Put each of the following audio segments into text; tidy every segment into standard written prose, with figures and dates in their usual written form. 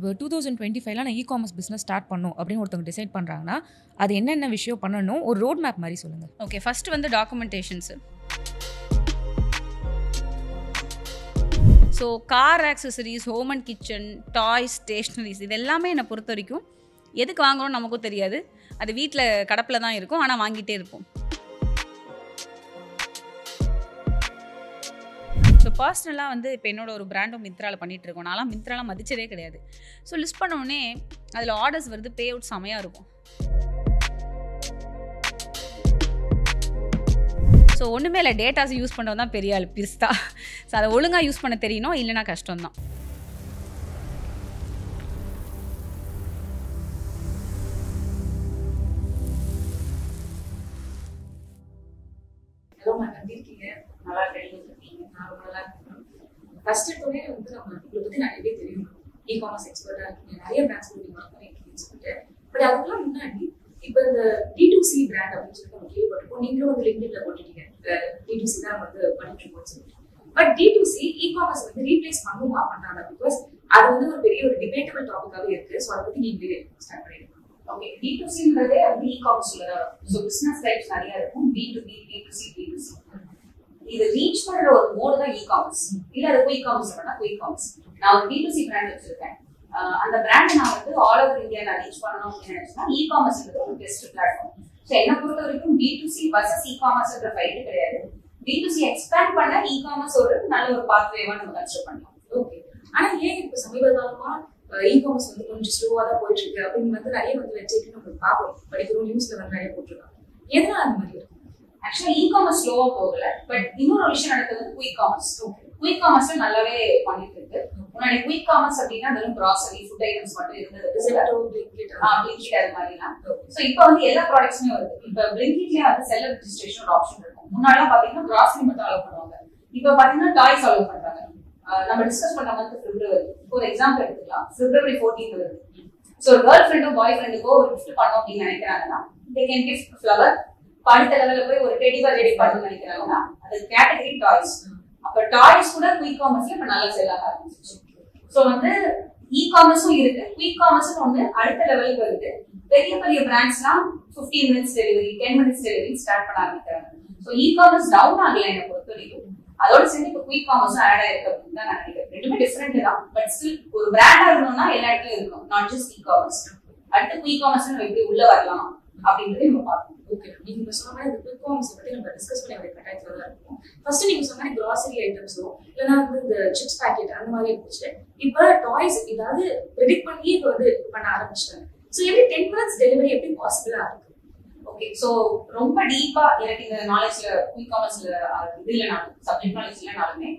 இப்போ 2025ல நான் e-commerce business start பண்ணணும் அப்படின்னு ஒருத்தவங்க டிசைட் பண்ணுறாங்கன்னா அது என்னென்ன விஷயம் பண்ணணும் ஒரு ரோட் மேப் மாதிரி சொல்லுங்கள். ஓகே, ஃபர்ஸ்ட் வந்து documentations. So car accessories, home and kitchen, toys, stationeries இது எல்லாமே என்னை பொறுத்த வரைக்கும் எதுக்கு வாங்குறோம்னு நமக்கும் தெரியாது. அது வீட்டில் கடப்பில் தான் இருக்கும், ஆனால் வாங்கிட்டே இருப்போம். ஸோ பர்சனலாக வந்து இப்போ என்னோட ஒரு பிராண்டும் மிந்த்ராவில் பண்ணிகிட்ருக்கோம். நான்லாம் மிந்த்ராலாம் மதிச்சதே கிடையாது. ஸோ லிஸ்ட் பண்ணோடனே அதில் ஆர்டர்ஸ் வருது, பே அவுட் செமையாக இருக்கும். ஸோ ஒன்றுமே இல்லை, டேட்டாஸ் யூஸ் பண்ணுறது தான் பெரிய ஆள் பிஸ்தா. ஸோ அதை ஒழுங்காக யூஸ் பண்ண தெரியணும், இல்லைனா கஷ்டம்தான். நல்லா இருக்கீங்க, நல்லா இருக்கீங்க. ஃபர்ஸ்ட் எடுத்தோடனே வந்து நம்ம உங்களை பத்தி நிறையவே தெரியும். இ-காமர்ஸ் எக்ஸ்பர்ட்டா இருக்கீங்க, நிறைய பிராண்ட்ஸ் நீங்க ஒர்க் பண்ணிருக்கீங்கன்னு சொல்லிட்டு. பட் அதுக்கெல்லாம் முன்னாடி இப்போ இந்த D2C பிராண்ட் அப்படின்னு சொல்லிட்டு நம்ம கேள்விப்பட்டிருக்கோம். நீங்களும் வந்து லிங்க்டின்ல போட்டுட்டீங்க D2C தான் வந்து பண்ணிட்டு இருக்கோம்னு சொல்லிட்டு. பட் D2C இ-காமர்ஸ் வந்து ரீப்ளேஸ் பண்ணுமா பண்ணாங்க? பிகாஸ் அது வந்து ஒரு பெரிய ஒரு டிபேட்டபிள் டாபிக்காவே இருக்கு. ஸோ அதை பத்தி நீங்களே ஸ்டார்ட் பண்ணிடுங்க. ஓகே, D2Cன்றதே வந்து இ-காமர்ஸ்ல தான். ஸோ பிசினஸ் டைப்ஸ் நிறைய இருக்கும். B2B, B2C, B2C. இது ரீச் பண்ற ஒரு மோடு தான் இ-காமர்ஸ். இல்ல அது குயிக் காமர்ஸ் பண்ணா குயிக் காமர்ஸ். நான் ஒரு B2C பிராண்ட் வச்சிருக்கேன். அந்த பிராண்ட் நான் வந்து ஆல் ஓவர் இந்தியா நான் ரீச் பண்ணணும் அப்படின்னு நினைச்சேன்னா இ-காமர்ஸ்ன்றது ஒரு பெஸ்ட் பிளாட்ஃபார்ம். ஸோ என்னை பொறுத்த வரைக்கும் B2C வர்சஸ் இ-காமர்ஸ்ன்ற ஃபைட் கிடையாது. B2C எக்ஸ்பேண்ட் பண்ண இ-காமர்ஸ் ஒரு நல்ல ஒரு பாத்வேவா நம்ம கன்சிடர் பண்ணலாம். ஓகே, ஆனா ஏன் இப்போ சமீப காலமா இ-காமர்ஸ் வந்து கொஞ்சம் ஸ்லோவா தான் போயிட்டு இருக்கு அப்படின்னு வந்து நிறைய வந்து வெப்சைட் நம்ம பார்ப்போம், படிக்கிறோம், நியூஸ்ல வந்து நிறைய போட்டிருக்காங்க. எதனால அந்த மாதிரி இருக்கு? ஆக்சுவலா இ-காமர்ஸ் ஸ்லோவா போகல, பட் இன்னொரு விஷயம் நடக்குது வந்து குயிக் காமர்ஸ். குயிக் காமர்ஸ்ல நல்லாவே பண்ணிட்டு இருக்கு. முன்னாடி குயிக் காமர்ஸ் அப்படின்னா வெறும் கிராசரி, ஃபுட் ஐட்டம்ஸ் மட்டும் இருந்தது, பிளிங்கிட் அது மாதிரிலாம். ஸோ இப்போ வந்து எல்லா ப்ராடக்ட்ஸுமே வருது. இப்போ பிளிங்கிட்லயே வந்து செல்லர் ரெஜிஸ்ட்ரேஷன் ஒரு ஆப்ஷன் இருக்கும். முன்னாடிலாம் பாத்தீங்கன்னா கிராசரி மட்டும் அலோவ் பண்ணுவாங்க, இப்போ பாத்தீங்கன்னா டாய்ஸ் அலோவ் பண்றாங்க. நம்ம டிஸ்கஸ் பண்ண வந்து பிப்ரவரி, ஒரு எக்ஸாம்பிள் எடுத்துக்கலாம், February 14 வருது. ஸோ கேர்ள் ஃப்ரெண்டோ பாய் ஃப்ரெண்டுக்கோ ஒரு கிஃப்ட் பண்ணோம் அப்படின்னு நினைக்கிறாங்கன்னா they can gift ஃபிளவர். அடுத்த லெவல்ல போய் ஒரு டெடி பேர் ரெடி பண்ணணும்னு நினைக்கிறாங்கன்னா அது கேட்டகரி டாய்ஸ். அப்ப டாய்ஸ் கூட குயிக் காமர்ஸ்ல இப்ப நல்லா செல் ஆக ஆரம்பிச்சிச்சு. சோ வந்து இ-காமர்ஸும் இருக்கு, குயிக் காமர்ஸ் ஒண்ணு அடுத்த லெவலுக்கு வருது. பெரிய பெரிய பிராண்ட்ஸ்லாம் 15 minutes delivery, 10 minutes delivery start பண்ண ஆரம்பிக்கிறாங்க. சோ இ-காமர்ஸ் டவுன் ஆகல என்னை பொறுத்த வரைக்கும். அதோட சேர்ந்து இப்ப குயிக் காமர்ஸ் ஆட் ஆயிருக்கு அப்படின்னு தான் நினைக்கிறேன். ரெண்டுமே டிஃபரெண்ட் தான், பட் ஸ்டில் ஒரு பிராண்டா இருக்கணும்னா எல்லா இடத்துலயும் இருக்கணும், நாட் ஜஸ்ட் இ-காமர்ஸ். அடுத்து குயிக் காமர்ஸ் நம்ம எப்படி உள்ள வரலாம் அப்படின்றத நம்ம பார்க்கணும். ஓகே, நீங்க சொன்ன மாதிரி இந்த குயிக் காமர்ஸ் பத்தி நம்ம டிஸ்கஸ் பண்ண வேண்டிய கட்டாயத்துல தான் இருக்கும். ஃபர்ஸ்ட் நீங்க சொன்ன மாதிரி கிராசரி ஐட்டம்ஸோ இல்லைன்னா வந்து இந்த சிப்ஸ் பேக்கெட் அந்த மாதிரி இருந்துச்சு. இப்ப டாய்ஸ் இதாவது ப்ரெடிக்ட் பண்ணியே இப்போ வந்து பண்ண ஆரம்பிச்சிட்டாங்க. ஸோ எப்படி 10 minutes டெலிவரி எப்படி பாசிபிளா இருக்கு? ஓகே, ஸோ ரொம்ப டீப்பா எனக்கு இந்த நாலேஜ்ல குயிக் காமர்ஸ்ல இது இல்லைனாலும், சப்ஜெக்ட் நாலேஜ் இல்லைனாலுமே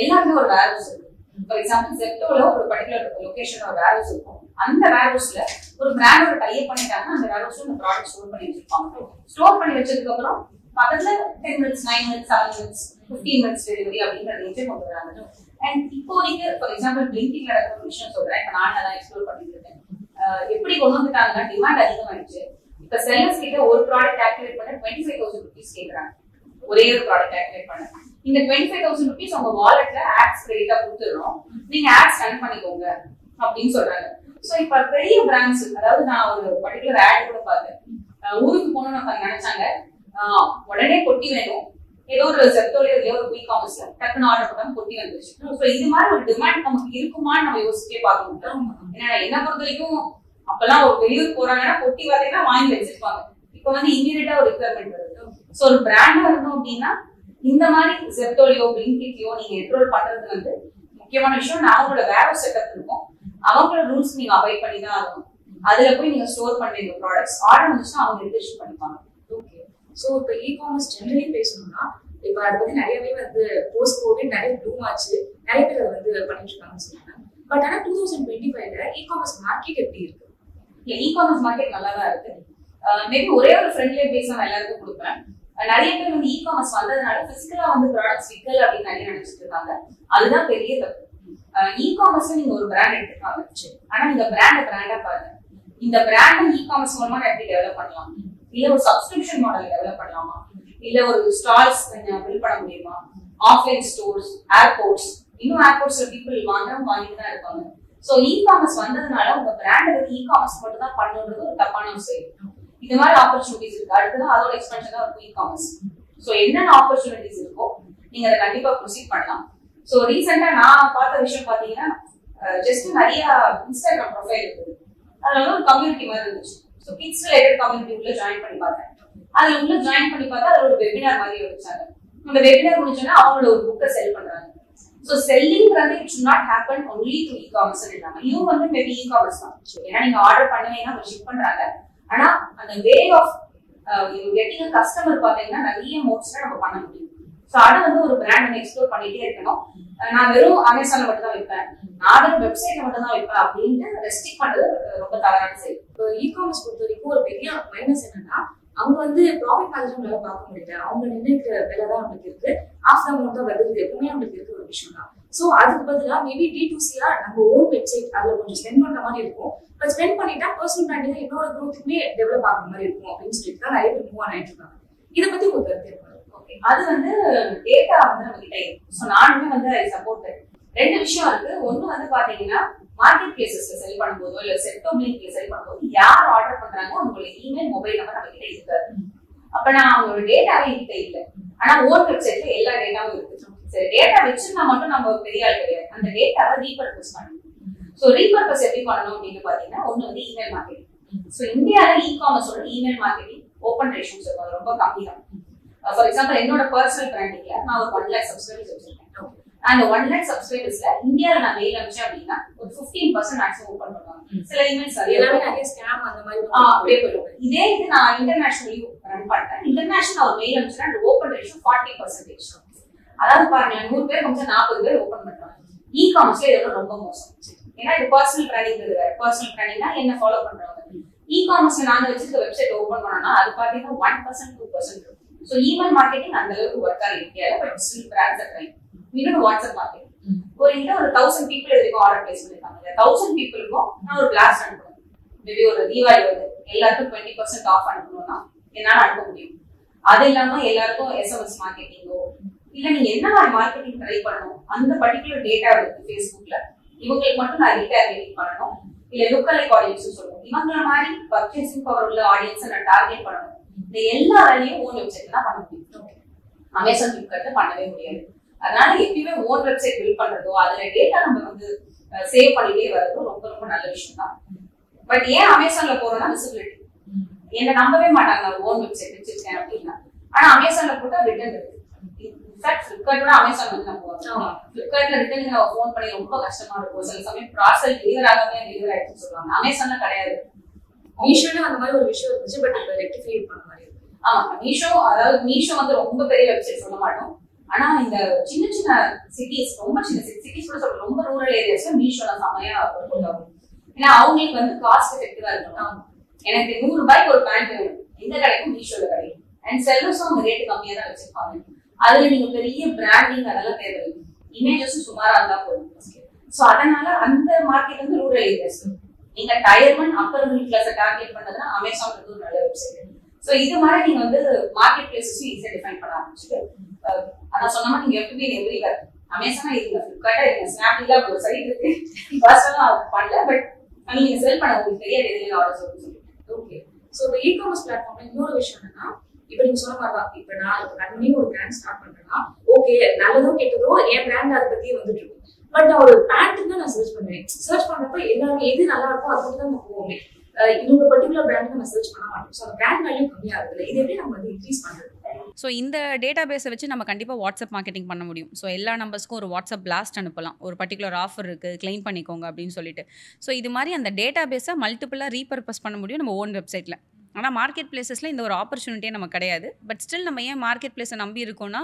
எல்லாருமே ஒரு வேர்ஹவுஸ் இருக்கு. ஃபார் எக்ஸாம்பிள் ஜெப்டோல ஒரு பர்டிகுலர் லொகேஷன் ஒரு வேர்ஹவுஸ் இருக்கும். அந்த வேர்ஹவுஸ்ல ஒரு பிராண்டோட டைப் பண்ணிட்டாங்கன்னா அந்த வேர்ஹவுஸ்ல அந்த ப்ராடக்ட் ஸ்டோர் பண்ணி வச்சிருப்பாங்க. ஸ்டோர் பண்ணி வச்சதுக்கு அப்புறம் பக்கத்துல 10 minutes, 9 minutes, 7 minutes, 15 minutes delivery அப்படின்ற ரேஞ்சே கொண்டு வராங்க. அண்ட் இப்போதைக்கு ஃபார் எக்ஸாம்பிள் பிளிங்கிட்ல நடக்கிற ஒரு விஷயம் சொல்றேன். இப்ப நான் தான் எக்ஸ்ப்ளோர் பண்ணிட்டு இருக்கேன். எப்படி கொண்டு வந்துட்டாங்கன்னா டிமாண்ட் அதிகமாயிடுச்சு. இப்ப செல்லர்ஸ் கிட்ட ஒரு ப்ராடக்ட் ஆக்டிவேட் பண்ண 25,000 rupees கேட்கறாங்க. ஒரே ஒரு ப்ராடக்ட் ஆக்டிவேட் பண்ண இந்த 25,000 rupees உங்க வாலெட்ல ஆட்ஸ் கிரெடிட்டா கொடுத்துடுறோம், நீங்க ஆட்ஸ் ரன் பண்ணிக்கோங்க அப்படின்னு சொல்றாங்க. சோ இப்ப பெரிய பிராண்ட்ஸ், அதாவது நான் ஒரு பர்டிகுலர் ஆட் கூட பார்த்தேன், ஊருக்கு போகணும்னு நினைச்சாங்க, உடனே கொட்டி வேணும், ஏதோ ஒரு செக்டோரியல் ஏதோ ஒரு குயிக் காமர்ஸ்ல டக்குன்னு ஆர்டர் பண்ணாம கொட்டி வந்துருச்சு. சோ இது மாதிரி ஒரு டிமாண்ட் நமக்கு இருக்குமான்னு நம்ம யோசிச்சே பார்க்கணும். ஏன்னா என்ன பொறுத்த வரைக்கும் அப்பெல்லாம் ஒரு வெளியூர் போறாங்கன்னா கொட்டி பார்த்தீங்கன்னா வாங்கி வச்சிருப்பாங்க. இப்ப வந்து இமீடியட்டா ஒரு ரிக்வயர்மெண்ட் வருது. சோ ஒரு பிராண்டா இருந்தோம் அப்படின்னா இந்த மாதிரி ஜெப்டோலியோ பிளிங்கிட்லயோ நீங்க என்ரோல் பண்றது வந்து முக்கியமான விஷயம். அவங்களோட வேர்ஹவுஸ் செட்டப் இருக்கும், அவங்களோட ரூல்ஸ் நீங்க அவாய்ட் பண்ணி தான் ஆகணும். அதுல போய் நீங்க ஸ்டோர் பண்றீங்க ப்ராடக்ட்ஸ், ஆர்டர் வந்துச்சுன்னா அவங்க ரிஜிஸ்டர் பண்ணிப்பாங்க. ஓகே, ஸோ இப்போ இ-காமர்ஸ் ஜெனரலி பேசணும்னா இப்போ அதை பத்தி நிறையவே வந்து போஸ்ட் கோவிட் நிறைய ப்ளூம் ஆச்சு, நிறைய பேர் அதை வந்து பண்ணிட்டு இருக்காங்கன்னு சொல்லுவாங்க. பட் ஆனா 2025ல இ-காமர்ஸ் மார்க்கெட் எப்படி இருக்கு? இல்ல, இ-காமர்ஸ் மார்க்கெட் நல்லா தான் இருக்கு. மேபி ஒரே ஒரு ஃப்ரெண்ட்லியே பேச நான் எல்லாருக்கும் கொடுப்பேன். நிறைய பேர் வந்து இ-காமர்ஸ் வந்ததுனால பிசிக்கலா வந்து ப்ராடக்ட்ஸ் விற்கல அப்படின்னு நிறைய நினைச்சிட்டு இருக்காங்க. அதுதான் பெரிய தப்பு. இ-காமர்ஸ்ல நீங்க ஒரு பிராண்ட் எடுத்துக்காங்க, ஆனா நீங்க பிராண்டா பாருங்க. இந்த பிராண்ட் இ-காமர்ஸ் மூலமா எப்படி டெவலப் பண்ணலாம், இல்ல ஒரு சப்ஸ்கிரிப்ஷன் மாடல் டெவலப் பண்ணலாமா, இல்ல ஒரு ஸ்டால்ஸ் பில்ட் பண்ண முடியுமா, ஆஃப்லைன் ஸ்டோர்ஸ், ஏர்போர்ட்ஸ், இன்னும் ஏர்போர்ட்ஸ்ல பீப்புள் வாங்கிட்டு தான் இருப்பாங்க. ஸோ இ-காமர்ஸ் வந்ததுனால உங்க பிராண்ட் வந்து இ-காமர்ஸ் மட்டும் தான் பண்ணுன்றது ஒரு தப்பான ஒரு செயல். இது மாதிரி ஆப்பர்ச்சுனிட்டிஸ் இருக்கு. அடுத்ததான் அதோட எக்ஸ்பென்ஷன் தான் இருக்கும் இ-காமர்ஸ். ஸோ என்னென்ன ஆப்பர்ச்சுனிட்டிஸ் இருக்கோ நீங்க அதை கண்டிப்பா ப்ரொசீட் பண்ணலாம். ஸோ ரீசெண்டா நான் பார்த்த விஷயம் பாத்தீங்கன்னா ஜஸ்ட் நிறைய இன்ஸ்டாகிராம் ப்ரொஃபைல் இருக்குது. அதுல வந்து ஒரு கம்யூனிட்டி மாதிரி இருந்துச்சு. ஸோ கிட்ஸ் ரிலேட்டட் கம்யூனிட்டி உள்ள ஜாயின் பண்ணி பார்த்தேன். அதுல உள்ள ஜாயின் பண்ணி பார்த்தா அதுல ஒரு வெபினார் மாதிரி வச்சாங்க. அந்த வெபினார் முடிஞ்சோன்னா அவங்களோட ஒரு புக்கை செல் பண்றாங்க. ஸோ செல்லிங்கிறது it should not happen only through e-commerce இல்லாம இதுவும் வந்து மேபி இ-காமர்ஸ் தான். ஏன்னா நீங்க ஆர்டர் பண்ணுவீங்கன்னா அவங்க ஷிப் பண்றாங்க. ஆனா அந்த வே ஆஃப் கெட்டிங் கஸ்டமர் பாத்தீங்கன்னா நிறைய மோட்ஸ்ல நம்ம பண்ண முடியும். ஸோ அதை வந்து ஒரு பிராண்ட் வந்து எக்ஸ்ப்ளோர் பண்ணிட்டே இருக்கணும். நான் வெறும் அமேசான்ல மட்டும் தான் வைப்பேன், நான் வெறும் வெப்சைட்ல மட்டும் தான் வைப்பேன் அப்படின்ட்டு ரெஸ்ட்ரிக்ட் பண்றது ரொம்ப தவறான செயல். இப்போ இ-காமர்ஸ் பொறுத்த வரைக்கும் ஒரு பெரிய மைனஸ் என்னன்னா அவங்க வந்து ப்ராஃபிட் மேனேஜ்மெண்ட் பார்க்க முடியல. அவங்க நினைக்கிற விலை தான் நம்மளுக்கு இருக்கு, ஆஃப் அமௌண்ட் தான் வருது, எப்பவுமே நம்மளுக்கு இருக்கிற ஒரு விஷயம் தான். ஸோ அதுக்கு பதிலாக மேபி D2C-ஆ நம்ம ஓன் வெப்சைட் அதில் கொஞ்சம் ஸ்பெண்ட் பண்ற மாதிரி இருக்கும். பட் ஸ்பெண்ட் பண்ணிட்டா பர்சனல் பிராண்டிங் என்னோட க்ரோத்துக்குமே டெவலப் ஆகிற மாதிரி இருக்கும் அப்படின்னு சொல்லிட்டு தான் நிறைய பேர் மூவ் ஆகிட்டு இருக்காங்க. இதை பத்தி ஒரு கருத்து இருப்பாரு. அது வந்து டேட்டா வந்து நம்ம கிட்ட இருக்கு. ஸோ நானுமே வந்து அதை சப்போர்ட். ரெண்டு விஷயம் இருக்கு. ஒன்னு வந்து பாத்தீங்கன்னா மார்க்கெட் பிளேசஸ்ல செல் பண்ணும்போதோ இல்ல செக்டர் லிங்க்ல செல் பண்ணும்போது யார் ஆர்டர் பண்றாங்க அவங்களோட இமெயில் மொபைல் நம்பர் நம்ம கிட்ட இருக்காது. அப்ப நான் அவங்களோட டேட்டாவே கிட்ட இல்லை. ஆனா ஓன் வெப்சைட்ல எல்லா டேட்டாவும் இருக்கு. சரி, டேட்டா வச்சிருந்தா மட்டும் நம்ம பெரிய ஆள் கிடையாது. அந்த டேட்டாவை ரீபர்பஸ் பண்ணணும். ஸோ ரீபர்பஸ் எப்படி பண்ணணும் அப்படின்னு பாத்தீங்கன்னா ஒன்னு வந்து இமெயில் மார்க்கெட்டிங். ஸோ இந்தியாவில இ-காமர்ஸோட இமெயில் மார்க்கெட்டிங் ஓப்பன் ரேஷன்ஸ் ரொம்ப கம்மி தான். ஃபார் எக்ஸாம்பிள் என்னோட பர்சனல் பிராண்டிங்ல நான் ஒரு 1 lakh சப்ஸ்கிரைபர்ஸ் வச்சிருக்கேன். அந்த 1 lakh சப்ஸ்கிரைபர்ஸ்ல இந்தியாவில நான் மெயில் அனுப்பிச்சேன் அப்படின்னா ஒரு 15% மேக்ஸிமம் ஓப்பன் பண்ணுவாங்க. சில இமெயில்ஸ் நிறைய ஸ்கேம் அந்த மாதிரி அப்படியே போயிடும். இதே இது நான் இன்டர்நேஷனலி ரன் பண்றேன். இன்டர்நேஷனல் ஒரு மெயில் அனுப்பிச்சேன்னா அந்த ஓப்பன் ரேஷன் 40%. அதாவது பாருங்க 100 பேர் கொஞ்சம் 40 பேர் ஓப்பன் பண்றாங்க. இ-காமர்ஸ்ல இதோட ரொம்ப மோசம். ஏன்னா இது பர்சனல் பிராண்டிங் வேற. பர்சனல் பிராண்டிங்னா என்ன ஃபாலோ பண்றாங்க. இ-காமர்ஸ்ல நாங்க வச்சிருக்க வெப்சைட் ஓப்பன் பண்ணோம்னா அது பாத்தீங்கன்னா 1% 2% இருக்கும். ஸோ இமெயில் மார்க்கெட்டிங் அந்த அளவுக்கு ஒர்க் ஆக இந்தியாவில். But still brands are trying. இன்னொரு வாட்ஸ்அப் மார்க்கெட்டிங் ஒரு 1000 people வரைக்கும் ஆர்டர் பிளேஸ் பண்ணிருக்காங்க. 1000 peopleக்கும் நான் ஒரு பிளாஸ்ட் அனுப்பணும். மேபி ஒரு தீபாவளி வருது, எல்லாருக்கும் 20% ஆஃப் அனுப்பணும்னா என்னால அனுப்ப முடியும். அது இல்லாம எல்லாருக்கும் எஸ்எம்எஸ் மார்க்கெட்டிங்கோ இல்ல நீங்க என்ன மாதிரி மார்க்கெட்டிங் ட்ரை பண்ணணும் அந்த பர்டிகுலர் டேட்டா இருக்கு ஃபேஸ்புக்ல. இவங்களுக்கு மட்டும் நான் ரீடார்கெட்டிங் பண்ணணும். இல்ல லுக்கலைக் ஆடியன்ஸ் சொல்லுவோம். இவங்கள மாதிரி பர்ச்சேசிங் பவர் உள்ள ஆடியன்ஸை நான் டார்கெட் பண்ணணும். இந்த எல்லா வேலையும் ஓன் வெப்சைட்ல தான் பண்ண முடியும். அமேசான் ஃபிளிப்கார்ட்ல பண்ணவே முடியாது. அதனால எப்பயுமே ஓன் வெப்சைட் பில்ட் பண்றதோ அதுல டேட்டா நம்ம வந்து சேவ் பண்ணிட்டே வர்றதோ ரொம்ப ரொம்ப நல்ல விஷயம் தான். பட் ஏன் அமேசான்ல போறோம்னா விசிபிலிட்டி. என்ன நம்பவே மாட்டாங்க நான் ஓன் வெப்சைட் வச்சிருக்கேன் அப்படின்னா. ஆனா அமேசான்ல போட்டா ரிட்டர்ன் இருக்கு. இன்ஃபேக்ட் ஃபிளிப்கார்ட்டோட அமேசான் வந்து நம்ம போறோம். ஃபிளிப்கார்ட்ல ரிட்டர்ன் நம்ம ஃபோன் பண்ணி ரொம்ப கஷ்டமா இருக்கும். சில சமயம் பார்சல் டெலிவர் ஆகாமே டெலிவர் ஆயிடுச்சுன்னு சொல்லுவாங்க. அமேசான்ல கிடையாது. மீஷோல அந்த மாதிரி ஒரு விஷயம் இருந்துச்சு. பட் இப்ப ரெக்டிஃபை பண்ண மாதிரி இருக்கு. மீஷோ அதாவது மீஷோ வந்து ரொம்ப பெரிய வெப்சைட் சொல்ல மாட்டோம். ஆனா இந்த சின்ன சின்ன சிட்டிஸ், ரொம்ப சின்ன சிட்டிஸ் கூட சொல்ற ரொம்ப ரூரல் ஏரியாஸ்ல மீஷோல செமையா இருக்கும். ஏன்னா அவங்களுக்கு வந்து காஸ்ட் எஃபெக்டிவா இருக்கும். எனக்கு 100 ரூபாய்க்கு ஒரு பேண்ட் வேணும், எங்க கிடைக்கும்? மீஷோல கிடைக்கும். அண்ட் செல்லர்ஸும் அவங்க ரேட் கம்மியா தான் வச்சிருப்பாங்க. அதுல நீங்க பெரிய பிராண்டிங் அதெல்லாம் தேவையில்லை. இமேஜஸும் சுமாரா இருந்தா போதும். சோ அதனால அந்த மார்க்கெட் வந்து ரூரல் ஏரியாஸ். நீங்க tier 1 upper middle class target பண்ணதுன்னா அமேசான் ஒரு நல்ல வெப்சைட். சோ இது மாதிரி நீங்க வந்து மார்க்கெட் பிளேசஸும் ஈஸியா டிஃபைன் பண்ண ஆரம்பிச்சுட்டு அதான் சொன்ன மாதிரி நீங்க எப்படி எவ்ரிவேர் அமேசானா இருங்க, ஃபிளிப்கார்ட்டா இருங்க, ஸ்னாப்டீலா ஒரு சைட் இருக்கு. பர்சனலா பண்ணல, பட் நீங்க செல் பண்ண உங்களுக்கு தெரியாது எதுல ஆர்டர்ஸ் வரும்னு சொல்லிட்டு. ஓகே. சோ இந்த இ-காமர்ஸ் பிளாட்ஃபார்ம்ல இன்னொரு விஷயம் என்னன்னா, இப்ப நீங்க சொன்ன மாதிரி தான், இப்ப நான் கண்டினியூ ஒரு பிராண்ட் ஸ்டார்ட் பண்றேன்னா ஓகே நல்லதோ கெட்டதோ என் பிராண்ட் அதை பத்தியே வந்துட்டு இருக்கும். பட் நான் ஒரு பேண்ட் தான் நான் சர்ச் பண்ணுவேன். சர்ச் பண்றப்ப எல்லாருமே எது நல்லா இருக்கோ அது மட்டும் தான் நம்ம போவோமே. இவங்க பர்டிகுலர் பிராண்ட் நம்ம சர்ச் பண்ண மாட்டோம். ஸோ அந்த பிராண்ட் வேல்யூ கம்மியா இருக்குல்ல, இது எப்படி நம்ம வந்து இன்க்ரீஸ் பண்றது? ஸோ இந்த டேட்டா பேஸை வச்சு நம்ம கண்டிப்பாக வாட்ஸ்அப் மார்க்கெட்டிங் பண்ண முடியும். ஸோ எல்லா நம்பர்ஸ்க்கும் ஒரு வாட்ஸ்அப் பிளாஸ்ட் அனுப்பலாம். ஒரு பர்டிகுலர் ஆஃபர் இருக்குது, கிளைம் பண்ணிக்கோங்க அப்படின்னு சொல்லிட்டு. ஸோ இது மாதிரி அந்த டேட்டா பேஸை மல்டிபிளாக ரீபர்பஸ் பண்ண முடியும் நம்ம ஓன் வெப்சைட்டில். ஆனால் மார்க்கெட் பிளேசஸில் இந்த ஒரு ஆப்பர்ச்சுனிட்டியே நம்ம கிடையாது. பட் ஸ்டில் நம்ம ஏன் மார்க்கெட் பிளேஸை நம்பி இருக்கோம்னா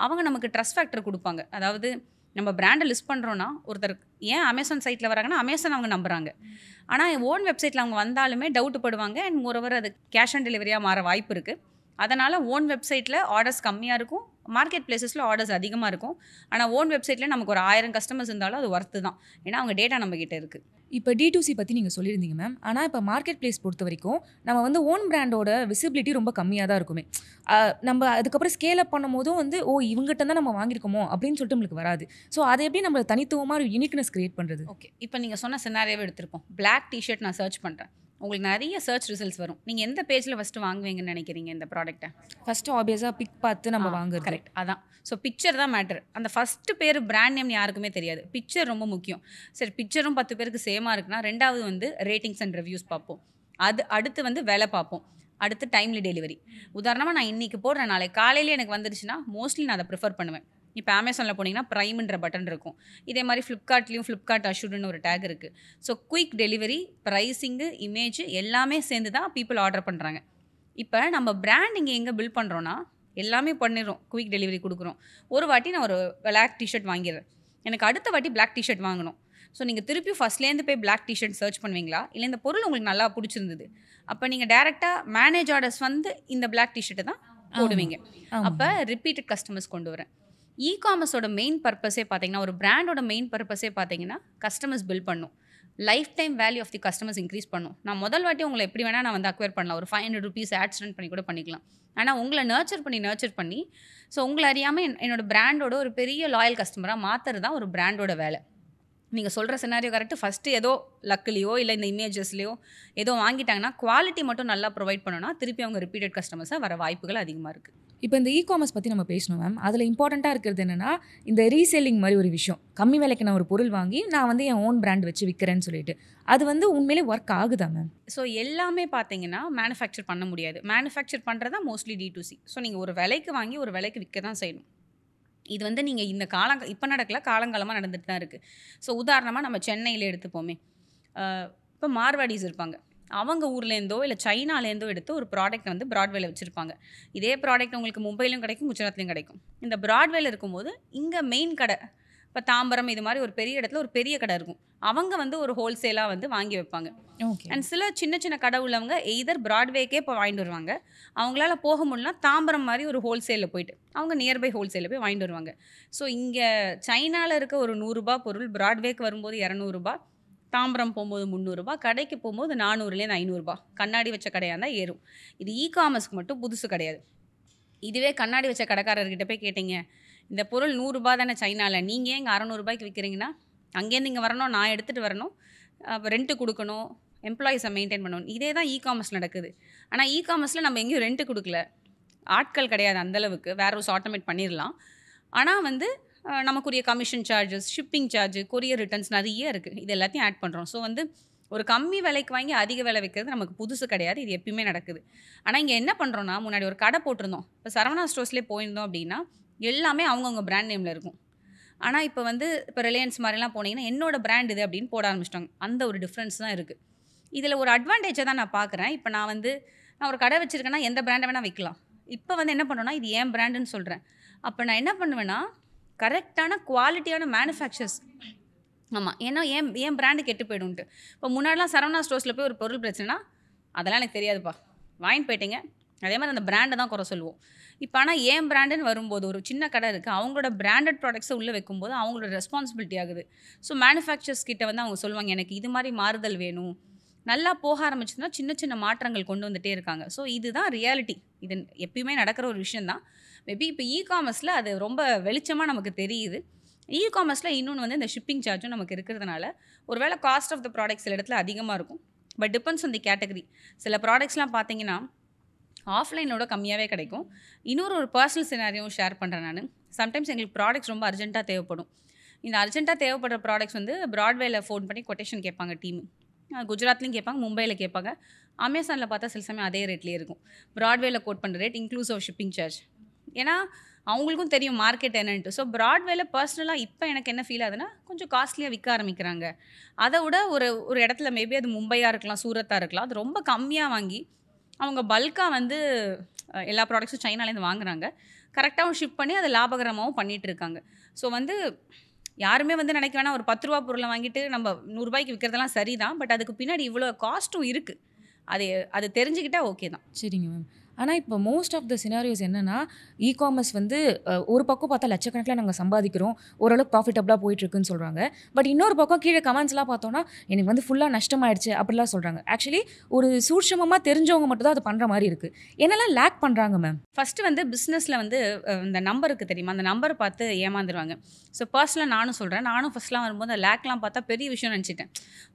அவங்க நமக்கு ட்ரஸ்ட் ஃபேக்டர் கொடுப்பாங்க. அதாவது நம்ம பிராண்டை லிஸ்ட் பண்ணுறோன்னா ஒருத்தர் ஏன் அமேசான் சைட்டில் வராங்கன்னா அமேசான் அவங்க நம்புகிறாங்க. ஆனால் ஓன் வெப்சைட்டில் அவங்க வந்தாலுமே டவுட் படுவாங்க. அண்ட் மோரோவர் அது கேஷ் ஆன் டெலிவரியாக மாற வாய்ப்பு இருக்குது. அதனால் ஓன் வெப்சைட்டில் ஆர்டர்ஸ் கம்மியாக இருக்கும், மார்க்கெட் பிளேசஸில் ஆர்டர்ஸ் அதிகமாக இருக்கும். ஆனால் ஓன் வெப்சைட்டில் நமக்கு ஒரு 1000 கஸ்டமர்ஸ் இருந்தாலும் அது ஒர்த்து தான். ஏன்னா அவங்க டேட்டா நம்மக்கிட்ட இருக்குது. இப்போ D2C பற்றி நீங்கள் சொல்லியிருந்தீங்க மேம். ஆனால் இப்போ மார்க்கெட் பிளேஸ் பொறுத்த வரைக்கும் நம்ம வந்து ஓன் பிராண்டோட விசிபிலிட்டி ரொம்ப கம்மியாக தான் இருக்குமே. நம்ம அதுக்கப்புறம் ஸ்கேல் அப் பண்ணும்போதும் வந்து இவங்ககிட்ட தான் நம்ம வாங்கியிருக்கோமோ அப்படின்னு சொல்லிட்டு நம்மளுக்கு வராது. ஸோ அதை எப்படி நம்ம தனித்துவமாக ஒரு யூனிக்னஸ் கிரியேட் பண்ணுறது? ஓகே, இப்போ நீங்கள் சொன்ன சினாரியாவே எடுத்திருப்போம். பிளாக் டிஷர்ட் நான் சர்ச் பண்ணுறேன், உங்களுக்கு நிறைய சர்ச் ரிசல்ட்ஸ் வரும். நீங்கள் எந்த பேஜில் ஃபஸ்ட்டு வாங்குவீங்கன்னு நினைக்கிறீங்க இந்த ப்ராடக்ட்டை? ஃபஸ்ட்டு ஆப்வியஸாக பிக் பார்த்து நம்ம வாங்குறது. கரெக்ட், அதான். ஸோ பிக்சர் தான் மேட்டர். அந்த ஃபஸ்ட்டு பேர் பிராண்ட் நேம் யாருக்குமே தெரியாது, பிக்சர் ரொம்ப முக்கியம். சரி, பிக்சரும் 10 பேருக்கு சேமாக இருக்குன்னா, ரெண்டாவது வந்து ரேட்டிங்ஸ் அண்ட் ரிவ்யூஸ் பார்ப்போம். அடுத்து வந்து விலை பார்ப்போம். அடுத்து டைம்லி டெலிவரி. உதாரணமாக நான் இன்றைக்கி போடுறேன், நாளைக்கு காலையிலே எனக்கு வந்துடுச்சுன்னா மோஸ்ட்லி நான் அதை ப்ரிஃபர் பண்ணுவேன். இப்போ அமேசானில் போனீங்கன்னா ப்ரைம்ன்ற பட்டன் இருக்கும். இதே மாதிரி ஃப்ளிப்கார்ட்லேயும் ஃப்ளிப்கார்ட் அஷ்யூர்டுன்னு ஒரு டேக் இருக்குது. So quick delivery, pricing, image எல்லாமே சேர்ந்து தான் பீப்புள் ஆர்டர் பண்ணுறாங்க. இப்போ நம்ம பிராண்ட் இங்கே எங்கே பில்ட் பண்ணுறோன்னா, எல்லாமே பண்ணிடுறோம், குயிக் டெலிவரி கொடுக்குறோம். ஒரு வாட்டி நான் ஒரு பிளாக் டிஷர்ட் வாங்கிடுறேன், எனக்கு அடுத்த வாட்டி பிளாக் டிஷர்ட் வாங்கணும். ஸோ நீங்கள் திருப்பி ஃபஸ்ட்லேருந்து போய் பிளாக் டிஷர்ட் சர்ச் பண்ணுவீங்களா, இல்லை இந்த பொருள் உங்களுக்கு நல்லா பிடிச்சிருந்தது, அப்போ நீங்கள் டேரெக்டாக மேனேஜ் ஆர்டர்ஸ் வந்து இந்த பிளாக் டிஷர்ட்டை தான் போடுவீங்க. அப்போ ரிப்பீட்டட் கஸ்டமர்ஸ் கொண்டு வரேன். இ-காமர்ஸோட மெயின் பர்பஸே பார்த்தீங்கன்னா, ஒரு பிராண்டோட மெயின் பர்பஸே பார்த்தீங்கன்னா கஸ்டமர்ஸ் பில்ட் பண்ணும், life time value of the customers increase பண்ணும். நான் முதல் வாட்டி உங்களை எப்படி வேணால் நான் வந்து அக்வயர் பண்ணலாம், ஒரு 500 rupees ஆட்ஸ் ரன் பண்ணி கூட பண்ணிக்கலாம். ஆனால் உங்களை நர்ச்சர் பண்ணி ஸோ உங்களை அறியாமல் என்னோட பிராண்டோட ஒரு பெரிய லாயல் கஸ்டமராக மாற்றுறது தான் ஒரு பிராண்டோட வேலை. நீங்கள் சொல்கிற சினாரியோ கரெக்டு. ஃபஸ்ட்டு ஏதோ லக்குலையோ இல்லை இந்த இமேஜஸ்லையோ ஏதோ வாங்கிட்டாங்கன்னா குவாலிட்டி மட்டும் நல்லா ப்ரொவைட் பண்ணோன்னா திருப்பி அவங்க ரிப்பீட்டட் கஸ்டமர்ஸாக வர வாய்ப்புகள் அதிகமாக இருக்குது. இப்போ இந்த இ-காமர்ஸ் பற்றி நம்ம பேசணும் மேம். அதில் இம்பார்ட்டண்ட்டாக இருக்கிறது என்னென்னா, இந்த ரீசேலிங் மாதிரி ஒரு விஷயம். கம்மி விலைக்கு நான் ஒரு பொருள் வாங்கி நான் வந்து என் ஓன் பிராண்ட் வச்சு விற்கிறேன்னு சொல்லிட்டு, அது வந்து உண்மையிலே ஒர்க் ஆகுதா மேம்? ஸோ எல்லாமே பார்த்தீங்கன்னா மேனுஃபேக்சர் பண்ண முடியாது. மேனுஃபேக்சர் பண்ணுறது தான் மோஸ்ட்லி D2C. ஸோ நீங்கள் ஒரு விலைக்கு வாங்கி ஒரு விலைக்கு விற்க தான் செய்யணும். இது வந்து நீங்கள் இந்த இப்போ நடக்கல, காலங்காலமாக நடந்துட்டு தான் இருக்குது. ஸோ உதாரணமாக நம்ம சென்னையில் எடுத்துப்போமே, இப்போ மார்வாடிஸ் இருப்பாங்க, அவங்க ஊர்லேருந்தோ இல்லை சைனாலேருந்தோ எடுத்து ஒரு ப்ராடக்ட் வந்து ப்ராட்வேல வச்சுருப்பாங்க. இதே ப்ராடக்ட் உங்களுக்கு மும்பையிலும் கிடைக்கும், குஜராத்லையும் கிடைக்கும். இந்த ப்ராட்வேல இருக்கும்போது இங்கே மெயின் கடை, இப்போ தாம்பரம் இது மாதிரி ஒரு பெரிய இடத்துல ஒரு பெரிய கடை இருக்கும், அவங்க வந்து ஒரு ஹோல்சேலாக வந்து வாங்கி வைப்பாங்க. அண்ட் சில சின்ன சின்ன கடை உள்ளவங்க எய்தர் ப்ராட்வேக்கே இப்போ வாங்கிட்டு வருவாங்க, அவங்களால போக முடியலனா தாம்பரம் மாதிரி ஒரு ஹோல்சேலில் போயிட்டு அவங்க நியர்பை ஹோல்சேலில் போய் வாங்கிட்டு வருவாங்க. ஸோ இங்கே சைனாவில் இருக்க ஒரு 100 ரூபா பொருள் ப்ராட்வேக்கு வரும்போது 200 ரூபா, தாம்பரம் போகும்போது 300 ரூபா, கடைக்கு போகும்போது 400லேருந்து 500 ரூபா. கண்ணாடி வச்ச கடையாக இருந்தால் ஏறும். இது இ-காமர்ஸ்க்கு மட்டும் புதுசு கிடையாது. இதுவே கண்ணாடி வச்ச கடைக்காரர்கிட்ட போய் கேட்டிங்க, இந்த பொருள் 100 ரூபா தானே சைனாவில், நீங்கள் ஏங்க 600 ரூபாய்க்கு விற்கிறீங்கன்னா, அங்கேருந்து இங்கே வரணும், நான் எடுத்துகிட்டு வரணும், ரெண்ட்டு கொடுக்கணும், எம்ப்ளாயிஸை மெயின்டைன் பண்ணணும். இதே தான் இ-காமர்ஸ் நடக்குது. ஆனால் இ-காமர்ஸில் நம்ம எங்கேயும் ரெண்ட்டு கொடுக்கல, ஆட்கள் கிடையாது அந்தளவுக்கு, வேர் ஹவுஸ் ஆட்டோமேட் பண்ணிடலாம். ஆனால் வந்து நமக்குரிய commission charges, shipping charge, courier returns நிறைய இருக்குது. இது எல்லாத்தையும் ஆட் பண்ணுறோம். ஸோ வந்து ஒரு கம்மி விலைக்கு வாங்கி அதிக விலை வைக்கிறது நமக்கு புதுசு கிடையாது, இது எப்பயுமே நடக்குது. ஆனால் இங்கே என்ன பண்ணுறோன்னா, முன்னாடி ஒரு கடை போட்டிருந்தோம், இப்போ சரவணா ஸ்டோர்ஸ்லேயே போயிருந்தோம் அப்படின்னா எல்லாமே அவங்கவுங்க பிராண்ட் நேமில் இருக்கும். ஆனால் இப்போ வந்து இப்போ ரிலையன்ஸ் மாதிரிலாம் போனீங்கன்னா என்னோட பிராண்ட் இது அப்படின்னு போட ஆரம்பிச்சிட்டாங்க. அந்த ஒரு டிஃப்ரென்ஸ் தான் இருக்குது. இதில் ஒரு அட்வான்டேஜை தான் நான் பார்க்குறேன். இப்போ நான் ஒரு கடை வச்சுருக்கேன்னா எந்த பிராண்டை வேணால் வைக்கலாம். இப்போ வந்து என்ன பண்ணுறேன்னா, இது ஏன் பிராண்டுன்னு சொல்கிறேன். அப்போ நான் என்ன பண்ணுவேன்னா, கரெக்டான குவாலிட்டியான மேனுஃபேக்சர்ஸ், ஆமாம், ஏன்னா ஏன் பிராண்டு கெட்டு போய்டுன்ட்டு. இப்போ முன்னாடிலாம் சரவணா ஸ்டோர்ஸில் போய் ஒரு பொருள் பிரச்சனைனா அதெல்லாம் எனக்கு தெரியாதுப்பா, வாங்கிட்டு போயிட்டீங்க, அதே மாதிரி அந்த பிராண்டை தான் குறை சொல்லுவோம். இப்போ ஆனால் ஏன் பிராண்டுன்னு வரும்போது ஒரு சின்ன கடை இருக்குது, அவங்களோட பிராண்டட் ப்ராடக்ட்ஸை உள்ளே வைக்கும்போது அவங்களோட ரெஸ்பான்சிபிலிட்டி ஆகுது. ஸோ மேனுஃபேக்சர்ஸ் கிட்ட வந்து அவங்க சொல்லுவாங்க, எனக்கு இது மாதிரி மாறுதல் வேணும். நல்லா போக ஆரம்பிச்சுன்னா சின்ன சின்ன மாற்றங்கள் கொண்டு வந்துகிட்டே இருக்காங்க. ஸோ இதுதான் ரியாலிட்டி. இது எப்பயுமே நடக்கிற ஒரு விஷயந்தான். மேபி இப்போ இ-காமர்ஸில் அது ரொம்ப வெளிச்சமாக நமக்கு தெரியுது. இ-காமர்ஸில் இன்னொன்று வந்து இந்த ஷிப்பிங் சார்ஜும் நமக்கு இருக்கிறதுனால ஒருவேளை காஸ்ட் ஆஃப் த ப்ராடக்ட்ஸ் சில இடத்துல அதிகமாக இருக்கும். But depends on the category. சில ப்ராடக்ட்ஸ்லாம் பார்த்தீங்கன்னா ஆஃப்லைனோட கம்மியாகவே கிடைக்கும். ஒரு பர்சனல் சினாரியும் ஷேர் பண்ணுறேன் நான். சம்டைம்ஸ் எங்களுக்கு ப்ராடக்ட்ஸ் ரொம்ப அர்ஜென்ட்டாக தேவைப்படும். இந்த அர்ஜென்ட்டாக தேவைப்படுற ப்ராடக்ட்ஸ் வந்து ப்ராட்வேல ஃபோன் பண்ணி கொட்டேஷன் கேட்பாங்க டீமு. குஜராத்லேயும் கேட்பாங்க, மும்பையில் கேட்பாங்க. அமேசானில் பார்த்தா சில சமயம் அதே ரேட்லேயே இருக்கும். ப்ராட்வேல கோட் பண்ணுற ரேட் இன்க்ளூசிவ் ஷிப்பிங் சார்ஜ். ஏன்னா அவங்களுக்கும் தெரியும் மார்க்கெட் என்னன்ட்டு. ஸோ ப்ராட்வேல பர்சனலாக இப்போ எனக்கு என்ன ஃபீல் ஆகுதுன்னா, கொஞ்சம் காஸ்ட்லியாக விற்க ஆரம்பிக்கிறாங்க. அதை விட ஒரு இடத்துல மேபி அது மும்பையாக இருக்கலாம், சூரத்தாக இருக்கலாம், அது ரொம்ப கம்மியாக வாங்கி அவங்க பல்காக வந்து எல்லா ப்ராடக்ட்ஸும் சைனாலேருந்து வாங்குறாங்க. கரெக்டாகவும் ஷிப் பண்ணி அதை லாபகரமாகவும் பண்ணிகிட்டு இருக்காங்க. ஸோ வந்து யாருமே வந்து நினைக்க வேணாம், ஒரு 10 ரூபா பொருளை வாங்கிட்டு நம்ம 100 ரூபாய்க்கு விற்கிறதெல்லாம் சரிதான். பட் அதுக்கு பின்னாடி இவ்வளோ காஸ்ட்டும் இருக்குது. அது தெரிஞ்சுக்கிட்டா ஓகே தான். சரிங்க மேம். ஆனால் இப்போ மோஸ்ட் ஆஃப் த சினாரியோஸ் என்னன்னா காமர்ஸ் வந்து ஒரு பக்கம் பார்த்தா லட்சக்கணக்கில் நாங்கள் சம்பாதிக்கிறோம், ஓரளவுக்கு ப்ராஃபிட்டபுளாக போயிட்டுருக்குன்னு சொல்கிறாங்க. பட் இன்னொரு பக்கம் கீழே கமெண்ட்ஸ்லாம் பார்த்தோன்னா எனக்கு வந்து ஃபுல்லாக நஷ்டமாயிடுச்சு அப்படிலாம் சொல்கிறாங்க. ஆக்சுவலி ஒரு சூட்சமமாக தெரிஞ்சவங்க மட்டும் தான் அது பண்ணுற மாதிரி இருக்குது. என்னெல்லாம் லேக் பண்ணுறாங்க மேம்? ஃபஸ்ட்டு வந்து பிஸ்னஸில் வந்து இந்த நம்பருக்கு தெரியுமா, அந்த நம்பரை பார்த்து ஏமாந்துருவாங்க. ஸோ பர்சனலாக நானும் சொல்கிறேன், நானும் ஃபஸ்ட்லாம் வரும்போது அந்த லேக்லாம் பார்த்தா பெரிய விஷயம் நினச்சிட்டேன்.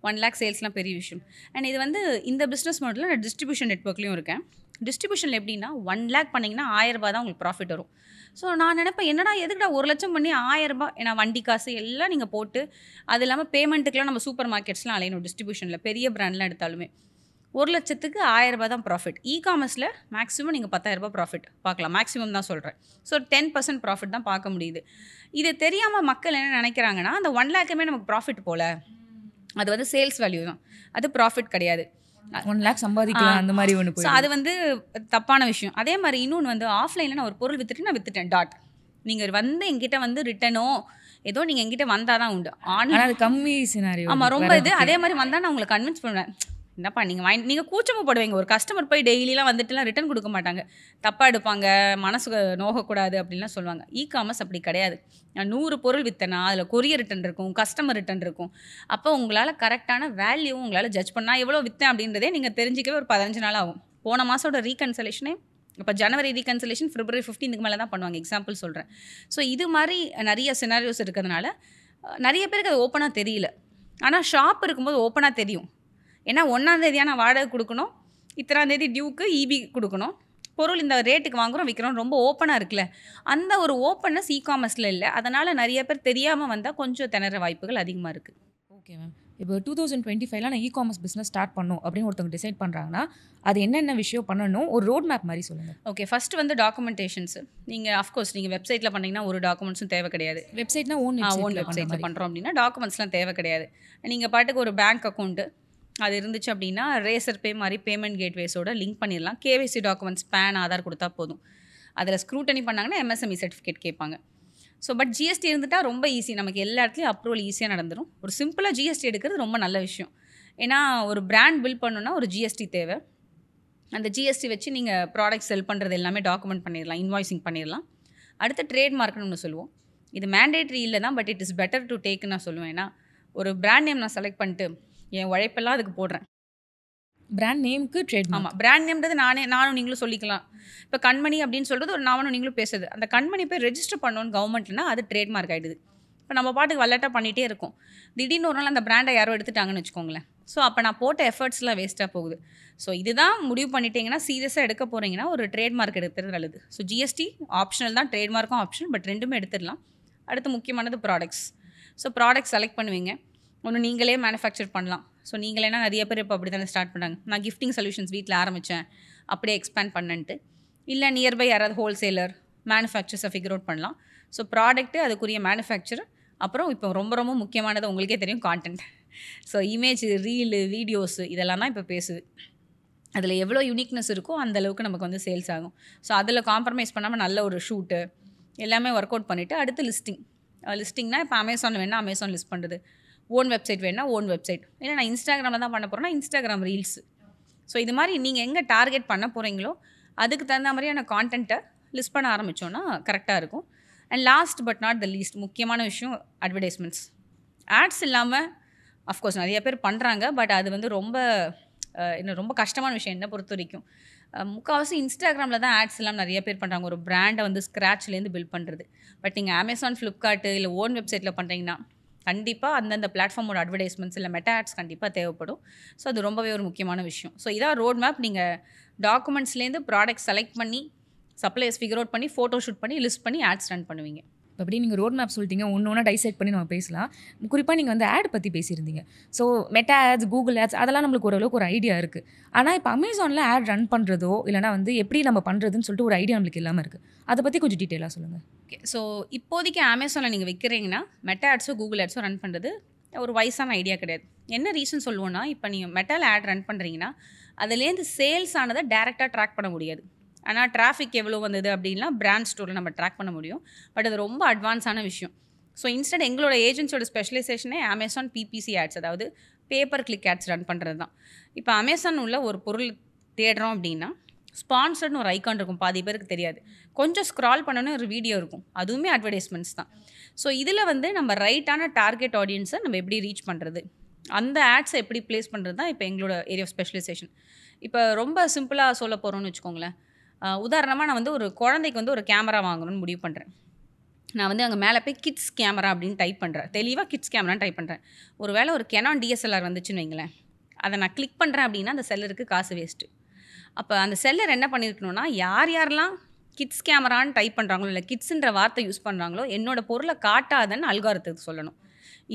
1 lakh சேல்ஸ்லாம் பெரிய விஷயம். அண்ட் இது வந்து இந்த பிஸ்னஸ் மாடலில் நான் டிஸ்ட்ரிபியூஷன் நெட்வொர்க்லையும் இருக்கேன். டிஸ்ட்ரிபியூஷனில் எப்படின்னா 1 lakh பண்ணிங்கன்னா 1000 ரூபாய் தான் உங்களுக்கு ப்ராஃபிட் வரும். ஸோ நான் நினைப்பேன், என்னடா எதுக்குடா 1 லட்சம் பண்ணி 1000 ரூபாய், ஏன்னா வண்டி காசு எல்லாம் நீங்கள் போட்டு, அது இல்லாமல் பேமெண்ட்டுக்குலாம் நம்ம சூப்பர் மார்க்கெட்ஸ்லாம் அலையணும். டிஸ்ட்ரிபியூஷனில் பெரிய பிராண்ட்லாம் எடுத்தாலுமே 1 லட்சத்துக்கு 1000 ரூபாய் தான் ப்ராஃபிட். காமர்ஸில் மேக்ஸிமம் நீங்கள் 10,000 ரூபாய் ப்ராஃபிட் பார்க்கலாம். மேக்ஸிமம் தான் சொல்கிறேன். ஸோ 10% ப்ராஃபிட் தான் பார்க்க முடியுது. இது தெரியாமல் மக்கள் என்ன நினைக்கிறாங்கன்னா, அந்த 1 lakhமே நமக்கு ப்ராஃபிட் போல், அது வந்து சேல்ஸ் வேல்யூ தான், அது ப்ராஃபிட் கிடையாது. 1 lakh சம்பாதிக்கலாம் அந்த மாதிரி ஒன்று. ஸோ அது வந்து தப்பான விஷயம். அதே மாதிரி இன்னொன்று வந்து ஆஃப்லைனில் நான் ஒரு பொருள் நான் வித்துட்டேன் டாட். நீங்கள் வந்து எங்கிட்ட வந்து ரிட்டனோ ஏதோ நீங்கள் எங்கிட்ட வந்தால் தான் உண்டு. ஆனால் அது கம்மி சினாரியோ. ஆமாம், ரொம்ப இது. அதே மாதிரி வந்தால் நான் உங்களை கன்வின்ஸ் பண்ணுவேன், என்னப்பா நீங்கள் கூச்சமுப்படுவீங்க. ஒரு கஸ்டமர் போய் டெய்லிலாம் வந்துட்டுலாம் ரிட்டன் கொடுக்க மாட்டாங்க, தப்பாக எடுப்பாங்க, மனசு நோகக்கூடாது அப்படின்லாம் சொல்லுவாங்க. காமர்ஸ் அப்படி கிடையாது. நான் 100 பொருள் விற்றேன்னா அதில் கொரியர் ரிட்டன் இருக்கும், கஸ்டமர் ரிட்டன் இருக்கும். அப்போ உங்களால் கரெக்டான வேல்யூவும் உங்களால் ஜட்ஜ் பண்ணால் எவ்வளோ விற்றேன் அப்படின்றதே நீங்கள் தெரிஞ்சிக்கவே ஒரு 15 நாள் ஆகும். போன மாதோட ரீகன்சலேஷனே இப்போ ஜனவரி ரீகன்சலேஷன் February 15 மேலே தான் பண்ணுவாங்க. எக்ஸாம்பிள் சொல்கிறேன். ஸோ இது மாதிரி நிறைய சினாரியோஸ் இருக்கிறதுனால நிறைய பேருக்கு அது ஓப்பனாக தெரியல. ஆனால் ஷாப் இருக்கும்போது ஓப்பனாக தெரியும். ஏன்னா 1ஆம் தேதியாக நான் வாடகை கொடுக்கணும், இத்தனாம் தேதி டியூக்கு இபி கொடுக்கணும், பொருள் இந்த ரேட்டுக்கு வாங்குகிறோம் விற்கிறோம், ரொம்ப ஓப்பனாக இருக்குல்ல. அந்த ஒரு ஓப்பன்னஸ் காமர்ஸில் இல்லை. அதனால் நிறைய பேர் தெரியாமல் வந்தால் கொஞ்சம் திணற வாய்ப்புகள் அதிகமாக இருக்குது. Okay ma'am. இப்போ 2025ல நான் காமர்ஸ் பிஸ்னஸ் ஸ்டார்ட் பண்ணணும் அப்படின்னு ஒருத்தவங்க டிசைட் பண்ணுறாங்கன்னா அது என்னென்ன விஷயம் பண்ணணும், ஒரு ரோட் மேப் மாதிரி சொல்லுங்கள். ஓகே, ஃபஸ்ட்டு வந்து டாக்குமெண்டேஷன்ஸ். நீங்கள் அஃப்கோர்ஸ் நீங்கள் வெப்சைட்டில் பண்ணிங்கன்னா ஒரு டாக்குமெண்ட்ஸும் தேவை கிடையாது. வெப்சைட்னா ஓன் வெப்சைட்டில் பண்ணுறோம் அப்படின்னா டாக்குமெண்ட்ஸ்லாம் தேவை கிடையாது. நீங்கள் பாட்டுக்கு ஒரு பேங்க் அக்கௌண்ட்டு அது இருந்துச்சு அப்படின்னா ரேசர் பே மாதிரி பேமெண்ட் கேட்வேஸோட லிங்க் பண்ணிடலாம். கேவைசி டாக்குமெண்ட்ஸ் பேன் ஆதார் கொடுத்தா போதும். அதில் ஸ்க்ரூட்டனி பண்ணாங்கன்னா MSME சர்டிஃபிகேட் கேட்பாங்க. ஸோ பட் ஜிஎஸ்டி இருந்துட்டால் ரொம்ப ஈஸி, நமக்கு எல்லா இடத்துலையும் அப்ரூவல் ஈஸியாக நடந்துடும். ஒரு சிம்பிளாக ஜிஎஸ்டி எடுக்கிறது ரொம்ப நல்ல விஷயம். ஏன்னா ஒரு பிராண்ட் பில்ட் பண்ணணுன்னா ஒரு ஜிஎஸ்டி தேவை. அந்த ஜிஎஸ்டி வச்சு நீங்கள் ப்ராடக்ட் செல் பண்ணுறது எல்லாமே டாக்குமெண்ட் பண்ணிடலாம், இன்வாய்ஸிங் பண்ணிடலாம். அடுத்து ட்ரேட்மார்க்னு ஒன்று சொல்லுவோம். இது மேண்டேட்ரி இல்லை தான், but it is better to டேக்குன்னு நான் சொல்லுவேன். ஏன்னா ஒரு பிராண்ட் நேம் நான் செலக்ட் பண்ணிட்டு என் உழைப்பெல்லாம் அதுக்கு போடுறேன். பிராண்ட் நேமுக்கு ட்ரேட். ஆமாம், பிராண்ட் நேம்ன்றது நானும் நீங்களும் சொல்லிக்கலாம். இப்போ கண்மணி அப்படின்னு சொல்கிறது ஒரு நானும் நீங்களும் பேசுது. அந்த கண்மணி போய் ரெஜிஸ்டர் பண்ணணும்னு கவர்மெண்ட்னா அது ட்ரேட்மார்க் ஆகிடுது. இப்போ நம்ம பாட்டுக்கு வல்லட்டாக பண்ணிகிட்டே இருக்கோம். திடீர்னு ஒரு நாள் அந்த பிராண்டை யாரோ எடுத்துட்டாங்கன்னு வச்சுக்கோங்களேன். ஸோ அப்போ நான் போட்ட எஃபர்ட்ஸ்லாம் வேஸ்ட்டாக போகுது. ஸோ இதுதான் முடிவு பண்ணிட்டீங்கன்னா, சீரியஸாக எடுக்க போகிறீங்கன்னா ஒரு ட்ரேட்மார்க் எடுத்துறது நல்லது. ஸோ ஜிஎஸ்டி ஆப்ஷனல் தான், ட்ரேட்மார்க்கும் ஆப்ஷன், பட் ரெண்டுமே எடுத்துடலாம். அடுத்து முக்கியமானது ப்ராடக்ட்ஸ். ஸோ ப்ராடக்ட் செலக்ட் பண்ணுவீங்க. ஒன்று நீங்களே மேனுஃபேக்சர் பண்ணலாம். ஸோ நீங்களேனா நிறைய பேர் இப்போ அப்படி தானே ஸ்டார்ட் பண்ணாங்க. நான் கிஃப்டிங் சொல்யூஷன்ஸ் வீட்டில் ஆரம்பித்தேன், அப்படியே எக்ஸ்பேண்ட் பண்ணிட்டு. இல்லை நியர்பை யாராவது ஹோல்சேலர் மேனுஃபேக்சர்ஸை ஃபிகர் அவுட் பண்ணலாம். ஸோ ப்ராடக்ட்டு, அதுக்குரிய மேனுஃபேக்சர், அப்புறம் இப்போ ரொம்ப ரொம்ப முக்கியமானது உங்களுக்கே தெரியும், content. So image, reel, videos இதெல்லாம் தான் இப்போ பேசுது. அதில் எவ்வளோ யூனிக்னஸ் இருக்கோ அந்தளவுக்கு நமக்கு வந்து சேல்ஸ் ஆகும். ஸோ அதில் காம்ப்ரமைஸ் பண்ணாமல் நல்ல ஒரு ஷூட்டு எல்லாமே ஒர்க் அவுட் பண்ணிவிட்டு அடுத்து லிஸ்டிங்னா இப்போ அமேசான் வேணால் அமேசான் லிஸ்ட் பண்ணுறது, ஓன் வெப்சைட் வேணால் ஓன் வெப்சைட், இல்லை நான் இன்ஸ்டாகிராமில் தான் பண்ண போகிறேன்னா இன்ஸ்டாகிராம் ரீல்ஸு. ஸோ இது மாதிரி நீங்கள் எங்கே டார்கெட் பண்ண போகிறீங்களோ அதுக்கு தகுந்த மாதிரியான கான்டென்ட்டை லிஸ்ட் பண்ண ஆரம்பித்தோன்னா கரெக்டாக இருக்கும். And last but not the least முக்கியமான விஷயம் அட்வர்டைஸ்மெண்ட்ஸ். ஆட்ஸ் இல்லாமல் அஃப்கோர்ஸ் நிறைய பேர் பண்ணுறாங்க, பட் அது வந்து ரொம்ப கஷ்டமான விஷயம் என்னை பொறுத்த வரைக்கும். முக்கால்வாசி இன்ஸ்டாகிராமில் தான் ஆட்ஸ் எல்லாம் நிறைய பேர் பண்ணுறாங்க, ஒரு பிராண்டை வந்து ஸ்க்ராட்ச்லேருந்து பில்ட் பண்ணுறது. பட் நீங்கள் அமேசான், ஃப்ளிப்கார்ட்டு இல்லை ஓன் வெப்சைட்டில் பண்ணுறீங்கன்னா கண்டிப்பாக அந்தந்த பிளாட்ஃபார்மோட அட்வர்டைஸ்மெண்ட்ஸ் இல்லை மெட்டா ஆட்ஸ் கண்டிப்பாக தேவைப்படும். ஸோ அது ரொம்பவே ஒரு முக்கியமான விஷயம். ஸோ இதான் ரோட் மேப். நீங்கள் டாக்குமெண்ட்ஸ்லேருந்து ப்ராடக்ட் செலக்ட் பண்ணி, சப்ளைஸ் ஃபிகர் அவுட் பண்ணி, ஃபோட்டோ ஷூட் பண்ணி, லிஸ்ட் பண்ணி ஆட்ஸ் ரன் பண்ணுவீங்க. இப்போ அப்படி நீங்கள் ரோட் மேப் சொல்லிட்டீங்க, ஒன்று ஒன்றா டைசெக்ட் பண்ணி நம்ம பேசலாம். குறிப்பாக நீங்கள் வந்து ஆட் பற்றி பேசியிருந்தீங்க. So Meta ads, Google ads அதெல்லாம் நம்மளுக்கு ஓரளவுக்கு ஒரு ஐடியா இருக்குது. ஆனால் இப்போ அமேசானில் ஆட் ரன் பண்ணுறதோ இல்லைனா வந்து எப்படி நம்ம பண்ணுறதுன்னு சொல்லிட்டு ஒரு ஐடியா நம்மளுக்கு இல்லாமல் இருக்குது. அதை பற்றி கொஞ்சம் டீட்டெயிலாக சொல்லுங்கள். ஓகே, ஸோ இப்போதைக்கு அமேசானில் நீங்கள் விற்கிறீங்கன்னா மெட்டா ஆட்ஸோ கூகுள் ஆட்ஸோ ரன் பண்ணுறது ஒரு வயசான ஐடியா கிடையாது. என்ன ரீசன் சொல்லுவோன்னா, இப்போ நீங்கள் மெட்டாவில் ஆட் ரன் பண்ணுறீங்கன்னா அதுலேருந்து சேல்ஸ் ஆனதை டேரெக்டாக ட்ராக் பண்ண முடியாது. ஆனால் டிராஃபிக் எவ்வளோ வந்தது அப்படின்னா பிராண்ட் ஸ்டோரில் நம்ம ட்ராக் பண்ண முடியும். பட் அது ரொம்ப அட்வான்ஸான விஷயம். ஸோ இன்ஸ்டன்ட் எங்களோட ஏஜென்ட்ஸோட ஸ்பெஷலைசேஷனே அமேசான் PPC ஆட்ஸ், அதாவது பேப்பர் கிளிக் ஆட்ஸ் ரன் பண்ணுறது தான். இப்போ அமேசான் உள்ள ஒரு பொருள் தேடுறோம் அப்படின்னா ஸ்பான்சர்ட்னு ஒரு ஐக்கான் இருக்கும், பாதி பேருக்கு தெரியாது. கொஞ்சம் ஸ்க்ரால் பண்ணணும், ஒரு வீடியோ இருக்கும், அதுவுமே அட்வர்டைஸ்மெண்ட்ஸ் தான். ஸோ இதில் வந்து நம்ம ரைட்டான டார்கெட் ஆடியன்ஸை நம்ம எப்படி ரீச் பண்ணுறது, அந்த ஆட்ஸை எப்படி ப்ளேஸ் பண்ணுறது தான் இப்போ எங்களோட ஏரியா ஆஃப் ஸ்பெஷலைசேஷன். இப்போ ரொம்ப சிம்பிளாக சொல்ல போகிறோன்னு வச்சுக்கோங்களேன். உதாரணமாக நான் வந்து ஒரு குழந்தைக்கு வந்து ஒரு கேமரா வாங்கணும்னு முடிவு பண்ணுறேன். நான் வந்து அங்கே மேலே போய் கிட்ஸ் கேமரா அப்படின்னு டைப் பண்ணுறேன், தெளிவாக கிட்ஸ் கேமரான்னு டைப் பண்ணுறேன். ஒரு வேளை ஒரு கெனான் டிஎஸ்எல்ஆர் வந்துச்சுன்னு வைங்களேன், அதை நான் கிளிக் பண்ணுறேன் அப்படின்னா அந்த செல்லருக்கு காசு வேஸ்ட்டு. அப்போ அந்த செல்லர் என்ன பண்ணியிருக்கணும்னா, யாரெல்லாம் கிட்ஸ் கேமரான்னு டைப் பண்ணுறாங்களோ இல்லை கிட்ஸுன்ற வார்த்தை யூஸ் பண்ணுறாங்களோ என்னோட பொருளை காட்டாதன்னு அல்காரத்துக்கு சொல்லணும்.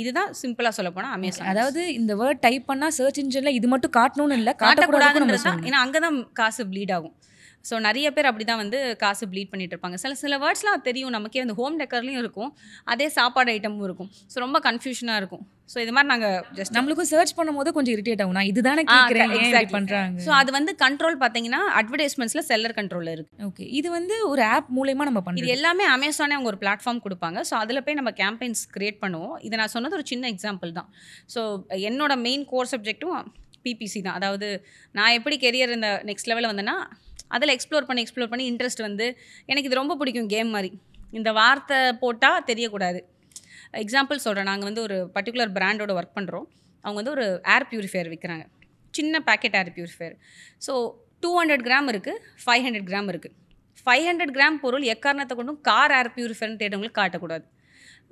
இதுதான் சிம்பிளாக சொல்ல போனால் அமேசான். அதாவது இந்த வேர்ட் டைப் பண்ணால் சர்ச் இன்ஜினில் இது மட்டும் காட்டணும்னு இல்லை, காட்டக்கூடாதுன்றது தான். ஏன்னா அங்கே தான் காசு ப்ளீட் ஆகும். ஸோ நிறைய பேர் அப்படி தான் வந்து காசு ப்ளீட் பண்ணிட்டு இருப்பாங்க. சில வேர்ட்ஸ்லாம் தெரியும் நமக்கே, அந்த ஹோம் டெக்கர்லையும் இருக்கும், அதே சாப்பாடு ஐட்டமும் இருக்கும். ஸோ ரொம்ப கன்ஃபியூஷனாக இருக்கும். ஸோ இது மாதிரி நாங்கள் ஜஸ்ட் நம்மளுக்கும் சர்ச் பண்ணும் போது கொஞ்சம் இரிட்டேட் ஆகும், நான் இதுதானே கேட்குறேன் எக்ஸாக்ட் பண்ணுறாங்க. ஸோ அது வந்து கண்ட்ரோல் பார்த்தீங்கன்னா அட்வர்டைஸ்மெண்ட்ஸில் செல்லர் கண்ட்ரோலில் இருக்குது. ஓகே, இது வந்து ஒரு ஆப் மூலயமா நம்ம பண்ணுறோம். இது எல்லாமே அமேசானே அவங்க ஒரு பிளாட்ஃபார்ம் கொடுப்பாங்க. ஸோ அதில் போய் நம்ம கேம்பெயின்ஸ் கிரியேட் பண்ணுவோம். இதை நான் சொன்னது ஒரு சின்ன எக்ஸாம்பிள் தான். ஸோ என்னோட மெயின் கோர் சப்ஜெக்ட்டும் பிபிசி தான். அதாவது நான் எப்படி கெரியர் இந்த நெக்ஸ்ட் லெவலில் வந்தேன்னா அதில் எக்ஸ்ப்ளோர் பண்ணி இன்ட்ரெஸ்ட் வந்து எனக்கு இது ரொம்ப பிடிக்கும். கேம் மாதிரி இந்த வார்த்தை போட்டால் தெரியக்கூடாது. எக்ஸாம்பிள் சொல்கிறேன், நாங்கள் வந்து ஒரு பர்டிகுலர் பிராண்டோட ஒர்க் பண்ணுறோம். அவங்க வந்து ஒரு ஏர் பியூரிஃபையர் விற்கிறாங்க, சின்ன packet air purifier. So 200 gram இருக்குது, 500 கிராம் இருக்குது. 500 கிராம் பொருள் எக்காரணத்தை கொண்டும் கார் ஏர் பியூரிஃபையர்னு தேடுறவங்களுக்கு காட்டக்கூடாது.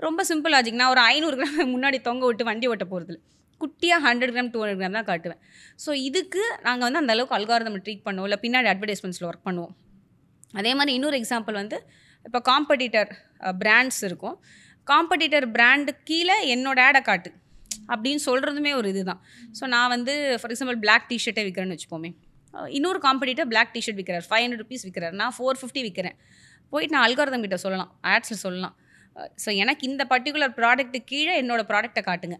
ரொம்ப சிம்பிள் லாஜிக். நான் ஒரு 500 கிராம் முன்னாடி தொங்க விட்டு வண்டி ஓட்ட போகிறதில்ல, குட்டியாக 100 கிராம் 200 கிராம் தான் காட்டுவேன். ஸோ இதுக்கு நாங்கள் வந்து அந்தளவுக்கு அல்காரிதம் ட்ரீட் பண்ணுவோம், இல்லை பின்னாடி அட்வர்டைஸ்மெண்ட்ஸில் ஒர்க் பண்ணுவோம். அதே மாதிரி இன்னொரு எக்ஸாம்பிள் வந்து இப்போ காம்படிட்டர் பிராண்ட்ஸ் இருக்கும், காம்படிட்டர் பிராண்டு கீழே என்னோட ஆடை காட்டு அப்படின்னு சொல்கிறதுமே ஒரு இது தான். ஸோ நான் வந்து ஃபார் எக்ஸாம்பிள் பிளாக் டிஷர்ட்டே விற்கிறேன்னு வச்சுப்போமே, இன்னொரு காம்படிட்டர் பிளாக் டிஷர்ட் விற்கிறார், 500 rupees விற்கிறார், நான் 450 விற்கிறேன். போயிட்டு நான் அல்காரிதம் கிட்ட சொல்லலாம், ஆட்ஸில் சொல்லலாம், ஸோ எனக்கு இந்த பர்டிகுலர் ப்ராடக்ட்டு கீழே என்னோடய ப்ராடக்ட்டை காட்டுங்க.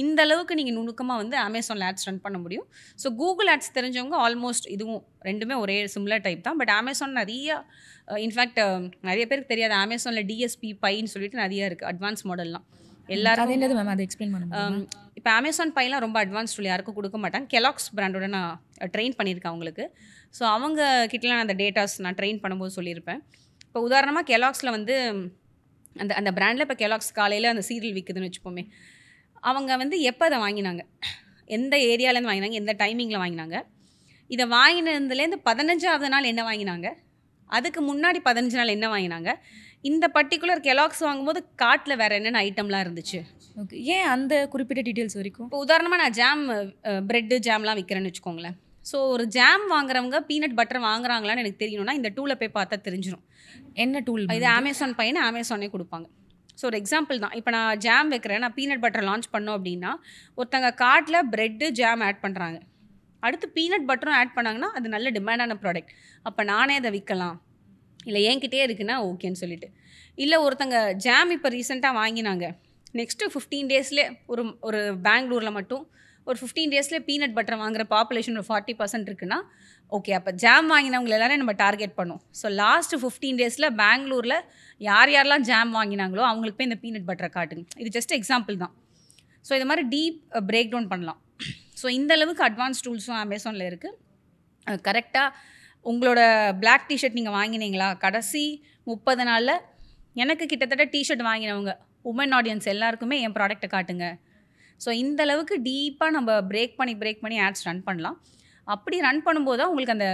இந்த அளவுக்கு நீங்கள் நுணுக்கமாக வந்து அமேசானில் ஆட்ஸ் ரன் பண்ண முடியும். ஸோ கூகுள் ஆட்ஸ் தெரிஞ்சவங்க ஆல்மோஸ்ட் இதுவும் ரெண்டுமே ஒரே சிமிலர் டைப் தான். பட் அமேசான் நிறைய இன்ஃபேக்ட் நிறைய பேருக்கு தெரியாது, அமேசானில் டிஎஸ்பி பைன்னு சொல்லிட்டு நிறைய இருக்குது அட்வான்ஸ் மாடல்லாம். எல்லாரும் என்னது மேம் அதை எக்ஸ்பிளைன் பண்ணுங்க. இப்போ அமேசான் பைலாம் ரொம்ப அட்வான்ஸ்டு யாருக்கும் கொடுக்க மாட்டாங்க. கெலாக்ஸ் பிராண்டோட நான் ட்ரெயின் பண்ணியிருக்கேன் அவங்களுக்கு. ஸோ அவங்க கிட்டலாம் அந்த டேட்டாஸ் நான் ட்ரெயின் பண்ணும்போது சொல்லியிருப்பேன். இப்போ உதாரணமாக கெலாக்ஸில் வந்து அந்த பிராண்டில் இப்போ கெலாக்ஸ் காலையில் அந்த சீரியல் விற்குதுன்னு வச்சுப்போமே, அவங்க வந்து எப்போ அதை வாங்கினாங்க, எந்த ஏரியாவிலேருந்து வாங்கினாங்க, எந்த டைமிங்கில் வாங்கினாங்க, இதை வாங்கினதுலேருந்து 15ஆவது நாள் என்ன வாங்கினாங்க, அதுக்கு முன்னாடி 15 நாள் என்ன வாங்கினாங்க, இந்த பர்டிகுலர் கெலாக்ஸ் வாங்கும்போது காட்டில் வேறு என்னென்ன ஐட்டம்லாம் இருந்துச்சு. ஓகே, ஏன் அந்த குறிப்பிட்ட டீட்டெயில்ஸ் வரைக்கும்? இப்போ உதாரணமாக நான் ஜாம் ப்ரெட்டு ஜாம்லாம் விற்கிறேன்னு வச்சுக்கோங்களேன். ஸோ ஒரு ஜாம் வாங்குறவங்க பீனட் பட்டர் வாங்குறாங்களான்னு எனக்கு தெரியணும்னா இந்த டூலை போய் பார்த்தா தெரிஞ்சிடும். என்ன டூல்? இது அமேசான் பையனை அமேசானே கொடுப்பாங்க. ஸோ ஒரு எக்ஸாம்பிள் தான், இப்போ நான் ஜாம் வைக்கிறேன், நான் பீனட் பட்டர் லான்ச் பண்ணோம் அப்படின்னா ஒருத்தங்க கார்ட்டில் ப்ரெட்டு ஜாம் ஆட் பண்ணுறாங்க, அடுத்து பீனட் பட்டரும் ஆட் பண்ணாங்கன்னா அது நல்ல டிமாண்டான ப்ராடக்ட், அப்போ நானே அதை விற்கலாம், இல்லை என்கிட்டே இருக்குன்னா ஓகேன்னு சொல்லிட்டு. இல்லை ஒருத்தங்க ஜாம் இப்போ ரீசெண்டாக வாங்கினாங்க, நெக்ஸ்ட்டு 15 டேஸ்லேயே ஒரு பெங்களூரில் மட்டும் ஒரு 15 டேஸ்லேயே பீனட் பட்டர் வாங்குகிற பாப்புலேஷன் ஒரு 40% இருக்குன்னா ஓகே, அப்போ ஜாம் வாங்கினவங்க எல்லாரும் நம்ம டார்கெட் பண்ணோம். ஸோ லாஸ்ட் 15 டேஸில் பெங்களூரில் யாரெல்லாம் ஜாம் வாங்கினாங்களோ அவங்களுக்கு போய் இந்த பீனட் பட்டரை காட்டுங்க. இது ஜஸ்ட் எக்ஸாம்பிள் தான். ஸோ இது மாதிரி டீப் பிரேக் டவுன் பண்ணலாம். ஸோ இந்த அளவுக்கு அட்வான்ஸ் டூல்ஸும் அமேசானில் இருக்குது. அது கரெக்டாக உங்களோட பிளாக் டிஷர்ட் நீங்கள் வாங்கினீங்களா, கடைசி 30 நாளில் எனக்கு கிட்டத்தட்ட டிஷர்ட் வாங்கினவங்க உமன் ஆடியன்ஸ் எல்லாருக்குமே என் ப்ராடக்ட்டை காட்டுங்க. ஸோ இந்த அளவுக்கு டீப்பாக நம்ம பிரேக் பண்ணி ஆட்ஸ் ரன் பண்ணலாம். அப்படி ரன் பண்ணும்போது தான் உங்களுக்கு அந்த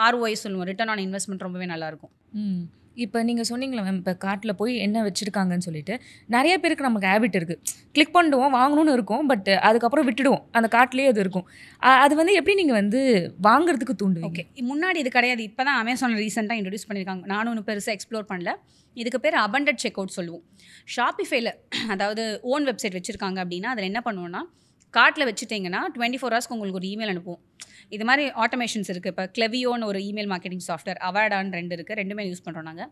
ROI சொல்லுவோம், ரிட்டர்ன் ஆன் இன்வெஸ்ட்மெண்ட் ரொம்பவே நல்லாயிருக்கும். இப்போ நீங்கள் சொன்னீங்களா மேம், இப்போ கார்ட்டில் போய் என்ன வச்சுருக்காங்கன்னு சொல்லிட்டு நிறைய பேருக்கு நமக்கு ஹேபிட் இருக்குது, கிளிக் பண்ணுவோம் வாங்கணும்னு இருக்கும், பட் அதுக்கப்புறம் விட்டுடுவோம், அந்த கார்ட்லேயே அது இருக்கும். அது வந்து எப்படி நீங்கள் வந்து வாங்குறதுக்கு தூண்டுவீங்க? ஓகே, முன்னாடி இது கிடையாது, இப்போ தான் அமேசான் ரீசெண்டாக இன்ட்ரடியூஸ் பண்ணியிருக்காங்க. நானும் ஒன்று பெருசாக எக்ஸ்ப்ளோர் பண்ணல. இதுக்கு பேர் அபண்டட் செக் அவுட் சொல்லுவோம். ஷாப்பிஃபைல அதாவது ஓன் வெப்சைட் வச்சுருக்காங்க அப்படின்னா அதில் என்ன பண்ணுவோன்னா, கார்ட்டில் வச்சுட்டிங்கன்னா 24 ஹவர்ஸ்க்கு உங்களுக்கு ஒரு இமெயில் அனுப்புவோம். இது மாதிரி ஆட்டோமேஷன்ஸ் இருக்குது. இப்போ கிளவியோன்னு ஒரு இமெயில் மார்க்கெட்டிங் சாஃப்ட்வேர், அவாடான்னு 2 இருக்குது, ரெண்டுமே யூஸ் பண்ணுறோம் நாங்கள்.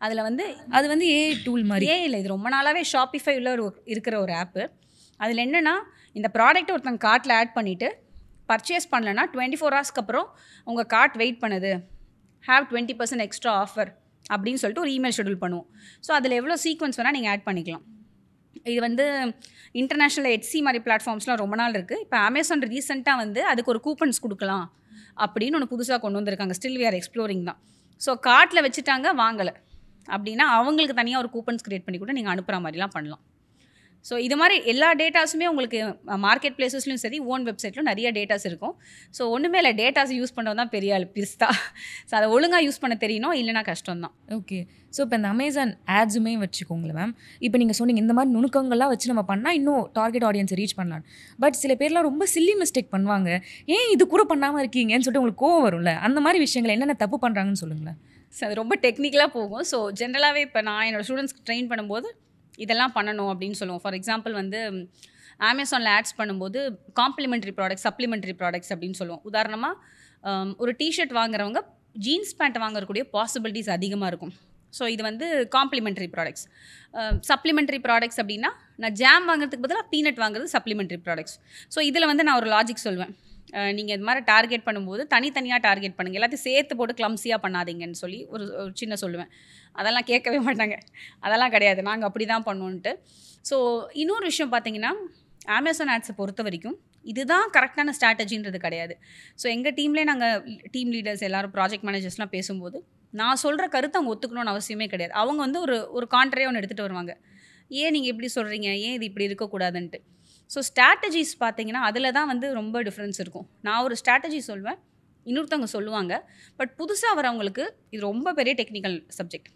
அதில் வந்து அது வந்து ஏஐ டூல் மாதிரி இல்லை, இது ரொம்ப நாளாகவே ஷாப்பிஃபைல இருக்கிற ஒரு ஆப்பு. அதில் என்னென்னா, இந்த ப்ராடக்ட்டை ஒருத்தங்க கார்ட்டில் ஆட் பண்ணிவிட்டு பர்ச்சேஸ் பண்ணலன்னா 24 ஹவர்ஸ்க்கு அப்புறம் உங்கள் கார்ட் வெயிட் பண்ணுது, ஹேவ் 20% எக்ஸ்ட்ரா ஆஃபர் அப்படின்னு சொல்லிட்டு ஒரு இமெயில் ஷெடியூல் பண்ணுவோம். ஸோ அதில் எவ்வளோ சீக்வன்ஸ் வேணால் நீங்கள் ஆட் பண்ணிக்கலாம். இது வந்து இன்டர்நேஷ்னல் எட்சி மாதிரி பிளாட்ஃபார்ம்ஸ்லாம் ரொம்ப நாள் இருக்குது. இப்போ அமேசான் ரீசெண்டாக வந்து அதுக்கு ஒரு கூப்பன்ஸ் கொடுக்கலாம் அப்படின்னு ஒன்று புதுசாக கொண்டு வந்திருக்காங்க. ஸ்டில் வி ஆர் எக்ஸ்ப்ளோரிங் தான். ஸோ கார்ட்டில் வச்சுட்டாங்க, வாங்கலை அப்படின்னா அவங்களுக்கு தனியாக ஒரு கூப்பன்ஸ் க்ரியேட் பண்ணி கூட நீங்கள் அனுப்புகிற மாதிரிலாம் பண்ணலாம். ஸோ இது மாதிரி எல்லா டேட்டாஸுமே உங்களுக்கு மார்க்கெட் பிளேசஸ்லையும் சரி, ஓன் வெப்சைட்லையும் நிறைய டேட்டாஸ் இருக்கும். ஸோ ஒன்றுமே இல்லை, டேட்டாஸ் யூஸ் பண்ணுறது தான் பெரிய ஆள் பிஸ்தா. ஸோ அதை ஒழுங்காக யூஸ் பண்ண தெரியணும், இல்லைனா கஷ்டம் தான். ஓகே. ஸோ இப்போ இந்த அமேசான் ஆட்ஸுமே வச்சுக்கோங்களேன் மேம். இப்போ நீங்கள் சொன்னீங்க இந்த மாதிரி நுணுக்கங்கள்லாம் வச்சு நம்ம பண்ணால் இன்னும் டார்கெட் ஆடியன்ஸை ரீச் பண்ணலாம். பட் சில பேர்லாம் ரொம்ப சில்லி மிஸ்டேக் பண்ணுவாங்க. ஏன் இது கூட பண்ணாமல் இருக்கீங்கன்னு சொல்லிட்டு உங்களுக்கு கோவம் வரும்ல, அந்த மாதிரி விஷயங்கள் என்னென்ன தப்பு பண்ணுறாங்கன்னு சொல்லுங்களேன். ஸோ அது ரொம்ப டெக்னிக்கலாக போகும். ஸோ ஜென்ரலாகவே இப்போ நான் என்னோடய ஸ்டூடெண்ட்ஸ்க்கு ட்ரெயின் பண்ணும்போது இதெல்லாம் பண்ணணும் அப்படின்னு சொல்லுவோம். ஃபார் எக்ஸாம்பிள் வந்து அமேசானில் ஆட்ஸ் பண்ணும்போது காம்ப்ளிமெண்ட்ரி ப்ராடக்ட்ஸ், சப்ளிமெண்ட்ரி ப்ராடக்ட்ஸ் அப்படின்னு சொல்லுவோம். உதாரணமாக ஒரு டிஷர்ட் வாங்குறவங்க ஜீன்ஸ் பேண்ட் வாங்கக்கூடிய பாசிபிலிட்டிஸ் அதிகமாக இருக்கும். ஸோ இது வந்து காம்ப்ளிமெண்ட்ரி ப்ராடக்ட்ஸ். சப்ளிமெண்ட்ரி ப்ராடக்ட்ஸ் அப்படின்னா நான் ஜாம் வாங்குறதுக்கு பதிலாக பீனட் வாங்குறது சப்ளிமெண்ட்ரி ப்ராடக்ட்ஸ். ஸோ இதில் வந்து நான் ஒரு லாஜிக் சொல்வேன். நீங்கள் இது மாதிரி டார்கெட் பண்ணும்போது தனித்தனியாக டார்கெட் பண்ணுங்கள், எல்லாத்தையும் சேர்த்து போட்டு கிளம்ஸியாக பண்ணாதீங்கன்னு சொல்லி ஒரு சின்ன சொல்லுவேன். அதெல்லாம் கேட்கவே மாட்டாங்க. அதெல்லாம் கிடையாது, நாங்கள் அப்படி தான் பண்ணுவோன்ட்டு. ஸோ இன்னொரு விஷயம் பார்த்தீங்கன்னா, அமேசான் ஆட்ஸை பொறுத்த வரைக்கும் இதுதான் கரெக்டான ஸ்ட்ராட்டஜின்றது கிடையாது. ஸோ எங்கள் டீம்லேயே நாங்கள் டீம் லீடர்ஸ் எல்லோரும் ப்ராஜெக்ட் மேனேஜர்ஸ்லாம் பேசும்போது நான் சொல்கிற கருத்தை அவங்க ஒத்துக்கணும்னு அவசியமே கிடையாது. அவங்க வந்து ஒரு கான்ட்ரே ஒன்று எடுத்துகிட்டு வருவாங்க. ஏன் நீங்கள் இப்படி சொல்கிறீங்க, ஏன் இது இப்படி இருக்கக்கூடாதுன்ட்டு. ஸோ ஸ்ட்ராட்டஜிஸ் பார்த்தீங்கன்னா அதில் தான் வந்து ரொம்ப டிஃப்ரென்ஸ் இருக்கும். நான் ஒரு ஸ்ட்ராட்டஜி சொல்வேன், இன்னொருத்தவங்க சொல்லுவாங்க. பட் புதுசாக வரவங்களுக்கு இது ரொம்ப பெரிய டெக்னிக்கல் சப்ஜெக்ட்.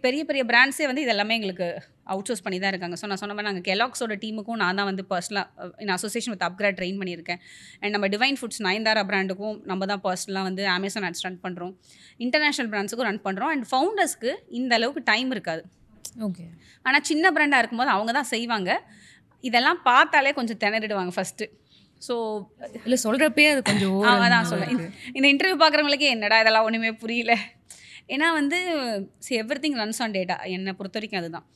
பெரிய பெரிய பிராண்ட்ஸே வந்து இதெல்லாமே எங்களுக்கு அவுட் சோர்ஸ் பண்ணி தான் இருக்காங்க. ஸோ நான் சொன்ன மாதிரி நாங்கள் கெலாக்ஸோட டீமுக்கும் நான் தான் வந்து பர்சனலாக இன் அசோசியேஷன் வித் அப்கிரேட் ட்ரெயின் பண்ணியிருக்கேன். அண்ட் நம்ம டிவைன் ஃபுட்ஸ் நயன்தாரா பிராண்டுக்கும் நம்ம தான் பர்சனலாக வந்து அமேசான் ஆட்ஸ் ரன் பண்ணுறோம். இன்டர்நேஷ்னல் பிராண்ட்ஸுக்கும் ரன் பண்ணுறோம். அண்ட் ஃபவுண்டர்ஸ்க்கு இந்த அளவுக்கு டைம் இருக்காது. ஓகே. ஆனால் சின்ன பிராண்டாக இருக்கும்போது அவங்க தான் செய்வாங்க. இதெல்லாம் பார்த்தாலே கொஞ்சம் திணறிடுவாங்க ஃபஸ்ட்டு. ஸோ இல்லை சொல்கிறப்பே அது கொஞ்சம் அதான் சொல்லேன். இந்த இன்டர்வியூ பார்க்குறவங்களுக்கே என்னடா இதெல்லாம் ஒன்றுமே புரியல. ஏன்னா வந்து எவ்ரிதிங் ரன்ஸ் ஆன் டேட்டா. என்னை பொறுத்த வரைக்கும் அதுதான்.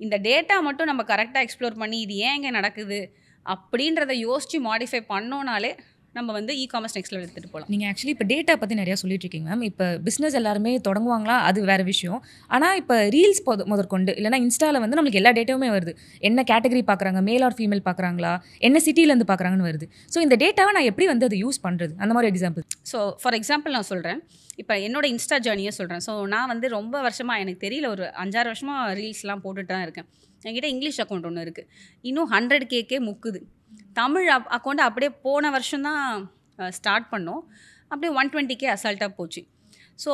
இந்த டேட்டா மட்டும் நம்ம கரெக்டாக எக்ஸ்ப்ளோர் பண்ணி இது ஏன் இங்கே நடக்குது அப்படின்றத யோசித்து மாடிஃபை பண்ணோனாலே நம்ம வந்து இ-காமர்ஸ் நெக்ஸ்ட் லெவல் எடுத்துகிட்டு போகலாம். நீங்கள் ஆக்சுவலி இப்போ டேட்டா பற்றி நிறையா சொல்லிட்டு இருக்கீங்க மேம். இப்போ பிஸ்னஸ் எல்லாருமே தொடங்குவாங்களா, அது வேறு விஷயம். ஆனால் இப்போ ரீல்ஸ் முதற்கொண்டு இல்லைனா இன்ஸ்டாவில் வந்து நம்மளுக்கு எல்லா டேட்டாவுமே வருது. என்ன கேட்டகரி பார்க்குறாங்க, மேல் ஆர் ஃபீமேல் பார்க்குறாங்களா, என்ன சிட்டிலேருந்து பார்க்குறாங்கன்னு வருது. ஸோ இந்த டேட்டாவை நான் எப்படி வந்து அதை யூஸ் பண்ணுறது, அந்த மாதிரி எக்ஸாம்பிள். ஸோ ஃபார் எக்ஸாம்பிள் நான் சொல்கிறேன். இப்போ என்னோட இன்ஸ்டா ஜேர்னியை சொல்கிறேன். ஸோ நான் வந்து ரொம்ப வருஷமாக, எனக்கு தெரியல, ஒரு 5-6 வருஷமாக ரீல்ஸ்லாம் போட்டுட்டு தான் இருக்கேன். என்கிட்ட இங்கிலீஷ் அக்கௌண்ட் ஒன்று இருக்குது. இன்னும் 100K முக்குது. தமிழ் அக்கௌண்ட் அப்படியே போன வருஷம் தான் ஸ்டார்ட் பண்ணோம். அப்படியே 120K அசால்ட்டாக போச்சு. ஸோ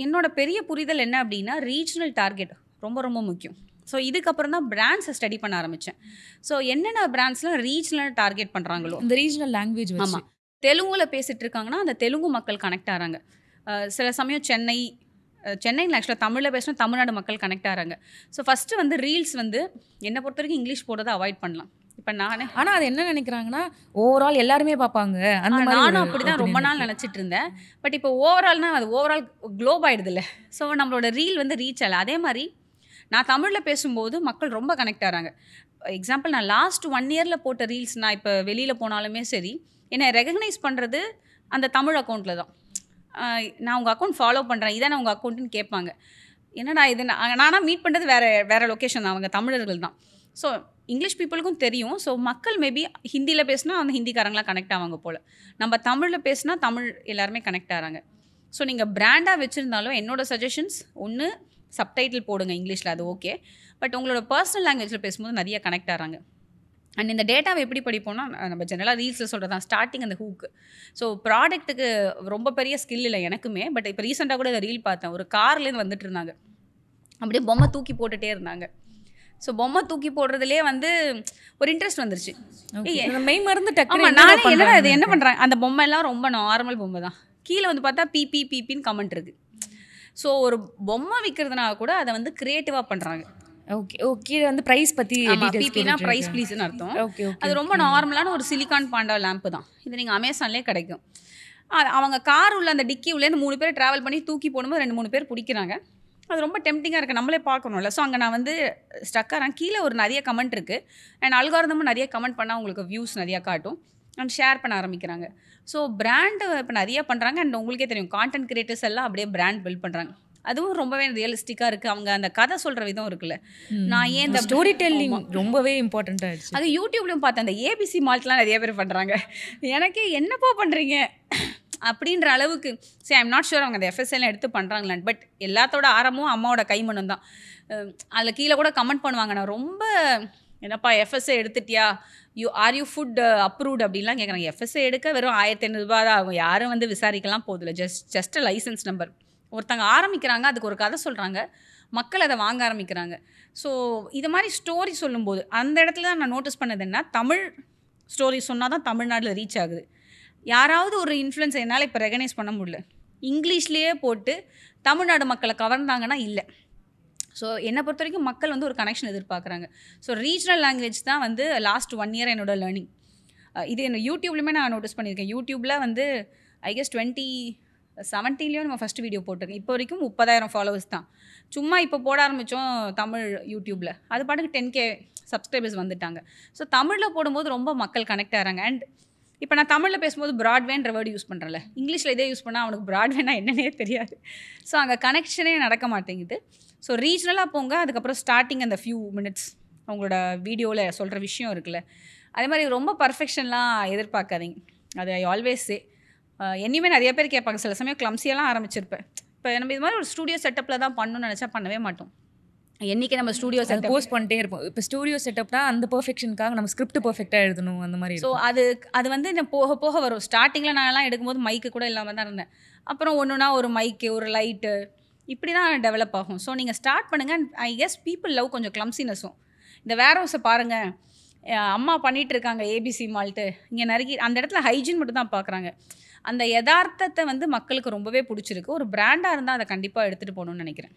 என்னோட பெரிய புரிதல் என்ன அப்படின்னா, ரீஜனல் டார்கெட் ரொம்ப ரொம்ப முக்கியம். ஸோ இதுக்கப்புறம் தான் பிராண்ட்ஸை ஸ்டடி பண்ண ஆரம்பித்தேன். ஸோ என்னென்ன பிராண்ட்ஸ்லாம் ரீஜனல் டார்கெட் பண்ணுறாங்களோ, இந்த ரீஜனல் லாங்குவேஜ், ஆமாம், தெலுங்குல பேசிகிட்டு இருக்காங்கன்னா அந்த தெலுங்கு மக்கள் கனெக்ட் ஆகிறாங்க. சில சமயம் சென்னையில் ஆக்சுவலாக தமிழில் பேசினா தமிழ்நாடு மக்கள் கனெக்ட் ஆகிறாங்க. ஸோ ஃபஸ்ட்டு வந்து ரீல்ஸ் வந்து என்னை பொறுத்த வரைக்கும் இங்கிலீஷ் போடுறதை அவாய்ட் பண்ணலாம். இப்போ நானே ஆனால் அது என்ன நினைக்கிறாங்கன்னா, ஓவரால் எல்லாருமே பார்ப்பாங்க. அந்த மாதிரி நானும் அப்படி தான் ரொம்ப நாள் நினச்சிட்டு இருந்தேன். பட் இப்போ ஓவரால்னால் அது ஓவரால் குளோப் ஆகிடுதில்ல. ஸோ நம்மளோட ரீல் வந்து ரீச் ஆகலை. அதே மாதிரி நான் தமிழில் பேசும்போது மக்கள் ரொம்ப கனெக்ட் ஆகிறாங்க. எக்ஸாம்பிள், நான் லாஸ்ட் 1 இயரில் போட்ட ரீல்ஸ் நான் இப்போ வெளியில் போனாலுமே சரி, என்னை ரெகக்னைஸ் பண்ணுறது அந்த தமிழ் அக்கௌண்ட்டில் தான். நான் உங்கள் அக்கௌண்ட் ஃபாலோ பண்ணுறேன், இதானே உங்கள் அக்கௌண்ட்டுன்னு கேட்பாங்க. என்னடா இது, நானாக மீட் பண்ணுறது வேறு லொக்கேஷன் தான், அவங்க தமிழர்கள் தான். ஸோ இங்கிலீஷ் பீப்புளுக்கும் தெரியும். ஸோ மக்கள் மேபி ஹிந்தியில் பேசினா அந்த ஹிந்திக்காரங்களாம் கனெக்ட் ஆவாங்க போல். நம்ம தமிழில் பேசினா தமிழ் எல்லாருமே கனெக்ட் ஆகிறாங்க. ஸோ நீங்கள் பிராண்டாக வச்சுருந்தாலும் என்னோடய சஜஷன்ஸ், ஒன்று சப்டைட்டில் போடுங்க இங்கிலீஷில், அது ஓகே. பட் உங்களோட பர்சனல் லாங்குவேஜில் பேசும்போது நிறைய கனெக்ட் ஆகிறாங்க. அண்ட் இந்த டேட்டாவை எப்படி படிப்போம்னா, நம்ம ஜெனரலாக ரீல்ஸில் சொல்கிறது தான் ஸ்டார்டிங் அந்த ஹூக்கு. ஸோ ப்ராடக்ட்டுக்கு ரொம்ப பெரிய ஸ்கில் இல்லை எனக்குமே. பட் இப்போ ரீசெண்டாக கூட இதை ரீல் பார்த்தேன். ஒரு கார்லேருந்து வந்துட்டு இருந்தாங்க, அப்படியே பொம்மை தூக்கி போட்டுகிட்டே இருந்தாங்க. ஸோ பொம்மை தூக்கி போடுறதுலேயே வந்து ஒரு இன்ட்ரெஸ்ட் வந்துருச்சு. மெய் மருந்து டக்கு. நானே என்னடா இது என்ன பண்ணுறாங்க, அந்த பொம்மை எல்லாம் ரொம்ப நார்மல் பொம்மை தான். கீழே வந்து பார்த்தா பிபின்னு கமெண்ட் இருக்குது. ஸோ ஒரு பொம்மை விற்கிறதுனால கூட அதை வந்து க்ரியேட்டிவாக பண்ணுறாங்க. Okay okay. வந்து ப்ரைஸ் பற்றி, பிபினா ப்ரைஸ் ப்ளீஸ்ன்னு அர்த்தம். அது ரொம்ப நார்மலான ஒரு சிலிகான் பாண்டா லேம்பு தான். இது நீங்கள் அமேசான்லேயே கிடைக்கும். அவங்க கார் உள்ள அந்த டிக்கி உள்ளேருந்து 3 பேர் ட்ராவல் பண்ணி தூக்கி போடும்போது 2-3 பேர் பிடிக்கிறாங்க. அது ரொம்ப டெம்டிங்காக இருக்குது, நம்மளே பார்க்கணும்ல. ஸோ அங்கே நான் வந்து ஸ்டக்காகிறேன். கீழே ஒரு நிறைய கமெண்ட் இருக்குது. அண்ட் அல்காரிதமும் நிறைய கமெண்ட் பண்ணால் உங்களுக்கு வியூஸ் நிறையா காட்டும். அண்ட் ஷேர் பண்ண ஆரம்பிக்கிறாங்க. ஸோ பிராண்டு இப்போ நிறைய பண்ணுறாங்க. அண்ட் உங்களுக்கே தெரியும், கான்டென்ட் கிரியேட்டர்ஸ் எல்லாம் அப்படியே பிராண்ட் பில்ட் பண்ணுறாங்க. அதுவும் ரொம்பவே ரியலிஸ்டிக்காக இருக்குது. அவங்க அந்த கதை சொல்கிற விதம் இருக்குல்ல, நான் ஏன் இந்த ஸ்டோரி டெல்லிங் ரொம்பவே இம்பார்ட்டண்ட்டாக ஆகிடுச்சு. அது யூடியூப்லையும் பார்த்தேன். அந்த ஏபிசி மால்ட்லாம் நிறைய பேர் பண்ணுறாங்க. எனக்கே என்னப்பா பண்ணுறீங்க, அப்படின்ற அளவுக்கு சரி ஐம் நாட் ஷூர் அவங்க அந்த எஃப்எஸ்எல்லாம் எடுத்து பண்ணுறாங்களான்னு. பட் எல்லாத்தோட ஆரம்பமும் அம்மாவோட கைமணம் தான். அதில் கீழே கூட கமெண்ட் பண்ணுவாங்க, நான் ரொம்ப என்னப்பா எஃப்எஸ்ஏ எடுத்துட்டியா, யூ ஃபுட் அப்ரூவ்ட் அப்படின்லாம் கேட்குறாங்க. எஃப்எஸ்ஏ எடுக்க வெறும் 1500 ரூபா தான் ஆகும். யாரும் வந்து விசாரிக்கலாம் போதில்லை. Just license number. ஒருத்தங்க ஆரம்பிக்கிறாங்க, அதுக்கு ஒரு கதை சொல்கிறாங்க, மக்கள் அதை வாங்க ஆரம்பிக்கிறாங்க. ஸோ இது மாதிரி ஸ்டோரி சொல்லும்போது அந்த இடத்துல தான் நான் நோட்டீஸ் பண்ணது என்ன, தமிழ் ஸ்டோரி சொன்னால் தான் தமிழ்நாட்டில் ரீச் ஆகுது. யாராவது ஒரு இன்ஃப்ளூயன்ஸை என்னால் இப்போ ரெகனைஸ் பண்ண முடியல. இங்கிலீஷ்லேயே போட்டு தமிழ்நாடு மக்களை கவர்ந்தாங்கன்னா இல்லை. ஸோ என்னை பொறுத்த வரைக்கும் மக்கள் வந்து ஒரு கனெக்ஷன் எதிர்பார்க்குறாங்க. ஸோ ரீஜனல் லாங்குவேஜ் தான் வந்து லாஸ்ட் 1 year என்னோட லேர்னிங். இது என்ன யூடியூப்லையுமே நான் நோட்டீஸ் பண்ணியிருக்கேன். யூடியூப்பில் வந்து ஐ கெஸ் 2017 நம்ம ஃபஸ்ட் வீடியோ போட்டிருக்கேன். இப்போ வரைக்கும் 30,000 ஃபாலோவர்ஸ் தான். சும்மா இப்போ போட ஆரம்பித்தோம் தமிழ் யூடியூப்பில், அது பாட்டுக்கு 10K சப்ஸ்கிரைபர்ஸ் வந்துட்டாங்க. ஸோ தமிழில் போடும்போது ரொம்ப மக்கள் கனெக்ட் ஆகிறாங்க. அண்ட் இப்போ நான் தமிழில் பேசும்போது ப்ராட்வேன்ற வேர்டு யூஸ் பண்ணுறேன்ல, இங்கிலீஷில் இதே யூஸ் பண்ணால் அவனுக்கு ப்ராட்வேனா என்னன்னே தெரியாது. ஸோ அங்கே கனெக்ஷனே நடக்க மாட்டேங்குது. ஸோ ரீஜனலாக போங்க, அதுக்கப்புறம் ஸ்டார்டிங் அந்த ஃபியூ மினிட்ஸ் அவங்களோட வீடியோவில் சொல்கிற விஷயம் இருக்குல்ல, அதே மாதிரி ரொம்ப பர்ஃபெக்ஷன்லாம் எதிர்பார்க்காதீங்க. அது ஐ ஆல்வேஸ் சே. என்னையுமே நிறைய பேர் கேட்பாங்க, சில சமயம் கிளம்ஸியெல்லாம் ஆரம்பிச்சிருப்பேன். இப்போ நம்ம இது மாதிரி ஒரு ஸ்டூடியோ செட்டப்பில் தான் பண்ணணும்னு நினச்சா பண்ணவே மாட்டோம். என்றைக்கு நம்ம ஸ்டூடியோ செட்டப் போஸ்ட் பண்ணிட்டே இருப்போம். இப்போ ஸ்டூடியோ செட்டப்னா அந்த பர்ஃபெக்ஷனுக்காக நம்ம ஸ்கிரிப்ட் பர்ஃபெக்டாக எழுதணும் அந்த மாதிரி. ஸோ அது வந்து போக போக வரும். ஸ்டார்டிங்கில் நான்லாம் எடுக்கும்போது மைக்கு கூட இல்லாமல் தான் இருந்தேன். அப்புறம் ஒன்றுனா ஒரு மைக்கு, ஒரு லைட்டு, இப்படி தான் டெவலப் ஆகும். ஸோ நீங்கள் ஸ்டார்ட் பண்ணுங்கள். ஐ கெஸ் பீப்புள் லவ் கொஞ்சம் கிளம்சினஸும். இந்த வேர் ஹவுஸை பாருங்கள், அம்மா பண்ணிகிட்டு இருக்காங்க ஏபிசி மால்ட்டு, இங்கே நிறைய அந்த இடத்துல ஹைஜீன் மட்டும் தான் பார்க்குறாங்க. அந்த யதார்த்தத்தை வந்து மக்களுக்கு ரொம்பவே பிடிச்சிருக்கு. ஒரு பிராண்டாக இருந்தால் அதை கண்டிப்பாக எடுத்துகிட்டு போகணுன்னு நினைக்கிறேன்.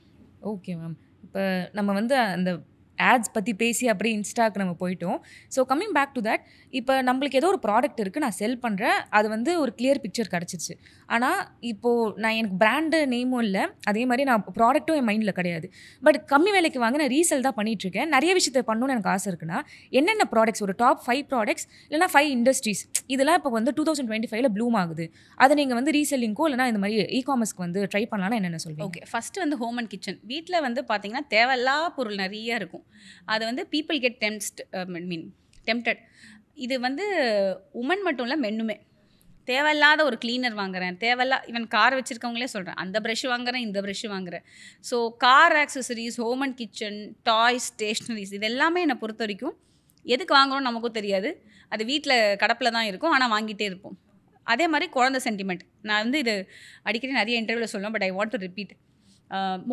Okay ma'am. இப்போ நம்ம வந்து அந்த ஆட்ஸ் பற்றி பேசி அப்படியே இன்ஸ்டாக்கு நம்ம போயிட்டோம். So coming back to that, இப்போ நம்மளுக்கு ஏதோ ஒரு ப்ராடக்ட் இருக்குது, நான் செல் பண்ணுறேன், அது வந்து ஒரு கிளியர் பிக்சர் கிடச்சிருச்சு. ஆனால் இப்போது நான் எனக்கு பிராண்டு நேமும் இல்லை, அதே மாதிரி நான் ப்ராடக்ட்டும் என் மைண்டில் கிடையாது. பட் கம்மி விலைக்கு வாங்க நான் ரீசெல் தான் பண்ணிகிட்ருக்கேன். நிறைய விஷயத்தை பண்ணணும்னு எனக்கு ஆசை இருக்குன்னா என்னென்ன ப்ராடக்ட்ஸ், ஒரு டாப் 5 ப்ராடக்ட்ஸ் இல்லைனா 5 இண்டஸ்ட்ரீஸ் இதெல்லாம் இப்போ வந்து 2025 ப்ளூம் ஆகுது, அதை நீங்கள் வந்து ரீசெல்லிங்கோ இல்லைனா இந்த மாதிரி இ-காமர்ஸ்க்கு வந்து ட்ரை பண்ணலாம்னா என்னென்ன சொல்லுங்கள்? ஓகே, ஃபஸ்ட்டு வந்து ஹோம் அண்ட் கிச்சன். வீட்டில் வந்து பார்த்தீங்கன்னா தேவையில்லா பொருள் நிறைய இருக்கும். அது வந்து பீப்புள் கெட் டெம்ப்டட். இது வந்து உமன் மட்டும் இல்லை, மென்னுமே. தேவையில்லாத ஒரு கிளீனர் வாங்குறேன், ஈவன் கார் வச்சுருக்கவங்களே சொல்கிறேன், அந்த ப்ரஷ் வாங்குறேன், இந்த ப்ரஷ் வாங்குறேன். So car accessories, home and kitchen, toys, stationeries, இது எல்லாமே என்னை பொறுத்த வரைக்கும் எதுக்கு வாங்குறோம்னு நமக்கும் தெரியாது. அது வீட்டில் கடப்பில் தான் இருக்கும், ஆனால் வாங்கிட்டே இருப்போம். அதே மாதிரி குழந்தை சென்டிமெண்ட். நான் வந்து இது அடிக்கடி நிறைய இன்டர்வியூவில் சொல்லுவேன், but I want to repeat.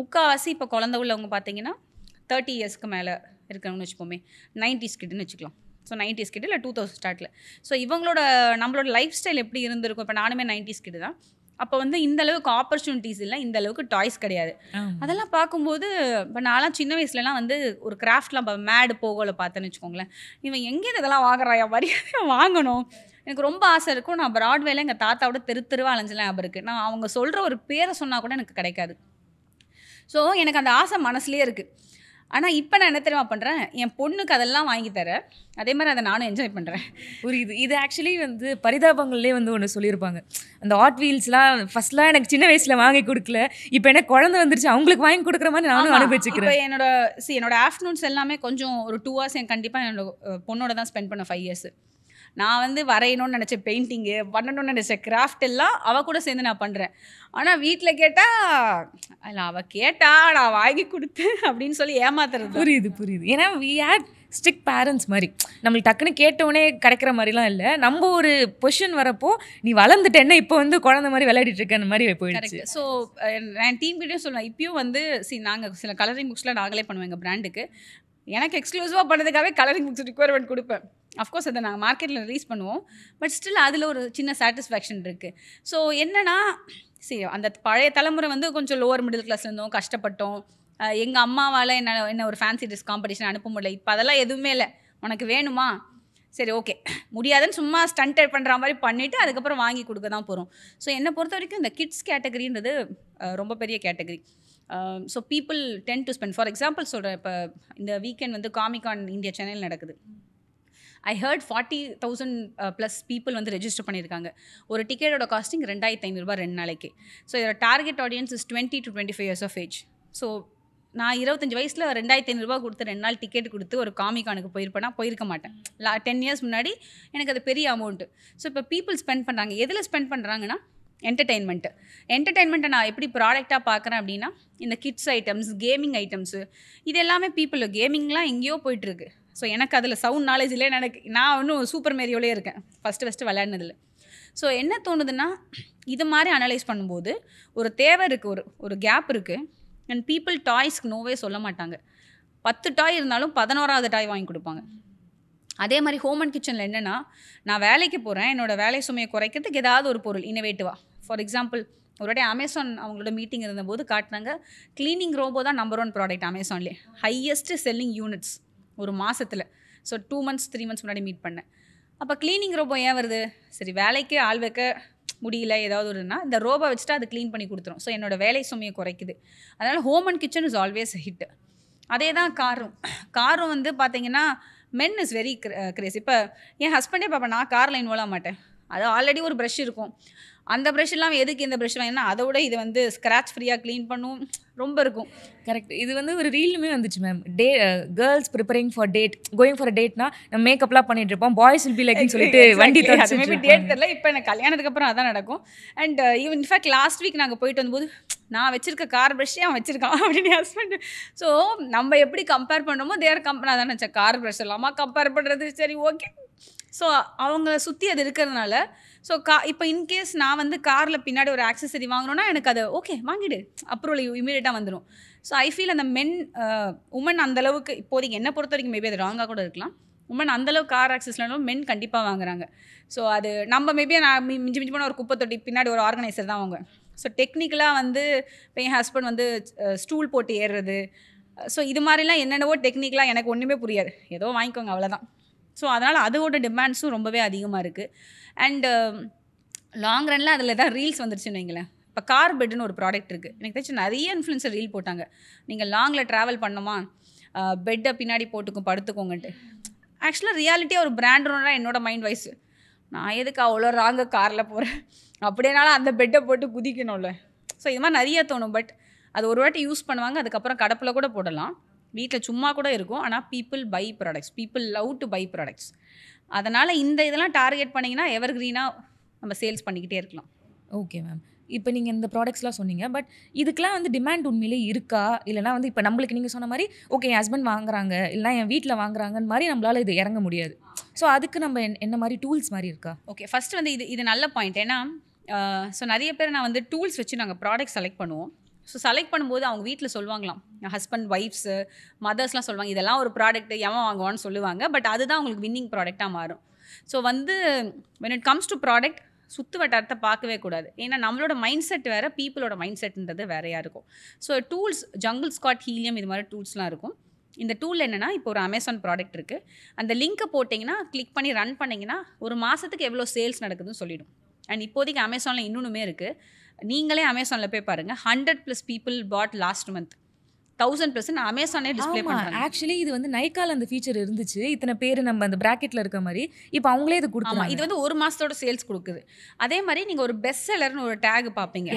முக்கால்வாசி இப்போ குழந்தை உள்ளவங்க பார்த்தீங்கன்னா 30 இயர்ஸ்க்கு மேலே இருக்கிறவங்கன்னு வச்சுப்போமே, 90s கிட்னு வச்சுக்கலாம். ஸோ 90s கிட் இல்லை 2000 ஸ்டார்ட்டில். ஸோ நம்மளோட லைஃப் ஸ்டைல் எப்படி இருந்திருக்கும்? இப்போ நானுமே 90s கிட் தான். அப்போ வந்து இந்த அளவுக்கு ஆப்பர்ச்சுனிட்டிஸ் இல்லை, இந்த அளவுக்கு டாய்ஸ் கிடையாது. அதெல்லாம் பார்க்கும்போது இப்போ நான்லாம் சின்ன வயசுலலாம் வந்து ஒரு கிராஃப்ட்லாம் மேடு போகல பார்த்தேன்னு வச்சுக்கோங்களேன், இவன் எங்கே இதெல்லாம் வாங்குறாயா, மரியாதையாக வாங்கணும். எனக்கு ரொம்ப ஆசை இருக்கும். நான் ப்ராட்வேல எங்கள் தாத்தாவோட தெருவா அலைஞ்சலாம் ஞாபகம் இருக்குது. நான் அவங்க சொல்கிற ஒரு பேரை சொன்னால் கூட எனக்கு கிடைக்காது. ஸோ எனக்கு அந்த ஆசை மனசுலேயே இருக்குது. ஆனால் இப்போ நான் என்ன தெரியுமா பண்ணுறேன், என் பொண்ணுக்கு அதெல்லாம் வாங்கி தரேன், அதே மாதிரி அதை நானும் என்ஜாய் பண்ணுறேன். புரியுது. இது ஆக்சுவலி வந்து பரிதாபங்கள்லேயே வந்து ஒன்று சொல்லியிருப்பாங்க. அந்த ஹாட் வீல்ஸ்லாம் ஃபஸ்ட்லாம் எனக்கு சின்ன வயசில் வாங்கி கொடுக்கல, இப்போ எனக்கு குழந்தை வந்துருச்சு, அவங்களுக்கு வாங்கி கொடுக்குற மாதிரி நானும் அனுபவிச்சுக்கிறேன். இப்போ என்னோட ஆஃப்டர்நூன்ஸ் எல்லாமே கொஞ்சம் ஒரு 2 hours என் கண்டிப்பாக என்னோட பொண்ணோட தான் ஸ்பெண்ட் பண்ண 5 years. நான் வந்து வரையணும்னு நினச்ச பெயிண்டிங்கு, பண்ணணும்னு நினச்ச கிராஃப்ட் எல்லாம் அவள் கூட சேர்ந்து நான் பண்ணுறேன். ஆனால் வீட்டில் கேட்டால் இல்லை, அவள் கேட்டா நான் வாங்கி கொடுத்து அப்படின்னு சொல்லி ஏமாத்துறது. புரியுது. ஏன்னா வி ஹேட் ஸ்ட்ரிக்ட் பேரண்ட்ஸ் மாதிரி, நம்மளுக்கு டக்குன்னு கேட்டவுடனே கிடைக்கிற மாதிரிலாம் இல்லை. நம்ம ஒரு பொசிஷன் வரப்போ நீ வளர்ந்துட்டேன்னா இப்போ வந்து குழந்தை மாதிரி விளையாடிட்டு இருக்க மாதிரி போயிடுச்சு. ஸோ நான் டீம் கிட்டேயும் சொல்லுவேன், இப்பயும் வந்து நாங்கள் சில கலரிங் புக்ஸ்லாம் நாங்களே பண்ணுவோம் எங்கள் பிராண்டுக்கு. எனக்கு எக்ஸ்க்ளூசிவாக பண்ணதுக்காகவே கலரிங் புக்ஸ் ரிக்வயர்மெண்ட் கொடுப்பேன். அஃப்கோர்ஸ் அதை நாங்கள் மார்க்கெட்டில் ரிலீஸ் பண்ணுவோம், பட் ஸ்டில் அதில் ஒரு சின்ன சாட்டிஸ்ஃபேக்ஷன் இருக்குது. ஸோ என்னென்னா, சரி, அந்த பழைய தலைமுறை வந்து கொஞ்சம் லோவர் மிடில் கிளாஸில் இருந்தோம், கஷ்டப்பட்டோம். எங்கள் அம்மாவால் என்ன ஒரு ஃபேன்சி ட்ரெஸ் காம்படிஷன் அனுப்ப முடியல. இப்போ அதெல்லாம் எதுவுமே இல்லை. உனக்கு வேணுமா, சரி ஓகே, முடியாதுன்னு சும்மா ஸ்டண்டட் பண்ணுற மாதிரி பண்ணிவிட்டு அதுக்கப்புறம் வாங்கி கொடுக்க தான் போகிறோம். ஸோ என்னை பொறுத்த வரைக்கும் இந்த கிட்ஸ் கேட்டகரின்றது ரொம்ப பெரிய category. So people ten to spend. For example சொல்கிறேன், இப்போ இந்த வீக்கெண்ட் வந்து காமிகான் இந்தியா சென்னையில் நடக்குது. ஐ ஹர்ட் 40,000+ பீப்புள் வந்து ரெஜிஸ்டர் பண்ணியிருக்காங்க. ஒரு டிக்கெட்டோட காஸ்டிங் 2,500 ரூபாய் 2 நாளைக்கு. ஸோ இதோட target audience is 20 to 25 years of age. So நான் 25 வயசில் 2,500 ரூபா கொடுத்து 2 நாள் டிக்கெட் கொடுத்து ஒரு காமிகானுக்கு போயிருக்க மாட்டேன். 10 years முன்னாடி எனக்கு அது பெரிய அமௌண்ட்டு. ஸோ இப்போ பீப்புள் ஸ்பெண்ட் பண்ணுறாங்க. எதில் ஸ்பெண்ட் பண்ணுறாங்கன்னா, என்டர்டெயின்மெண்ட்டை நான் எப்படி ப்ராடக்டாக பார்க்குறேன் அப்படின்னா, இந்த கிட்ஸ் ஐட்டம்ஸ், கேமிங் ஐட்டம்ஸு, இது எல்லாமே பீப்புள் கேமிங்லாம் எங்கேயோ போயிட்டுருக்கு. ஸோ எனக்கு அதில் சவுண்ட் நாலேஜ் இல்லை. நான் இன்னும் சூப்பர் மேரியோலே இருக்கேன் ஃபஸ்ட்டு விளையாடினதில். ஸோ என்ன தோணுதுன்னா, இது மாதிரி அனலைஸ் பண்ணும்போது ஒரு தேவை இருக்குது, ஒரு கேப் இருக்குது. அண்ட் பீப்புள் டாய்ஸ்க்கு நோவே சொல்ல மாட்டாங்க. 10 டாய் இருந்தாலும் 11ஆவது டாய் வாங்கி கொடுப்பாங்க. அதே மாதிரி ஹோம் அண்ட் கிச்சனில் என்னென்னா, நான் வேலைக்கு போகிறேன், என்னோடய வேலை சுமையை குறைக்கிறதுக்கு ஏதாவது ஒரு பொருள் இனோவேட்டிவாக. ஃபார் எக்ஸாம்பிள், ஒரு வாட்டி அமேசான் அவங்களோட மீட்டிங் இருந்தபோது காட்டினாங்க, க்ளீனிங் ரோபோ தான் நம்பர் 1 ப்ராடக்ட் அமேசான்லேயே, ஹையஸ்ட் செல்லிங் யூனிட்ஸ் ஒரு மாதத்தில். ஸோ 2 months 3 months முன்னாடி மீட் பண்ணேன். அப்போ க்ளீனிங் ரோபோ ஏன் வருது? சரி, வேலைக்கு ஆள் வைக்க முடியல, ஏதாவது ஒருனா இந்த ரோபோ வச்சுட்டு அது க்ளீன் பண்ணி கொடுத்துரும். ஸோ என்னோடய வேலை சுமையை குறைக்குது. அதனால் home and kitchen is always hit. அதே தான் காரும் வந்து பார்த்தீங்கன்னா, மென் இஸ் வெரி கிரேஸ். இப்போ என் ஹஸ்பண்டே பார்ப்பேன், நான் காரில் இன்வால்வ் ஆக மாட்டேன். அது ஆல்ரெடி ஒரு ப்ரஷ் இருக்கும், அந்த ப்ரஷ் இல்லாமல் எதுக்கு இந்த ப்ரஷ் வாங்கினா, அதை விட இது வந்து ஸ்க்ராட்ச் ஃப்ரீயாக க்ளீன் பண்ணும், ரொம்ப இருக்கும். கரெக்ட். இது வந்து ஒரு ரீலுமே வந்துச்சு ma'am. Girls preparing for date, going for டேட்னா நம்ம மேக்கப்லாம் பண்ணிட்டு இருப்போம், பாய்ஸ் வில் பி லைக்னு சொல்லிட்டு வண்டி அது மேபி டேட் தெரியல. இப்போ எனக்கு கல்யாணத்துக்கு அப்புறம் அதான் நடக்கும். அண்ட் இன்ஃபேக்ட் லாஸ்ட் வீக் நாங்கள் போயிட்டு வந்தபோது, நான் வச்சிருக்க கார் ப்ரஷ்ஷே அவன் வச்சிருக்கான் அப்படின்னு ஹஸ்பண்ட். ஸோ நம்ம எப்படி கம்பேர் பண்ணுறோமோ தேர் கம்பேர் தான் நினச்சேன். கார் ப்ரஷ் இல்லாமல் கம்பேர் பண்ணுறது சரி ஓகே. ஸோ அவங்க சுற்றி அது இருக்கிறதுனால, ஸோ இப்போ இன்கேஸ் நான் வந்து காரில் பின்னாடி ஒரு ஆக்சசரி வாங்கணுன்னா எனக்கு அதை ஓகே வாங்கிடு, அப்ரூவல் இமீடியட்டாக வந்துடும். ஸோ ஐ ஃபீல் அந்த உமன் அந்தளவுக்கு இப்போதைக்கு என்னை பொறுத்த வரைக்கும் மேபி அது ராங்காக கூட இருக்கலாம். உமன் அந்தளவுக்கு கார் ஆக்சஸ்லாம் மென் கண்டிப்பாக வாங்குறாங்க. ஸோ அது நம்ம மேபி நான் மிஞ்சி போனால் ஒரு குப்பை தொட்டி பின்னாடி ஒரு ஆர்கனைசர் தான் வாங்குவேன். ஸோ டெக்னிக்கலாக வந்து இப்போ என் ஹஸ்பண்ட் வந்து ஸ்டூல் போட்டு ஏறுறது, ஸோ இது மாதிரிலாம் என்னென்னவோ டெக்னிக்கலாக எனக்கு ஒன்றுமே புரியாது, ஏதோ வாங்கிக்கோங்க அவ்வளோதான். ஸோ அதனால் அதோட டிமாண்ட்ஸும் ரொம்பவே அதிகமாக இருக்குது. அண்டு லாங் ரனில் அதில் தான் ரீல்ஸ் வந்துருச்சுன்னு வைங்களேன். இப்போ கார் பெட்டுன்னு ஒரு ப்ராடக்ட் இருக்குது. எனக்கு தெரிஞ்சு நிறைய இன்ஃப்ளூயன்சர் ரீல் போட்டாங்க, நீங்கள் லாங்கில் ட்ராவல் பண்ணோமா பெட்டை பின்னாடி போட்டுக்கும் படுத்துக்கோங்கன்ட்டு. ஆக்சுவலாக ரியாலிட்டியாக ஒரு பிராண்ட் ஓனராக என்னோட மைண்ட் வைஸ், நான் எதுக்கு அவ்வளோ ராங்க காரில் போகிறேன், அப்படின்னாலும் அந்த பெட்டை போட்டு குதிக்கணும்ல. ஸோ இது மாதிரி நிறைய தோணும். பட் அது ஒரு வாட்டி யூஸ் பண்ணுவாங்க, அதுக்கப்புறம் கடப்பில் கூட போடலாம், வீட்டில் சும்மா கூட இருக்கும். ஆனால் people buy products, people love to buy products. அதனால் இந்த இதெல்லாம் டார்கெட் பண்ணிங்கன்னா எவர் க்ரீனாக நம்ம சேல்ஸ் பண்ணிக்கிட்டே இருக்கலாம். Okay ma'am. இப்போ நீங்கள் இந்த ப்ராடக்ட்ஸ்லாம் சொன்னீங்க, பட் இதுக்கெலாம் வந்து டிமாண்ட் உண்மையிலே இருக்கா? இல்லைனா வந்து இப்போ நம்மளுக்கு நீங்கள் சொன்ன மாதிரி ஓகே என் ஹஸ்பண்ட் வாங்குறாங்க, இல்லைனா என் வீட்டில் வாங்குறாங்கன்னு மாதிரி நம்மளால் இது இறங்க முடியாது. ஸோ அதுக்கு நம்ம என்ன மாதிரி டூல்ஸ் மாதிரி இருக்கா? ஓகே, ஃபஸ்ட்டு வந்து இது நல்ல பாயிண்ட். ஏன்னா ஸோ நிறைய பேர் நான் வந்து டூல்ஸ் வச்சு நாங்கள் ப்ராடக்ட் செலக்ட் பண்ணுவோம். ஸோ செலக்ட் பண்ணும்போது அவங்க வீட்டில் சொல்லுவாங்களாம், ஹஸ்பண்ட் ஒய்ஃப்ஸு மதர்ஸ்லாம் சொல்லுவாங்க, இதெல்லாம் ஒரு ப்ராடக்ட் எவன் வாங்குவான்னு சொல்லுவாங்க. பட் அதுதான் அவங்களுக்கு வின்னிங் ப்ராடக்டாக மாறும். ஸோ வந்து when it comes to product சுற்று வட்டாரத்தை பார்க்கவே கூடாது. ஏன்னா நம்மளோட மைண்ட் செட் வேறு, பீப்புளோட மைண்ட் செட்ன்றது வேறையாக இருக்கும். So tools jungle Scott, helium இது மாதிரி டூல்ஸ்லாம் இருக்கும். இந்த டூல் என்னென்னா, இப்போ ஒரு அமேசான் ப்ராடக்ட் இருக்குது, அந்த லிங்க்கை போட்டிங்கன்னா கிளிக் பண்ணி ரன் பண்ணிங்கன்னா ஒரு மாதத்துக்கு எவ்வளோ சேல்ஸ் நடக்குதுன்னு சொல்லிடும். அண்ட் இப்போதைக்கு அமேசானில் இன்னொன்றுமே இருக்குது, நீங்களே அமேசானில் போய் பாருங்கள், 100+ people bought last month, 1000+ அமேசானே display பண்ணுறாங்க. ஆக்சுவலி இது வந்து நைக்கால அந்த ஃபீச்சர் இருந்துச்சு, இத்தனை பேர் நம்ம அந்த பிராக்கெட்டில் இருக்க மாதிரி. இப்போ அவங்களே இது கொடுத்துருவாங்க. இது வந்து ஒரு மாதத்தோட சேல்ஸ் கொடுக்குது. அதே மாதிரி நீங்கள் ஒரு பெஸ்ட் செல்லர்னு ஒரு டேக் பார்ப்பீங்க,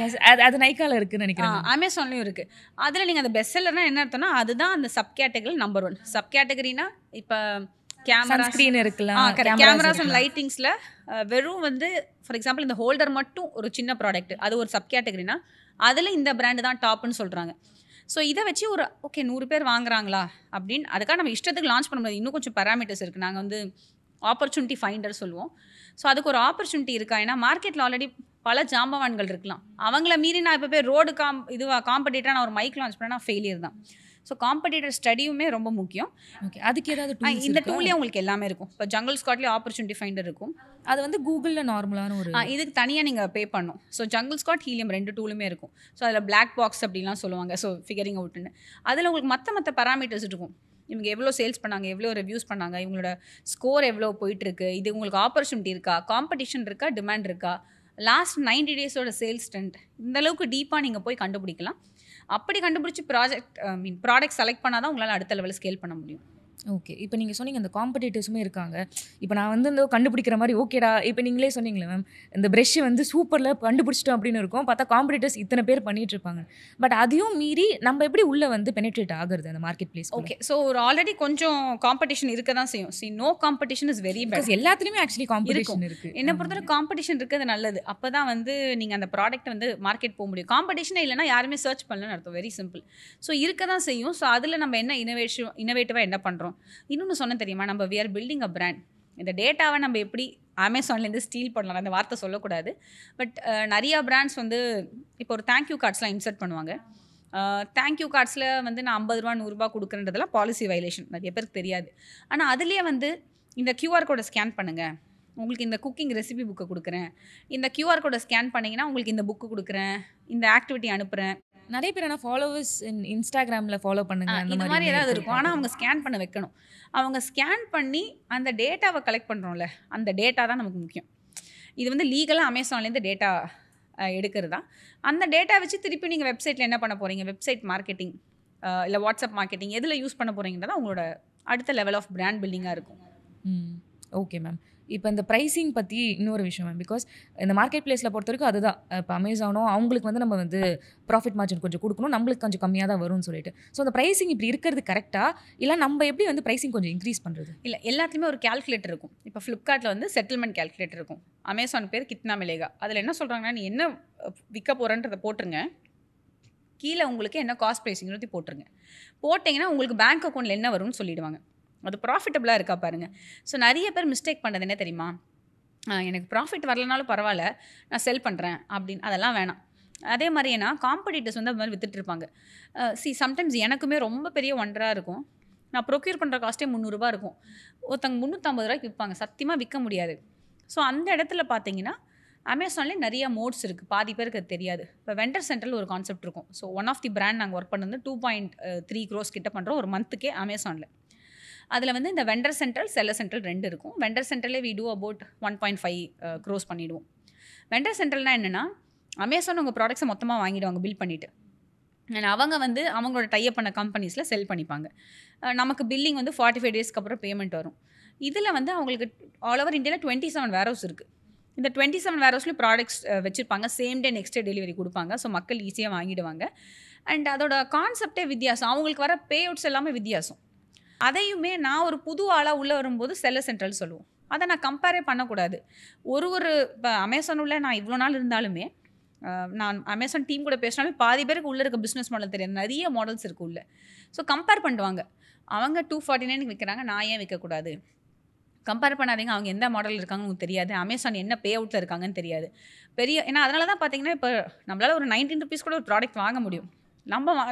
அது நைக்கால இருக்குன்னு நினைக்கிறேன். அமேசான்லையும் இருக்குது. அதில் நீங்கள் அந்த பெஸ்ட் செல்லர்னா என்ன அர்த்தம்னா, அதுதான் அந்த சப் கேட்டகரி நம்பர் 1. சப் கேட்டகரினா இப்போ கேமரா ஸ்க்ரீன் இருக்கலாம், கேமராஸ் அண்ட் லைட்டிங்ஸில் வெறும் வந்து ஃபார் எக்ஸாம்பிள் இந்த ஹோல்டர் மட்டும் ஒரு சின்ன ப்ராடக்ட், அது ஒரு சப் கேட்டகரினா அதில் இந்த பிராண்டு தான் டாப்னு சொல்கிறாங்க. ஸோ இதை வச்சு ஒரு ஓகே 100 பேர் வாங்குறாங்களா அப்படின்னு அதுக்காக நம்ம இஷ்டத்துக்கு லான்ச் பண்ண முடியாது. இன்னும் கொஞ்சம் பேராமீட்டர்ஸ் இருக்குது. நாங்கள் வந்து ஆப்பர்ச்சுனிட்டி ஃபைண்டர் சொல்லுவோம். ஸோ அதுக்கு ஒரு ஆப்பர்ச்சுனிட்டி இருக்கா? ஏன்னா மார்க்கெட்டில் ஆல்ரெடி பல ஜாம்பவான்கள் இருக்கலாம், அவங்கள மீறி நான் இப்போ போய் ரோடு காம்படிட்டராக நான் ஒரு மைக் லான்ச் பண்ணேன்னா ஃபெயிலியர் தான். ஸோ காம்படிட்டர் ஸ்டடியுமே ரொம்ப முக்கியம். ஓகே, அதுக்கு ஏதாவது இந்த டூல்லேயே உங்களுக்கு எல்லாமே இருக்கும். இப்போ ஜங்கிள் ஸ்காட்லேயே ஆப்பர்ச்சுனிட்டி ஃபைண்டர் இருக்கும். அது வந்து கூகுளில் நார்மலான ஒரு இதுக்கு தனியாக நீங்கள் பே பண்ணணும். ஸோ ஜங்கிள் ஸ்காட், ஹீலியம் 2 டூலுமே இருக்கும். ஸோ அதில் பிளாக் பாக்ஸ் அப்படின்லாம் சொல்லுவாங்க. ஸோ ஃபிகரிங் அவுட்னு அதில் உங்களுக்கு மற்ற பேராமீட்டர்ஸ் இருக்கும். இவங்க எவ்வளோ சேல்ஸ் பண்ணாங்க, எவ்வளோ ரிவ்யூஸ் பண்ணாங்க, இவங்களோட ஸ்கோர் எவ்வளோ போயிட்டுருக்கு, இது உங்களுக்கு ஆப்பர்ச்சுனிட்டி இருக்கா, காம்படிஷன் இருக்கா, டிமாண்ட் இருக்கா, லாஸ்ட் 90 டேஸோட சேல்ஸ் ட்ரெண்ட், இந்தளவுக்கு டீப்பாக நீங்கள் போய் கண்டுபிடிக்கலாம். அப்படி கண்டுபிடிச்சி ப்ராடக்ட் செலக்ட் பண்ணால் தான் உங்களால் அடுத்த லெவலில் ஸ்கேல் பண்ண முடியும். ஓகே. இப்ப நீங்க சொன்னீங்க அந்த காம்படிட்டர்ஸுமே இருக்காங்க. இப்ப நான் வந்து இந்த கண்டுபிடிக்கிற மாரி ஓகேடா, இப்ப நீங்களே சொன்னீங்களே மேம், இந்த பிரஷ் வந்து சூப்பர்ல கண்டுபிடிச்சிட்டோம் அப்படின்னு இருக்கும். பார்த்தா காம்படிட்டர்ஸ் இத்தன பேர் பண்ணிட்டு இருப்பாங்க. பட் அதையும் மீறி நம்ம எப்படி உள்ள வந்து பெனிட்ரேட் ஆகுறது அந்த மார்க்கெட் பிளேஸ்க்குள்ள? ஓகே. ஸோ ஒரு ஆல்ரெடி கொஞ்சம் காம்படிஷன் இருக்க தான் செய்யும். No competition is very bad. Because எல்லாத்துலயுமே ஆக்சுவலி காம்படிஷன் இருக்கு. என்ன பொறுத்தவரை காம்படிஷன் இருக்கிறது நல்லது. அப்பதான் வந்து நீங்க அந்த ப்ராடக்ட் வந்து மார்க்கெட் போக முடியும். காம்படிஷனே இல்லைன்னா யாருமே சர்ச் பண்ணலன்னு அர்த்தம். Very simple. ஸோ இருக்க தான் செய்யும். ஸோ அதில் நம்ம என்ன இனோவேட்டிவாக என்ன பண்ணுறோம்? இன்னொன்று சொன்ன தெரியுமா, நம்ம we are building a brand. இந்த டேட்டாவை நம்ம எப்படி அமேசான்லேருந்து ஸ்டீல் பண்ணலாம், அந்த வார்த்தை சொல்லக்கூடாது. பட் நிறையா பிராண்ட்ஸ் வந்து இப்போ ஒரு தேங்க்யூ கார்ட்ஸ்லாம் இன்சர்ட் பண்ணுவாங்க. தேங்க்யூ கார்ட்ஸில் வந்து நான் 50 ரூபா 100 ரூபா கொடுக்குறன்றதெல்லாம் பாலிசி வயலேஷன், நிறைய பேருக்கு தெரியாது. ஆனால் அதுலேயே வந்து இந்த கியூஆர் கோடை ஸ்கேன் பண்ணுங்கள், உங்களுக்கு இந்த குக்கிங் ரெசிபி புக்கை கொடுக்குறேன், இந்த கியூஆர் கோடை ஸ்கேன் பண்ணிங்கன்னா உங்களுக்கு இந்த புக்கு கொடுக்குறேன், இந்த ஆக்டிவிட்டி அனுப்புகிறேன். நிறைய பேர் ஆனா ஃபாலோவர்ஸ் இன்ஸ்டாகிராம்ல ஃபாலோ பண்ணுங்க அந்த இது மாதிரி ஏதாவது இருக்கும். ஆனால் அவங்க ஸ்கேன் பண்ண வைக்கணும். அவங்க ஸ்கேன் பண்ணி அந்த டேட்டாவை கலெக்ட் பண்ணுறோம்ல, அந்த டேட்டா தான் நமக்கு முக்கியம். இது வந்து லீகலாக அமேசான்லேருந்து டேட்டா எடுக்கிறது தான். அந்த டேட்டா வச்சு திருப்பி நீங்கள் வெப்சைட்டில் என்ன பண்ண போகிறீங்க, வெப்சைட் மார்க்கெட்டிங் இல்லை வாட்ஸ்அப் மார்க்கெட்டிங் எதில் யூஸ் பண்ண போகிறீங்கன்றதான் உங்களோட அடுத்த லெவல் ஆஃப் பிராண்ட் பில்டிங்காக இருக்கும். Okay ma'am. இப்போ இந்த ப்ரைஸிங் பற்றி இன்னொரு விஷயம் மேம். பிகாஸ் இந்த மார்க்கெட் பிளேஸில் பொறுத்த வரைக்கும் அதுதான், இப்போ அமேசானோ அவங்களுக்கு வந்து நம்ம வந்து ப்ராஃபிட் மார்ஜின் கொஞ்சம் கொடுக்கணும், நம்மளுக்கு கொஞ்சம் கம்மியாக தான் வரும்னு சொல்லிட்டு. ஸோ அந்த ப்ரைஸிங் இப்படி இருக்கிறது கரெக்டாக இல்லை நம்ம எப்படி வந்து ப்ரைஸிங் கொஞ்சம் இன்க்ரீஸ் பண்ணுறது? இல்லை, எல்லாத்துலேயுமே ஒரு கேல்குலேட்டர் இருக்கும். இப்போ ஃப்ளிப்கார்ட்டில் வந்து செட்டில்மெண்ட் கேல்குலேட்டர் இருக்கும். அமேசான் பேர் கித்னா மிலேகா. அதில் என்ன சொல்கிறாங்கன்னா, நீ என்ன விற்க போகிறன்றதை போட்டுருங்க, கீழே உங்களுக்கு என்ன காஸ்ட் ப்ரைஸிங்கிறது போட்டுருங்க. போட்டிங்கன்னா உங்களுக்கு பேங்க் அக்கௌண்ட்டில் என்ன வரும்னு சொல்லிடுவாங்க. அது ப்ராஃபிட்டபுளாக இருக்கா பாருங்கள். ஸோ நிறைய பேர் மிஸ்டேக் பண்ணுறது என்ன தெரியுமா, எனக்கு ப்ராஃபிட் வரலனாலும் பரவாயில்ல, நான் செல் பண்ணுறேன் அப்படின்னு. அதெல்லாம் வேணாம். அதே மாதிரி ஏன்னா காம்படிட்டர்ஸ் வந்து அது மாதிரி வித்துட்டு இருப்பாங்க. சம்டைம்ஸ் எனக்குமே ரொம்ப பெரிய ஒண்டராக இருக்கும். நான் ப்ரொக்யூர் பண்ணுற காஸ்ட்டே 300 ரூபா இருக்கும். ஒருத்தங்க 350 ரூபாய்க்கு விற்பாங்க. சத்தியமாக விற்க முடியாது. ஸோ அந்த இடத்துல பார்த்தீங்கன்னா அமேசான்லேயே நிறைய மோட்ஸ் இருக்குது. பாதி பேருக்கு அது தெரியாது. இப்போ வெண்டர் சென்ட்ரல் ஒரு கான்செப்ட் இருக்கும். So one of the brand நாங்கள் ஒர்க் பண்ணது 2.3 crores கிட்ட பண்ணுறோம் ஒரு மந்த்துக்கே அமேசானில். அதில் வந்து இந்த வெண்டர் சென்ட்ரல் செல்லர் சென்ட்ரல் 2 இருக்கும். வெண்டர் சென்ட்ரலே வி டூ அபவுட் 1.5 crores பண்ணிவிடுவோம். வெண்டர் சென்ட்ரல்னால் என்னென்னா, அமேசான் உங்கள் ப்ராடக்ட்ஸை மொத்தமாக வாங்கிடுவாங்க பில் பண்ணிவிட்டு. அண்ட் அவங்க வந்து அவங்களோட டைப் பண்ண கம்பெனிஸில் செல் பண்ணிப்பாங்க. நமக்கு பில்லிங் வந்து 45 daysக்கு அப்புறம் பேமெண்ட் வரும். இதில் வந்து அவங்களுக்கு ஆல் ஓவர் இந்தியாவில் 27 வேர்ஹவுஸ் இருக்குது. இந்த 27 வேர்ஹவுஸ்லேயும் ப்ராடக்ட்ஸ் வச்சுருப்பாங்க. Same day next day delivery கொடுப்பாங்க. ஸோ மக்கள் ஈஸியாக வாங்கிடுவாங்க. அண்ட் அதோட கான்செப்டே வித்தியாசம். அவங்களுக்கு வர பே அவுட்ஸ் எல்லாமே வித்தியாசம். அதையுமே நான் ஒரு புது ஆளாக உள்ளே வரும்போது செல்லர் சென்ட்ரல் சொல்லுவோம். அதை நான் கம்பேரே பண்ணக்கூடாது. ஒரு இப்போ அமேசான் உள்ள நான் இவ்வளோ நாள் இருந்தாலுமே, நான் அமேசான் டீம் கூட பேசினாலும் பாதி பேருக்கு உள்ளே இருக்க பிஸ்னஸ் மாடல் தெரியாது. நிறைய மாடல்ஸ் இருக்குது உள்ள. ஸோ கம்பேர் பண்ணுவாங்க. அவங்க 249 விற்கிறாங்க, நான் ஏன் விற்கக்கூடாது? கம்பேர் பண்ணாதீங்க. அவங்க எந்த மாடல் இருக்காங்கன்னு உங்களுக்கு தெரியாது. அமேசான் என்ன பே அவுட்டில் இருக்காங்கன்னு தெரியாது. ஏன்னா அதனால தான் பார்த்தீங்கன்னா, இப்போ நம்மளால் ஒரு 19 rupees கூட ஒரு ப்ராடக்ட் வாங்க முடியும்.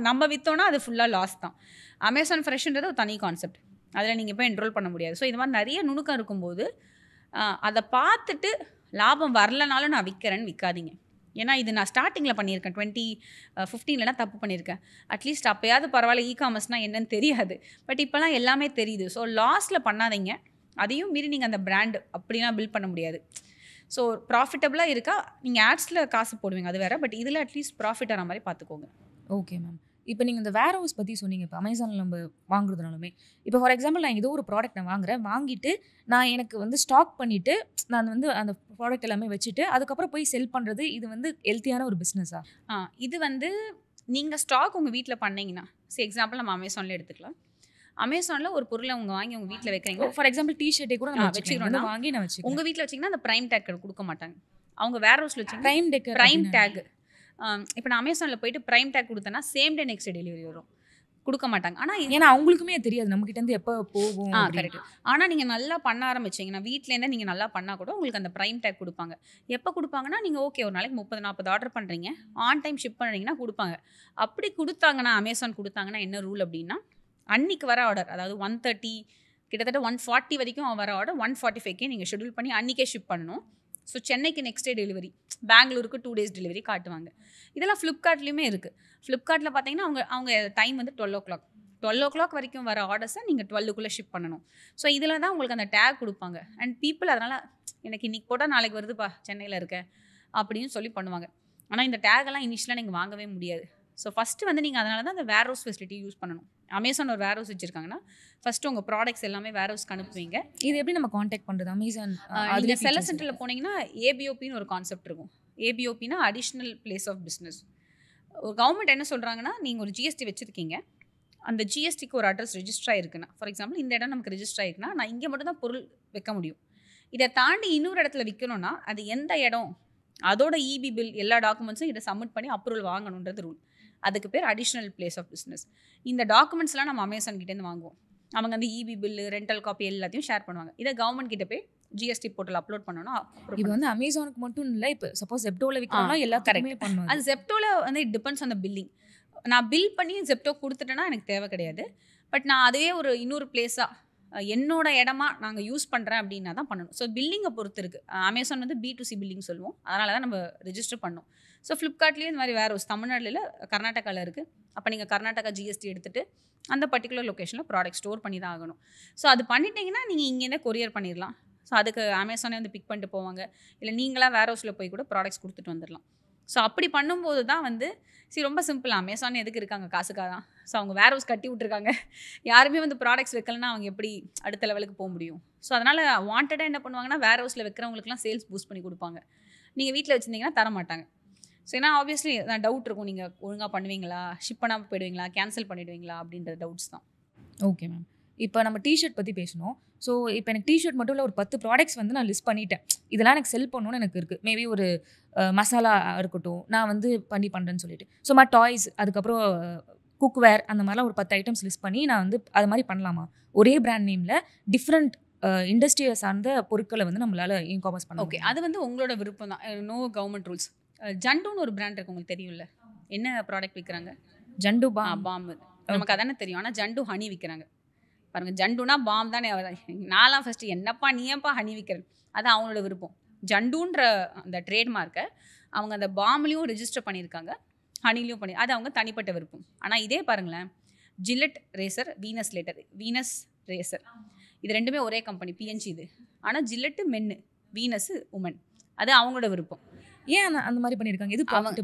நம்ம விற்றோன்னா அது ஃபுல்லாக லாஸ் தான். அமேசான் ஃப்ரெஷ்ன்றது ஒரு தனி கான்செப்ட். அதில் நீங்கள் போய் என்ரோல் பண்ண முடியாது. ஸோ இது மாதிரி நிறைய நுணுக்கம் இருக்கும்போது அதை பார்த்துட்டு லாபம் வரலனாலும் நான் விற்கிறேன்னு விற்காதீங்க. ஏன்னா இது நான் ஸ்டார்டிங்கில் பண்ணியிருக்கேன். 2015 தப்பு பண்ணியிருக்கேன். அட்லீஸ்ட் அப்போயாவது பரவாயில்ல, காமர்ஸ்னால் என்னன்னு தெரியாது. பட் இப்போலாம் எல்லாமே தெரியுது. ஸோ லாஸில் பண்ணாதீங்க. அதையும் மீறி நீங்கள் அந்த பிராண்ட் அப்படிலாம் பில்ட் பண்ண முடியாது. ஸோ ப்ராஃபிட்டபுளாக இருக்கா, நீங்கள் ஆட்ஸில் காசு போடுவீங்க, அது வேறு. பட் இதில் அட்லீஸ்ட் ப்ராஃபிட் ஆன மாதிரி பார்த்துக்கோங்க. Okay ma'am. இப்போ நீங்கள் இந்த வேர் ஹவுஸ் பற்றி சொன்னீங்க. இப்போ அமேசானில் நம்ம வாங்குறதுனாலுமே, இப்போ ஃபார் எக்ஸாம்பிள் நான் ஏதோ ஒரு ப்ராடக்ட் நான் வாங்குறேன், வாங்கிட்டு நான் எனக்கு வந்து ஸ்டாக் பண்ணிவிட்டு நான் வந்து அந்த ப்ராடக்ட் எல்லாமே வச்சுட்டு அதுக்கப்புறம் போய் செல் பண்ணுறது, இது வந்து ஹெல்த்தியான ஒரு பிஸ்னஸா? இது வந்து நீங்கள் ஸ்டாக் உங்கள் வீட்டில் பண்ணீங்கன்னா, எக்ஸாம்பிள் நம்ம அமேசானில் எடுத்துக்கலாம். அமேசானில் ஒரு பொருளை அவங்க வாங்கி உங்கள் வீட்டில் வைக்கிறீங்க. ஃபார் எக்ஸாம்பிள் டிஷர்ட்டே கூட நான் வச்சுக்கிறோம். வாங்கி நான் வச்சுக்கிறேன். உங்கள் வீட்டில் வச்சிங்கன்னா அந்த ப்ரைம் டேக் கொடுக்க மாட்டாங்க. அவங்க வேர் ஹவுஸில் வச்சு ப்ரைம் டேக் இப்போ நான் அமேசானில் போயிட்டு ப்ரைம் டேக் கொடுத்தேன்னா சேம் டே நெக்ஸ்ட் டெலிவரி வரும். கொடுக்க மாட்டாங்க. ஆனால் ஏன்னா அவங்களுக்குமே தெரியாது நம்மகிட்டேருந்து எப்போ போகும். கரெக்ட். ஆனால் நீங்கள் நல்லா பண்ண ஆரம்பிச்சிங்கன்னா, வீட்டிலேருந்தே நீங்கள் நல்லா பண்ணால் கூட உங்களுக்கு அந்த ப்ரைம் டேக் கொடுப்பாங்க. எப்போ கொடுப்பாங்கன்னா, நீங்கள் ஓகே ஒரு நாளைக்கு 30-40 ஆர்டர் பண்ணுறீங்க, ஆன் டைம் ஷிப் பண்ணுறீங்கன்னா கொடுப்பாங்க. அப்படி கொடுத்தாங்கன்னா, அமேசான் கொடுத்தாங்கன்னா என்ன ரூல் அப்படின்னா, அன்றைக்கி வர ஆர்டர், அதாவது 130 கிட்டத்தட்ட 140 வரைக்கும் வர ஆர்டர் 145 நீங்கள் ஷெட்யூல் பண்ணி அன்றைக்கே ஷிப் பண்ணணும். ஸோ சென்னைக்கு நெக்ஸ்ட் டே டெலிவரி, பெங்களூருக்கு 2 days டெலிவரி காட்டுவாங்க. இதெல்லாம் ஃப்ளிப்கார்ட்லேயுமே இருக்குது. ஃப்ளிப்கார்ட்டில் பார்த்தீங்கன்னா அவங்க டைம் வந்து 12 o'clock வரைக்கும் வர ஆர்டர்ஸை நீங்கள் 12க்குள்ளே ஷிப் பண்ணணும். ஸோ இதில் தான் உங்களுக்கு அந்த டேக் கொடுப்பாங்க. அண்ட் பீப்புள் அதனால் எனக்கு இன்றைக்கி போட்டால் நாளைக்கு வருதுப்பா, சென்னையில் இருக்கேன் அப்படின்னு சொல்லி பண்ணுவாங்க. ஆனால் இந்த டேகெல்லாம் இனிஷியலாக நீங்கள் வாங்கவே முடியாது. ஸோ ஃபஸ்ட்டு வந்து நீங்கள் அதனால தான் அந்த வேர் ஹவுஸ் ஃபெசிலிட்டி யூஸ் பண்ணணும். அமேசான் ஒரு வேர் ஹவுஸ் வச்சுருக்காங்கன்னா ஃபஸ்ட்டு உங்கள் ப்ராடக்ட்ஸ் எல்லாமே வேர் ஹவுஸ்க்கு அனுப்புவீங்க. இது எப்படி நம்ம காண்டாக்ட் பண்ணுறது அமேசான்? நீங்கள் செல்லர் சென்டரில் போனீங்கன்னா ஏபிஓபின்னு ஒரு கான்செப்ட் இருக்கும். ஏபிஓபின்னா அடிஷ்னல் பிளேஸ் ஆஃப் பிஸ்னஸ். ஒரு கவர்மெண்ட் என்ன சொல்கிறாங்கன்னா, நீங்கள் ஒரு ஜிஎஸ்டி வச்சுருக்கீங்க, அந்த ஜிஎஸ்டிக்கு ஒரு அட்ரஸ் ரெஜிஸ்டர் ஆகிருக்குன்னா, ஃபார் எக்ஸாம்பிள் இந்த இடம் நமக்கு ரெஜிஸ்டர் ஆகிருக்குன்னா நான் இங்கே மட்டும் தான் பொருள் வைக்க முடியும். இதை தாண்டி இன்னொரு இடத்துல விற்கணும்னா அது எந்த இடம், அதோட இபி பில் எல்லா டாக்குமெண்ட்ஸும் இதை சப்மிட் பண்ணி அப்ரூவல் வாங்கணுன்றது ரூல். அதுக்கு பேர் அடிஷ்னல் பிளேஸ் ஆஃப் பிஸ்னஸ். இந்த டாக்குமெண்ட்ஸ்லாம் நம்ம அமேசான் கிட்டேருந்து வாங்குவோம். அவங்க அந்த இபி பில்லு, ரெண்டல் காப்பி எல்லாத்தையும் ஷேர் பண்ணுவாங்க. இதை கவர்மெண்ட் கிட்ட போய் ஜிஎஸ்டி போர்ட்டல் அப்லோட் பண்ணணும். இது வந்து அமேசானுக்கு மட்டும் இல்லை, இப்போ சப்போஸ் ஜெப்டோவில் விற்கிறோம்னா எல்லாத்துக்குமே பண்ணுவோம். அது ஜெப்டோவில் வந்து it depends on the billing. நான் பில் பண்ணி ஜெப்டோ கொடுத்துட்டேன்னா எனக்கு தேவை கிடையாது. பட் நான் அதுவே ஒரு இன்னொரு பிளேஸாக என்னோட இடமா நாங்கள் யூஸ் பண்ணுறேன் அப்படின்னா தான் பண்ணணும். ஸோ பில்லிங்கை பொறுத்து இருக்குது. அமேசான் வந்து B2C பில்லிங் சொல்லுவோம், அதனால தான் நம்ம ரெஜிஸ்டர் பண்ணோம். ஸோ ஃப்ளிப்கார்ட்லேயும் இந்த மாதிரி வேறு ஒரு தமிழ்நாட்டில் கர்நாடகாவில் இருக்குது. அப்போ நீங்கள் கர்நாடகா ஜிஎஸ்டி எடுத்துகிட்டு அந்த பர்டிகுலர் லொக்கேஷனில் ப்ராடக்ட் ஸ்டோர் பண்ணி தான் ஆகணும். ஸோ அது பண்ணிட்டீங்கன்னா நீங்கள் இங்கேருந்தே கொரியர் பண்ணிடலாம். ஸோ அதுக்கு அமேசானே வந்து பிக் பண்ணிட்டு போவாங்க, இல்லை நீங்களாக வேர் ஹவுஸில் போய் கூட ப்ராடக்ட்ஸ் கொடுத்துட்டு வந்துடலாம். ஸோ அப்படி பண்ணும்போது தான் வந்து ரொம்ப சிம்பிள். அமேசான் எதுக்கு இருக்காங்க? காசுக்காக தான். ஸோ அவங்க வேர் ஹவுஸ் கட்டி விட்ருக்காங்க. யாருமே வந்து ப்ராடக்ட்ஸ் வைக்கலன்னா அவங்க எப்படி அடுத்த லெவலுக்கு போக முடியும்? ஸோ அதனால் வாண்டடாக என்ன பண்ணுவாங்கன்னா, வேர் ஹவுஸில் வைக்கிறவங்களுக்குலாம் சேல்ஸ் பூஸ்ட் பண்ணி கொடுப்பாங்க. நீங்கள் வீட்டில் வச்சுருந்தீங்கன்னா தர மாட்டாங்க. ஸோ ஏன்னா ஆப்வியஸ்லி நான் டவுட் இருக்கும், நீங்கள் ஒழுங்காக பண்ணுவீங்களா, ஷிப் பண்ணாமல் போயிடுவீங்களா, கேன்சல் பண்ணிவிடுவீங்களா அப்படின்ற டவுட்ஸ் தான். Okay ma'am. இப்போ நம்ம டிஷர்ட் பற்றி பேசணும். ஸோ இப்போ எனக்கு டிஷர்ட் மட்டும் இல்லை, ஒரு 10 ப்ராடக்ட்ஸ் வந்து நான் லிஸ்ட் பண்ணிட்டேன். இதெல்லாம் எனக்கு செல் பண்ணணும்னு எனக்கு இருக்குது. மேபி ஒரு மசாலா இருக்கட்டும், நான் வந்து பண்ணுறேன்னு சொல்லிட்டு. ஸோ டாய்ஸ், அதுக்கப்புறம் குக்வேர், அந்த மாதிரிலாம் ஒரு 10 ஐட்டம்ஸ் லிஸ்ட் பண்ணி நான் வந்து அது மாதிரி பண்ணலாமா? ஒரே பிராண்ட் நேமில் டிஃப்ரெண்ட் இண்டஸ்ட்ரியை சார்ந்த பொருட்களை வந்து நம்மளால் இன்காமர்ஸ் பண்ண. ஓகே, அது வந்து உங்களோட விருப்பம் தான். No government rules. ஜண்டுன்னு ஒரு பிராண்ட் இருக்குது, உங்களுக்கு தெரியும்ல? என்ன ப்ராடக்ட் விற்கிறாங்க? ஜண்டு பாம்பு. நமக்கு அதானே தெரியும். ஆனால் ஜண்டு ஹனி விற்கிறாங்க பாருங்கள். ஜண்டுனா பாம் தானே. நான்லாம் ஃபஸ்ட்டு என்னப்பா நீ ஏன்ப்பா ஹனி விற்கிறேன், அது அவங்களோட விருப்பம். ஜண்டுன்ற அந்த ட்ரேட்மார்க்கை அவங்க அந்த பாம்லேயும் ரெஜிஸ்டர் பண்ணியிருக்காங்க, ஹனிலையும் பண்ணி, அது அவங்க தனிப்பட்ட விருப்பம். ஆனால் இதே பாருங்களேன், ஜில்லட் ரேசர், வீனஸ் ரேசர், இது ரெண்டுமே ஒரே கம்பெனி, பிஎன்ஜி இது. ஆனால் ஜில்லட்டு மென்னு, வீனஸ் உமன், அது அவங்களோட விருப்பம். ஏன் அந்த மாதிரி பண்ணியிருக்காங்க? இது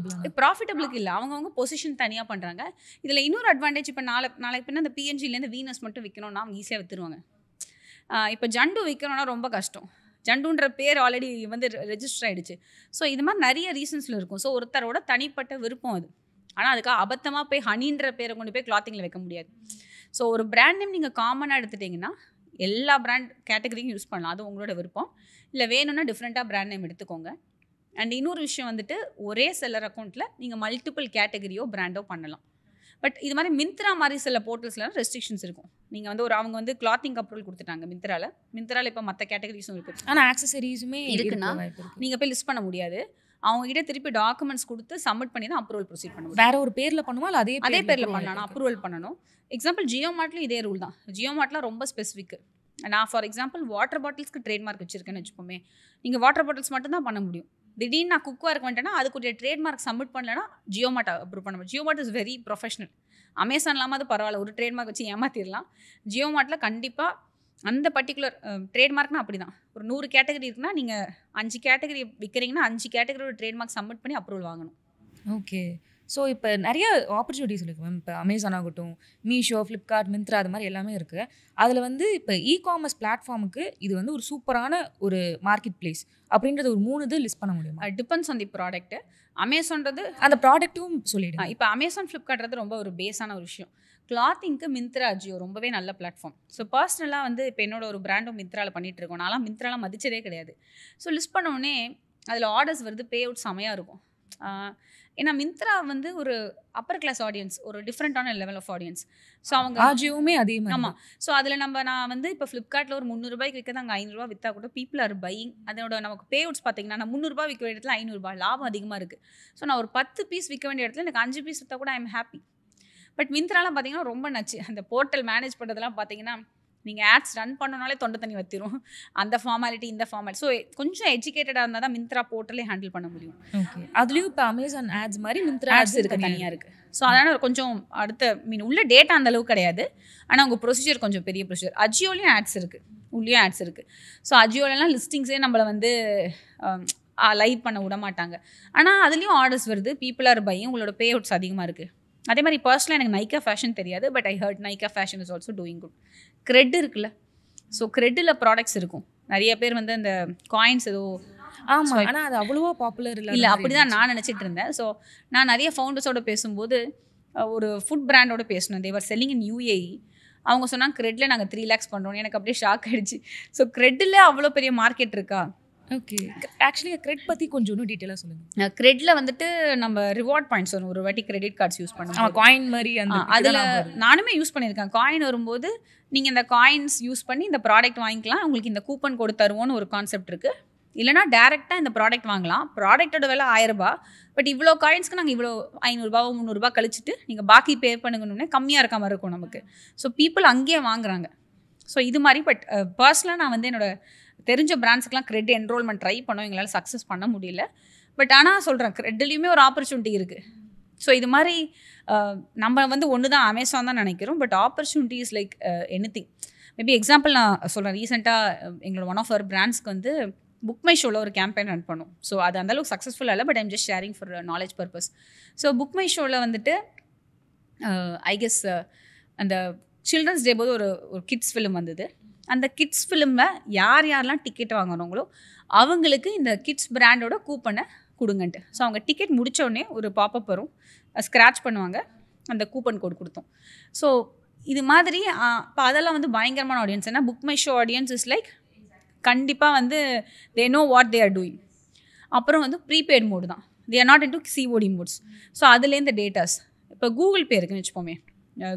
ப்ராஃபிட்டபிளுக்கு இல்லை, அவங்கவுங்க பொசிஷன் தனியாக பண்ணுறாங்க. இதில் இன்னொரு அட்வான்டேஜ், இப்போ நாளைக்கு பின்ன அந்த பிஎன்ஜிலேருந்து வீனஸ் மட்டும் விற்கணும்னா அவங்க ஈஸியாக விற்றுருவாங்க. இப்போ ஜண்டு விற்கணும்னா ரொம்ப கஷ்டம். ஜண்டுன்ற பேர் ஆல்ரெடி வந்து ரெஜிஸ்டர் ஆகிடுச்சு. ஸோ இது மாதிரி நிறைய ரீசன்ஸில் இருக்கும். ஸோ ஒருத்தரோட தனிப்பட்ட விருப்பம் அது. ஆனால் அதுக்காக அபத்தமாக போய் ஹனின்ற பேரை கொண்டு போய் கிளாத்திங்கில் வைக்க முடியாது. ஸோ ஒரு பிராண்ட் நேம் நீங்கள் காமனாக எடுத்துட்டிங்கன்னா எல்லா பிராண்ட் கேட்டகரியும் யூஸ் பண்ணலாம், அது உங்களோட விருப்பம். இல்லை வேணும்னா டிஃப்ரெண்ட்டாக பிராண்ட் நேம் எடுத்துக்கோங்க. அண்ட் இன்னொரு விஷயம் வந்துட்டு, ஒரே செல்லர் அக்கௌண்ட்டில் நீங்கள் மல்டிபிள் கேட்டகரியோ பிராண்டோ பண்ணலாம். பட் இது மாதிரி மிந்த்ரா மாதிரி சில போர்ட்டல்ஸ்லாம் ரெஸ்ட்ரிக்ஷன்ஸ் இருக்கும். நீங்கள் வந்து அவங்க வந்து கிளாத்திங் அப்ரூவல் கொடுத்துட்டாங்க மிந்த்ராவில் இப்போ மற்ற கேட்டகரிஸும் இருக்குது. ஆனால் ஆக்சசரிஸுமே இருக்குன்னா நீங்கள் போய் லிஸ்ட் பண்ண முடியாது. அவங்ககிட்ட திருப்பி டாக்குமெண்ட்ஸ் கொடுத்து சப்மிட் பண்ணி தான் அப்ரூவல் ப்ரொசீட் பண்ண முடியும். வேற ஒரு பேரில் பண்ணுமா இல்லை அதே பேரில் பண்ணலாம், அப்ரூவல் பண்ணணும். எக்ஸாம்பிள் ஜியோ மார்ட்லையும் இதே ரூல் தான். ஜியோ மார்ட்லாம் ரொம்ப ஸ்பெசிஃபிக். நான் ஃபார் எக்ஸாம்பிள் வாட்டர் பாட்டில்ஸ்க்கு ட்ரேட்மார்க் வச்சுருக்கேன்னு வச்சுப்போமே, நீங்கள் வாட்டர் பாட்டில்ஸ் மட்டும் தான் பண்ண முடியும். திடீர்னு நான் குக்வாக இருக்க வேண்டேன்னா அதுக்குரிய ட்ரேட்மார்க் சப்மிட் பண்ணலன்னா ஜியோ மார்ட் அப்ரூவ் பண்ண முடியும். ஜியோ மார்ட் இஸ் வெரி ப்ரொஃபஷனல். அமேசான் இல்லாமல் அது பரவாயில்ல, ஒரு ட்ரேட்மார்க் வச்சு ஏமாற்றிடலாம். ஜியோ மார்ட்டில் கண்டிப்பாக அந்த பர்டிகுலர் ட்ரேட்மார்க்னா அப்படி தான். ஒரு 100 கேட்டகரி இருக்குன்னா நீங்கள் 5 கேட்டகரி விற்கிறீங்கன்னா 5 கேட்டகரியோட ட்ரேட்மார்க் சப்மிட் பண்ணி அப்ரூவல் வாங்கணும். ஓகே. ஸோ இப்போ நிறைய ஆப்பர்ச்சுனிட்டிஸ் இருக்குது மேம். இப்போ அமேசான் ஆகட்டும், மீஷோ, ஃப்ளிப்கார்ட், மிந்த்ரா, அது மாதிரி எல்லாமே இருக்குது. அதில் வந்து இப்போ இ-காமர்ஸ் பிளாட்ஃபார்முக்கு இது வந்து ஒரு சூப்பரான ஒரு மார்க்கெட் பிளேஸ் அப்படின்றது ஒரு 3 இது லிஸ்ட் பண்ண முடியும். Depends on the product. அமேசான்றது அந்த ப்ராடக்ட்டும் சொல்லிடுங்க. இப்போ அமேசான், ஃப்ளிப்கார்ட்றது ரொம்ப ஒரு பேஸான ஒரு விஷயம். கிளாத்திங்க்கு மிந்த்ரா, அஜியோ ரொம்பவே நல்ல பிளாட்ஃபார்ம். ஸோ பர்சனலாக வந்து இப்போ என்னோட ஒரு பிராண்டும் மிந்த்ராவில் பண்ணிகிட்டு இருக்கோம். நான்லாம் மிந்த்ராலாம் மதிச்சதே கிடையாது. ஸோ லிஸ்ட் பண்ணோடனே அதில் ஆர்டர்ஸ் வருது, பே அவுட் செமையாக இருக்கும். ஏன்னா மிந்த்ரா வந்து ஒரு அப்பர் கிளாஸ் ஆடியன்ஸ், ஒரு டிஃப்ரெண்ட்டான லெவல் ஆஃப் ஆடியன்ஸ். ஸோ அவங்க ஆஜியோவுமே அதே மாதிரி. ஆமாம். ஸோ அதில் நான் வந்து இப்போ ஃப்ளிப்கார்ட்டில் ஒரு 300 ரூபாய்க்கு விற்கிறது அங்கே 500 ரூபா விற்றா கூட பீப்புள் ஆர் பையிங். அதோட நமக்கு பே அவுட்ஸ் பார்த்தீங்கன்னா நான் 300 ரூபா விற்க வேண்டிய இடத்துல 500 ரூபா லாபம் அதிகமாக இருக்குது. ஸோ நான் ஒரு 10 பீஸ் விற்க வேண்டிய இடத்துல எனக்கு 5 பீஸ் விற்றா கூட ஐ எம் ஹாப்பி. பட் மிந்த்ராலாம் பார்த்தீங்கன்னா ரொம்ப நச்சு. அந்த போர்ட்டல் மேனேஜ் பண்ணுறதுலாம் பார்த்தீங்கன்னா நீங்கள் ஆட்ஸ் ரன் பண்ணனாலே தொண்டை தண்ணி வத்திரும். அந்த ஃபார்மாலிட்டி, இந்த ஃபார்மாலிட்டி. ஸோ கொஞ்சம் எஜுகேட்டடாக இருந்தால் தான் மிந்த்ரா போர்ட்டலே ஹேண்டில் பண்ண முடியும். ஓகே. அதுலேயும் இப்போ அமேசான் ஆட்ஸ் மாதிரி மிந்த்ரா ஆட்ஸ் இருக்குது, தனியாக இருக்குது. ஸோ அதனால் கொஞ்சம் அடுத்த உள்ள டேட்டா அந்த அளவுக்கு கிடையாது. ஆனால் உங்கள் ப்ரொசீஜர் கொஞ்சம் பெரிய ப்ரொசீஜர். அஜியோலையும் ஆட்ஸ் இருக்குது, உள்ளேயும் ஆட்ஸ் இருக்குது. ஸோ அஜியோலலாம் லிஸ்டிங்ஸே நம்மளை வந்து லைவ் பண்ண விட மாட்டாங்க. ஆனால் அதுலேயும் ஆர்டர்ஸ் வருது, பீப்புள் ஆர் பையிங், உங்களோட பே அவுட்ஸ் அதிகமாக இருக்குது. அதே மாதிரி பர்சனலாக எனக்கு நைக்கா ஃபேஷன் தெரியாது, but I heard Nykaa fashion is also doing good. Grid இருக்குல்ல, ஸோ க்ரெட்டில் ப்ராடக்ட்ஸ் இருக்கும். நிறைய பேர் வந்து அந்த காயின்ஸ் ஏதோ ஆமா, ஆனா அது அவ்வளவா பாப்புலர் இல்லை அப்படி தான் நான் நினச்சிட்டு இருந்தேன். ஸோ நான் நிறைய ஃபவுண்டர்ஸோட பேசும்போது ஒரு ஃபுட் பிராண்டோட பேசணும், தேவர் செல்லிங் இன் UAE. அவங்க சொன்னாங்க க்ரெட்டில் நாங்கள் 3 lakhs பண்ணுறோம். எனக்கு அப்படியே ஷாக் ஆகிடுச்சு. ஸோ க்ரெட்டில் அவ்வளோ பெரிய மார்க்கெட் இருக்கா? ஓகே, ஆக்சுவலி கிரெட் பற்றி கொஞ்சம் இன்னும் டீட்டெயிலாக சொல்லுங்கள். க்ரெட்டில் வந்துட்டு நம்ம ரிவார்ட் பாயிண்ட்ஸ் வரும் ஒரு வாட்டி கிரெடிட் கார்ட்ஸ் யூஸ் பண்ணுவோம். காயின் மாதிரி அந்த அதில் நானுமே யூஸ் பண்ணியிருக்கேன். காயின் வரும்போது நீங்கள் இந்த காயின்ஸ் யூஸ் பண்ணி இந்த ப்ராடக்ட் வாங்கிக்கலாம், உங்களுக்கு இந்த கூப்பன் கோடு தருவோன்னு ஒரு கான்செப்ட் இருக்குது. இல்லைனா டேரெக்டாக இந்த ப்ராடக்ட் வாங்கலாம், ப்ராடக்டோட விலை 1000 ரூபாய், பட் இவ்வளோ காயின்ஸ்க்கு நாங்கள் இவ்வளோ 500 ரூபாவோ 300 ரூபாய் கழிச்சிட்டு நீங்கள் பாக்கி பே பண்ணுங்கன்னு கம்மியாக இருக்க மாதிரி இருக்கும் நமக்கு. ஸோ பீப்புள் அங்கேயே வாங்குறாங்க. ஸோ இது மாதிரி. பட் பர்சனலாக நான் வந்து என்னோட தெரிஞ்ச பிராண்ட்ஸுக்கெலாம் கிரெட் என்ரோல்மெண்ட் ட்ரை பண்ணோம், எங்களால் சக்ஸஸ் பண்ண முடியல. பட் ஆனால் சொல்கிறேன், கிரெட்லேயுமே ஒரு ஆப்பர்ச்சுனிட்டி இருக்குது. ஸோ இது மாதிரி நம்ம வந்து ஒன்று தான் அமேசான் தான் நினைக்கிறோம், but opportunity is like anything. Maybe example நான் சொல்கிறேன், ரீசெண்டாக எங்களோட ஒன் ஆஃப் அவர் பிராண்ட்ஸ்க்கு வந்து புக் மை ஷோவில் ஒரு கேம்பெயின் ரன் பண்ணோம். ஸோ அது அந்தளவுக்கு சக்ஸஸ்ஃபுல்லாக இல்லை, but I'm just sharing for knowledge purpose. So book my ஷோவில் வந்துட்டு ஐ கெஸ் அந்த சில்ட்ரன்ஸ் டே போது ஒரு கிட்ஸ் ஃபிலிம் வந்தது. அந்த கிட்ஸ் ஃபிலிமை யாரெல்லாம் டிக்கெட் வாங்குறாங்களோ அவங்களுக்கு இந்த கிட்ஸ் பிராண்டோட கூப்பனை கொடுங்கன்ட்டு. ஸோ அவங்க டிக்கெட் முடித்தோடனே ஒரு பாப்பப் வரும், ஸ்க்ராட்ச் பண்ணுவாங்க, அந்த கூப்பன் கோட் கொடுத்தோம். ஸோ இது மாதிரி இப்போ அதெல்லாம் வந்து பயங்கரமான ஆடியன்ஸ். ஏன்னா book my show audience is like கண்டிப்பாக வந்து they know what they are doing. அப்புறம் வந்து ப்ரீபெய்ட் மோடு தான், they are not in to COD modes. So அதுலேருந்து டேட்டாஸ் இப்போ கூகுள் பே இருக்குன்னு வச்சுப்போமே,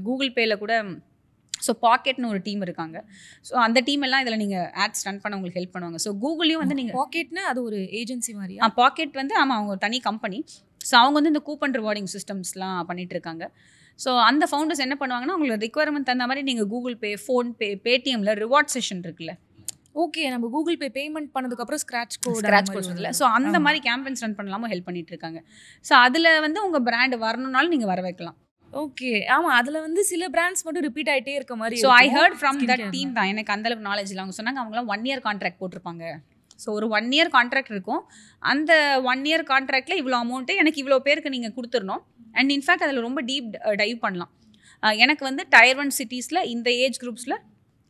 கூகுள் பேயில் கூட ஸோ பாக்கெட்னு ஒரு டீம் இருக்காங்க. ஸோ அந்த டீம் எல்லாம் இதில் நீங்கள் ஆட்ஸ் ரன் பண்ண உங்களுக்கு ஹெல்ப் பண்ணுவாங்க. ஸோ கூகுளையும் வந்து நீங்கள் பாக்கெட்னா அது ஒரு ஏஜென்சி மாதிரி. பாக்கெட் வந்து ஆமாம் அவங்க ஒரு தனி கம்பெனி. ஸோ அவங்க வந்து இந்த கூப்பன் ரிவார்டிங் சிஸ்டம்ஸ்லாம் பண்ணிகிட்டு இருக்காங்க. ஸோ அந்த ஃபவுண்டர்ஸ் என்ன பண்ணுவாங்கன்னா, உங்களோட ரிக்வயர்மெண்ட் தகுந்த மாதிரி நீங்கள் கூகுள் பே, ஃபோன்பே, பேடிஎம்மில் ரிவார்ட் செஷன் இருக்குல்ல, ஓகே நம்ம கூகுள் பே பேமெண்ட் பண்ணதுக்கப்புறம் ஸ்க்ராட்ச் கோட் இல்லை, ஸோ அந்த மாதிரி கேம்பெயின்ஸ் ரன் பண்ணலாமோ ஹெல்ப் பண்ணிட்டு இருக்காங்க. ஸோ அதில் வந்து உங்கள் பிராண்ட் வரணும்னாலும் நீங்கள் வர வைக்கலாம். ஓகே, ஆமாம் அதில் வந்து சில பிராண்ட்ஸ் மட்டும் ரிப்பீட் ஆகிட்டே இருக்க மாதிரி. So I heard from that team தான், எனக்கு அந்தளவுக்கு நாலேஜ் இல்லை. அவங்க சொன்னாங்க அவங்களாம் 1 year கான்ட்ராக்ட் போட்டிருப்பாங்க. ஸோ ஒரு 1 year கான்ட்ராக்ட் இருக்கும், அந்த 1 year கான்ட்ராக்டில் இவ்வளோ அமௌண்ட்டு எனக்கு இவ்வளோ பேருக்கு நீங்கள் கொடுத்துடணும். அண்ட் இன்ஃபேக்ட் அதில் ரொம்ப டீப் டைவ் பண்ணலாம். எனக்கு வந்து Tier 1 சிட்டிஸில் இந்த ஏஜ் குரூப்ஸில்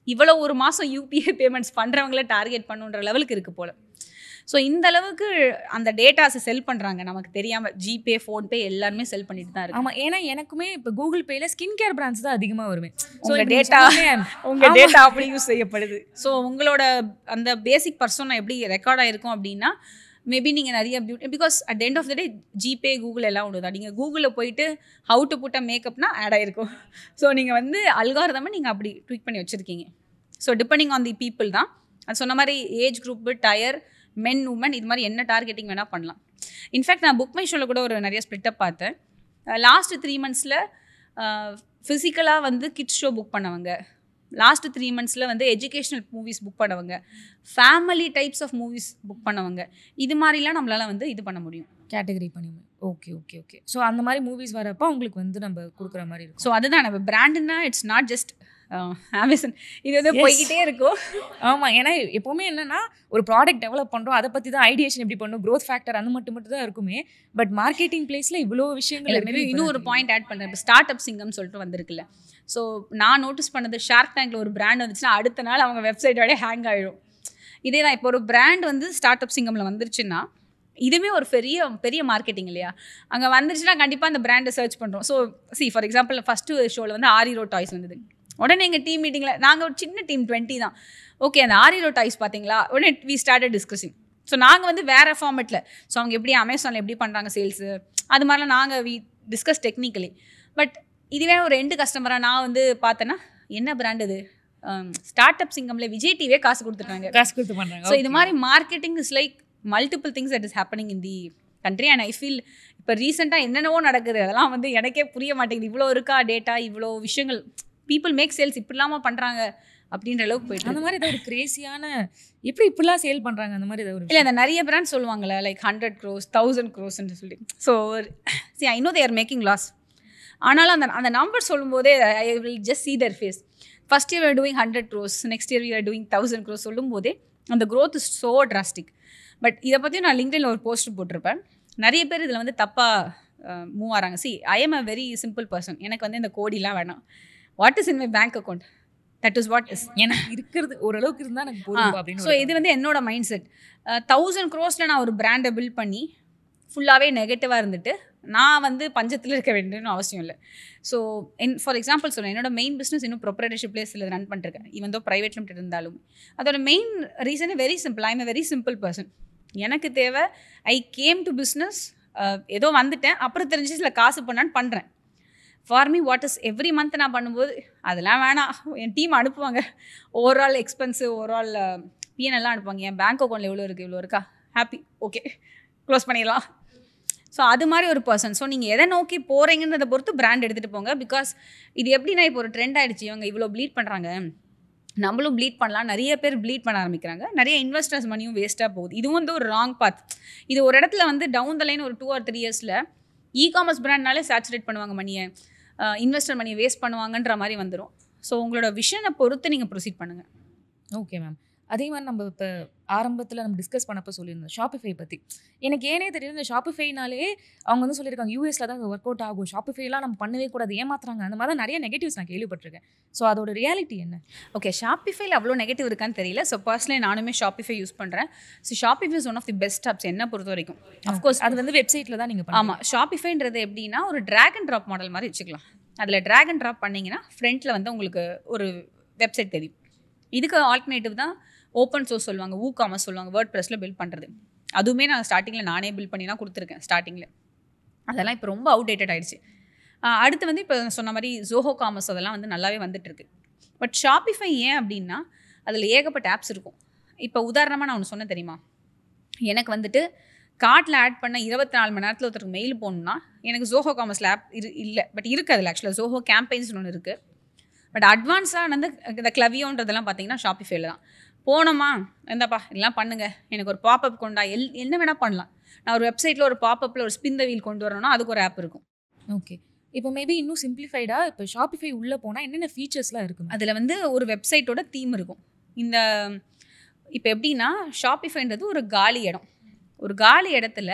இவ்வளோ ஒரு மாதம் UPI பேமெண்ட்ஸ் பண்ணுறவங்கள டார்கெட் பண்ணுன்ற லெவலுக்கு இருக்குது போல். ஸோ இந்த அளவுக்கு அந்த டேட்டாஸை செல் பண்ணுறாங்க நமக்கு தெரியாமல். ஜிபே, ஃபோன்பே எல்லாருமே செல் பண்ணிட்டு தான் இருக்கு. ஆமாம், ஏன்னா எனக்குமே இப்போ கூகுள் பேயில் ஸ்கின் கேர் பிராண்ட்ஸ் தான் அதிகமாக வருமே. உங்கள் டேட்டா அப்படி யூஸ் செய்யப்படுது. ஸோ உங்களோட அந்த பேசிக் பர்சனை எப்படி ரெக்கார்ட் ஆகிருக்கும் அப்படின்னா, மேபி நீங்கள் நிறைய beauty, because at the end of the day GPay, Google எல்லாம் ஒன்று தான். நீங்கள் கூகுளில் போயிட்டு ஹவு டு புட் அ மேக்கப்னா ஆட் ஆகிருக்கும். ஸோ நீங்கள் வந்து அல்காரிதமை நீங்கள் அப்படி ட்வீட் பண்ணி வச்சுருக்கீங்க. So depending on the people தான். அது சொன்ன மாதிரி age group, tier, men, women, இது மாதிரி என்ன டார்கெட்டிங் வேணால் பண்ணலாம். இன்ஃபேக்ட் நான் புக் மை ஷோவில் கூட ஒரு நிறைய ஸ்ப்ளிட்டப் பார்த்தேன். லாஸ்ட் 3 monthஸில் ஃபிசிக்கலாக வந்து கிட்ஸ் ஷோ புக் பண்ணவங்க, லாஸ்ட் 3 monthஸில் வந்து எஜுகேஷ்னல் மூவிஸ் புக் பண்ணவங்க, family types of movies book பண்ணவங்க, இது மாதிரிலாம் நம்மளால் வந்து இது பண்ண முடியும், கேட்டகரி பண்ணி. Okay okay okay. ஸோ அந்த மாதிரி மூவிஸ் வரப்போ உங்களுக்கு வந்து நம்ம கொடுக்குற மாதிரி இருக்கும். ஸோ அதுதான் நம்ம பிராண்டுன்னா இட்ஸ் நாட் ஜஸ்ட் அமேசான், இது வந்து போய்கிட்டே இருக்கும். ஆமாம், ஏன்னா எப்போவுமே என்னென்னா ஒரு ப்ராடக்ட் டெவலப் பண்ணுறோம், அதை பற்றி தான் ஐடியேஷன் எப்படி பண்ணணும், க்ரோத் ஃபேக்டர் அந்த மட்டும் தான் இருக்குமே. பட் மார்க்கெட்டிங் பிளேஸில் இவ்வளோ விஷயங்கள். மேபி இன்னும் ஒரு பாயிண்ட் ஆட் பண்ணுறேன். இப்போ ஸ்டார்ட் அப் சிங்கம்னு சொல்லிட்டு வந்திருக்குல்ல. ஸோ நான் நோட்டீஸ் பண்ணது, ஷார்க் டேங்கில் ஒரு பிராண்ட் வந்துச்சுன்னா அடுத்த நாள் அவங்க வெப்சைட்டோடய ஹேங் ஆகிடும். இதே தான் இப்போ ஒரு பிராண்ட் வந்து ஸ்டார்ட் அப் சிங்கமில் வந்துருச்சுன்னா இதுவே ஒரு பெரிய மார்க்கெட்டிங் இல்லையா. அங்கே வந்துருச்சுன்னா கண்டிப்பாக அந்த பிராண்டை சர்ச் பண்ணுறோம். ஸோ ஃபார் எக்ஸாம்பிள் ஃபஸ்ட்டு ஷோவில் வந்து ஆரிரோ டாய்ஸ் வந்தது. உடனே எங்கள் டீம் மீட்டிங்கில், நாங்கள் ஒரு சின்ன டீம் 20 தான், ஓகே அந்த ஆரிரோ டாய்ஸ் பார்த்தீங்களா, உடனே வி ஸ்டார்டட் டிஸ்கஸிங். ஸோ நாங்கள் வந்து வேறு ஃபார்மெட்டில், ஸோ அவங்க எப்படி அமேசானில் எப்படி பண்ணுறாங்க சேல்ஸு, அது மாதிரிலாம் நாங்கள் வி டிஸ்கஸ் டெக்னிக்கலி. பட் இதுவே ஒரு எண்டு கஸ்டமராக நான் வந்து பார்த்தேன்னா, என்ன பிராண்ட் இது, ஸ்டார்ட் அப் சிங்கமில் விஜய் டிவியே காசு கொடுத்துட்டாங்க. ஸோ இது மாதிரி marketing is like multiple things that is happening in the country. And I feel இப்போ ரீசெண்டாக என்னென்னவோ நடக்குது, அதெல்லாம் வந்து எனக்கே புரிய மாட்டேங்குது. இவ்வளோ இருக்கா டேட்டா, இவ்வளோ விஷயங்கள், பீப்புள் மேக் சேல்ஸ் இப்படி இல்லாமல் பண்ணுறாங்க அப்படின்ற அளவுக்கு போயிட்டு. அந்த மாதிரி ஏதாவது ஒரு கிரேசியான எப்படி இப்படிலாம் சேல் பண்ணுறாங்க அந்த மாதிரி ஏதாவது இல்லை, அந்த நிறைய பிராண்ட் சொல்லுவாங்கள்ல, லைக் 100 crores 1000 crores சொல்லி. So I know they are making loss. ஆனாலும் அந்த நம்பர் சொல்லும்போதே I will just see their face. First year we are doing 100 crores, next year we are doing 1000 crores சொல்லும்போதே அந்த growth is so drastic. But இதை பற்றி நான் லிங்க்டின்ல ஒரு போஸ்ட் போட்டிருப்பேன். நிறைய பேர் இதில் வந்து தப்பாக மூவ் ஆகிறாங்க. I am a very simple person. எனக்கு வந்து இந்த கோடிலாம் வேணாம். What is in my bank account, that is what is. எனக்கு இருக்கிறது ஓரளவுக்கு இருந்தால் எனக்கு போதும் அப்படின்னு. ஸோ இது வந்து என்னோட மைண்ட் செட். 1000 crores நான் ஒரு பிராண்டை பில்ட் பண்ணி ஃபுல்லாகவே நெகட்டிவாக இருந்துட்டு நான் வந்து பஞ்சத்தில் இருக்க வேண்டியன்னு அவசியம் இல்லை. ஸோ ஃபார் எக்ஸாம்பிள் சொல்கிறேன், என்னோட மெயின் பிஸ்னஸ் இன்னும் ப்ரொப்ரைட்டர்ஷிப் சில ரன் பண்ணிருக்கேன், ஈவன் தோ ப்ரைவேட் லிமிடெட் இருந்தாலும். அதோட main reason very simple. I am a very simple person. எனக்கு தேவை, ஐ கேம் டு பிஸ்னஸ், ஏதோ வந்துட்டேன், அப்புறம் தெரிஞ்சு சில காசு பண்ணான்னு பண்ணுறேன். For me what is every month நான் பண்ணும்போது அதெல்லாம் வேணாம். என் டீம் அனுப்புவாங்க, ஓவரால் எக்ஸ்பென்ஸு, ஓவரால் பிஎன்எல்லாம் அனுப்புவாங்க. என் பேங்க் அக்கௌண்ட்டில் எவ்வளோ இருக்குது, இவ்வளோ இருக்கா, ஹாப்பி, ஓகே, க்ளோஸ் பண்ணிடலாம். ஸோ அது மாதிரி ஒரு பர்சன். ஸோ நீங்கள் எதை நோக்கி போகிறீங்கன்றதை பொறுத்து பிராண்ட் எடுத்துகிட்டு போங்க. பிகாஸ் இது எப்படின்னா இப்போ ஒரு ட்ரெண்ட் ஆகிடுச்சு, இவங்க இவ்வளோ ப்ளீட் பண்ணுறாங்க, நம்மளும் ப்ளீட் பண்ணலாம். நிறைய பேர் ப்ளீட் பண்ண ஆரம்பிக்கிறாங்க, நிறைய இன்வெஸ்டர்ஸ் மணியும் வேஸ்ட்டாக போகுது. இது வந்து ஒரு ராங் பாத். இது ஒரு இடத்துல வந்து டவுன் த லைன் ஒரு 2 or 3 yearsல இ-காமர்ஸ் பிராண்ட்னாலே சேச்சுரேட் பண்ணுவாங்க மணியை, இன்வெஸ்டர் மணியை வேஸ்ட் பண்ணுவாங்கன்ற மாதிரி வந்துடும். ஸோ உங்களோட விஷனை பொறுத்து நீங்கள் ப்ரொசீட் பண்ணுங்கள். Okay ma'am. அதே மாதிரி நம்ம இப்போ ஆரம்பத்தில் நம்ம டிஸ்கஸ் பண்ணப்போ சொல்லியிருந்தோம் ஷாப்பிஃபை பற்றி. எனக்கு ஏனே தெரியும், இந்த ஷாப்பிஃபைனாலே அவங்க வந்து சொல்லியிருக்காங்க யூஎஸில் தான் ஒர்க் அவுட் ஆகும், ஷாப்பிஃபைலாம் நம்ம பண்ணவே கூடாது, ஏமாத்துறாங்க, அந்த மாதிரி நிறைய நெகட்டிவ்ஸ் நான் கேள்விப்பட்டிருக்கேன். ஸோ அதோட ரியாலிட்டி என்ன? ஓகே, ஷாப்பிஃபைல அவ்வளோ நெகட்டிவ் இருக்கான்னு தெரியல. ஸோ பர்சனலி நானுமே ஷாப்பிஃபை யூஸ் பண்ணுறேன். So Shopify is one of the best apps என்ன பொறுத்த வரைக்கும். அஃப்கோர்ஸ் அது வந்து வெப்சைட்டில் தான் நீங்கள் ஆமாம். ஷாப்பிஃபைன்றது எப்படின்னா ஒரு ட்ராக் அண்ட் ட்ராப் மாடல் மாதிரி வச்சுக்கலாம். அதில் ட்ராக் அண்ட் ட்ராப் பண்ணிங்கன்னா ஃப்ரண்ட்டில் வந்து உங்களுக்கு ஒரு வெப்சைட் தெரியும். இதுக்கு ஆல்டர்னேட்டிவ் தான் ஓப்பன் சோர்ஸ் சொல்லுவாங்க, WooCommerce சொல்லுவாங்க, வேர்ட்பிரஸ்ல பில்ட் பண்ணுறது. அதுவுமே நான் ஸ்டார்டிங்கில் நானே பில்ட் பண்ணி தான் கொடுத்துருக்கேன் ஸ்டார்டிங்கில். அதெல்லாம் இப்போ ரொம்ப அவுடேட்டட் ஆகிடுச்சு. அடுத்து வந்து இப்போ சொன்ன மாதிரி ஜோஹோ காமர்ஸ் அதெல்லாம் வந்து நல்லாவே வந்துட்டுருக்கு. பட் ஷாப்பிஃபை ஏன் அப்படின்னா அதில் ஏகப்பட்ட ஆப்ஸ் இருக்கும். இப்போ உதாரணமாக நான் ஒன்று சொன்னேன் தெரியுமா, எனக்கு வந்துட்டு கார்ட்டில் ஆட் பண்ண 24 மணி நேரத்தில் ஒருத்தருக்கு மெயில் போகணுன்னா எனக்கு ஜோஹோ காமர்ஸில் ஆப் இல்லை, பட் இருக்குது. அதில் ஆக்சுவலாக ஜோஹோ கேம்பெயின்ஸ்னு ஒன்று இருக்குது. பட் அட்வான்ஸாக வந்து இந்த கிளவியோன்றதெல்லாம் பார்த்தீங்கன்னா ஷாப்பிஃபைல தான். போனோமா, இந்தாப்பா இதெல்லாம் பண்ணுங்கள், எனக்கு ஒரு பாப்அப் கொண்டா, என்ன வேணால் பண்ணலாம். நான் ஒரு வெப்சைட்டில் ஒரு பாப்அப்பில் ஒரு ஸ்பின் த வீல் கொண்டு வரணும்னா அதுக்கு ஒரு ஆப் இருக்கும். ஓகே. இப்போ மேபி இன்னும் சிம்பிளிஃபைடாக இப்போ ஷாப்பிஃபை உள்ளே போனால் என்னென்ன ஃபீச்சர்ஸ்லாம் இருக்கும்? அதில் வந்து ஒரு வெப்சைட்டோட தீம் இருக்கும். இந்த இப்போ எப்படின்னா ஷாப்பிஃபைன்றது ஒரு காலி இடம். ஒரு காலி இடத்துல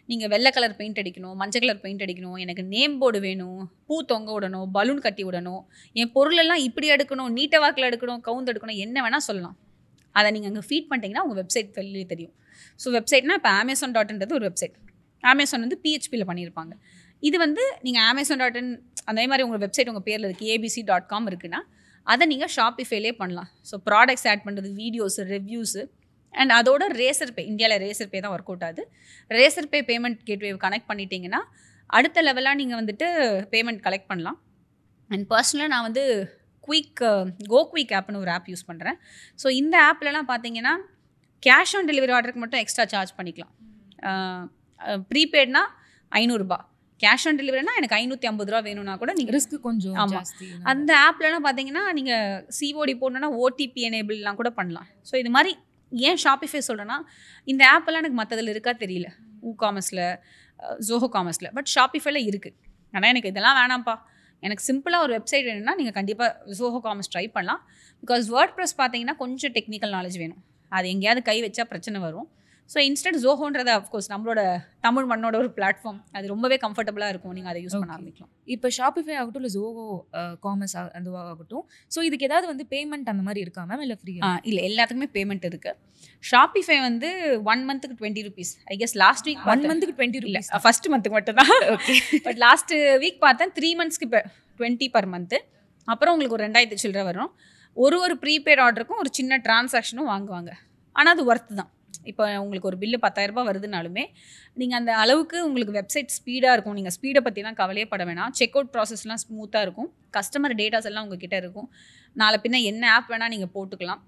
நீங்கள் வெள்ளை கலர் பெயிண்ட் அடிக்கணும், மஞ்சள் கலர் பெயிண்ட் அடிக்கணும், எனக்கு நேம் போர்டு வேணும், பூ தொங்க விடணும், பலூன் கட்டி விடணும், என் பொருளெல்லாம் இப்படி எடுக்கணும், நீட்ட வாக்கில் எடுக்கணும், கவுந்து எடுக்கணும், என்ன வேணால் சொல்லலாம். அதை நீங்கள் அங்கே ஃபீட் பண்ணிட்டீங்கன்னா உங்கள் வெப்சைட் வெளியே தெரியும். ஸோ வெப்சைட்னா இப்போ Amazon.inன்றது ஒரு வெப்சைட். அமேசான் வந்து PHPயில் பண்ணியிருப்பாங்க. இது வந்து நீங்கள் Amazon.in அதே மாதிரி உங்கள் வெப்சைட் உங்கள் பேரில் இருக்குது, abc.com இருக்குன்னா அதை நீங்கள் ஷாப்பிஃபைலே பண்ணலாம். ஸோ ப்ராடக்ட்ஸ் ஆட் பண்ணுறது, வீடியோஸு, ரிவ்யூஸு, அண்ட் அதோட ரேசர் பே, இந்தியாவில் ரேசர் பே தான் ஒர்க் அவுட் ஆகுது. Razorpay payment gateway connect பண்ணிட்டீங்கன்னா அடுத்த லெவலாக நீங்கள் வந்துட்டு பேமெண்ட் கலெக்ட் பண்ணலாம். அண்ட் பர்சனலாக நான் வந்து குயிக் ஆப்னு ஒரு ஆப் யூஸ் பண்ணுறேன். ஸோ இந்த ஆப்லலாம் பார்த்தீங்கன்னா கேஷ் ஆன் டெலிவரி ஆர்டருக்கு மட்டும் எக்ஸ்ட்ரா சார்ஜ் பண்ணிக்கலாம். ப்ரீபெய்ட்னா 500 ரூபா, கேஷ் ஆன் டெலிவரினா எனக்கு 550 ரூபா வேணும்னா கூட நீங்கள் ரிஸ்க் கொஞ்சம் ஜாஸ்தி. அந்த ஆப்லலாம் பார்த்தீங்கன்னா நீங்கள் சிஓடி போடணுன்னா ஓடிபி எனேபிள்லாம் கூட பண்ணலாம். ஸோ இது மாதிரி ஏன் ஷாப்பிஃபை சொல்கிறேன்னா இந்த ஆப்பெல்லாம் எனக்கு மற்றதில் இருக்கா தெரியல, WooCommerceல, ஜோஹோ காமர்ஸில், பட் ஷாப்பிஃபைல இருக்குது. ஆனால் எனக்கு இதெல்லாம் வேணாம்ப்பா, எனக்கு சிம்பிளாக ஒரு வெப்சைட் வேணும்னா நீங்கள் கண்டிப்பாக ஜோஹோ காமர்ஸ் ட்ரை பண்ணலாம். பிகாஸ் வேர்ட்பிரஸ் பார்த்தீங்கன்னா கொஞ்சம் டெக்னிக்கல் நாலேஜ் வேணும், அது எங்கேயாவது கை வச்சா பிரச்சனை வரும். ஸோ இன்ஸ்டன்ட் ஜோஹோன்றது அஃப்கோர்ஸ் நம்மளோட தமிழ் மண்ணோட ஒரு பிளாட்ஃபார்ம், அது ரொம்பவே கம்ஃபர்டபுளாக இருக்கும், நீங்கள் அதை யூஸ் பண்ண ஆரம்பிக்கலாம். இப்போ ஷாப்பிஃபை ஆகட்டும் இல்லை ஜோஹோ காமர்ஸ் அதுவாகட்டும், ஸோ இதுக்கு ஏதாவது வந்து பேமெண்ட் அந்த மாதிரி இருக்கா மேம், இல்லை ஃப்ரீ? இல்லை, எல்லாத்துக்குமே பேமெண்ட் இருக்குது. ஷாப்பிஃபை வந்து 1 மந்த்துக்கு 20 rupees. I guess last week 1 மந்த்துக்கு 20 rupees, ஃபர்ஸ்ட் மந்த்துக்கு மட்டும் தான். ஓகே, பட் லாஸ்ட் வீக் பார்த்தேன் 3 monthsக்கு இப்போ 20 per month. அப்புறம் உங்களுக்கு ஒரு 2000 சில்லரை வரும். ஒரு ப்ரீபெய்ட் ஆர்டருக்கும் ஒரு சின்ன டிரான்சாக்ஷனும் வாங்குவாங்க. ஆனால் அது ஒர்த்து தான். இப்போ உங்களுக்கு ஒரு பில்லு 10,000 ரூபாய் வருதுனாலுமே நீங்கள் அந்த அளவுக்கு உங்களுக்கு வெப்சைட் ஸ்பீடாக இருக்கும். நீங்கள் ஸ்பீடை பற்றிலாம் கவலையே பட வேணாம். செக் அவுட் ப்ராசஸ்லாம் ஸ்மூத்தாக இருக்கும். கஸ்டமர் டேட்டாஸ் எல்லாம் உங்ககிட்ட இருக்கும். நாளை பின்ன என்ன ஆப் வேணால் நீங்கள் போட்டுக்கலாம்.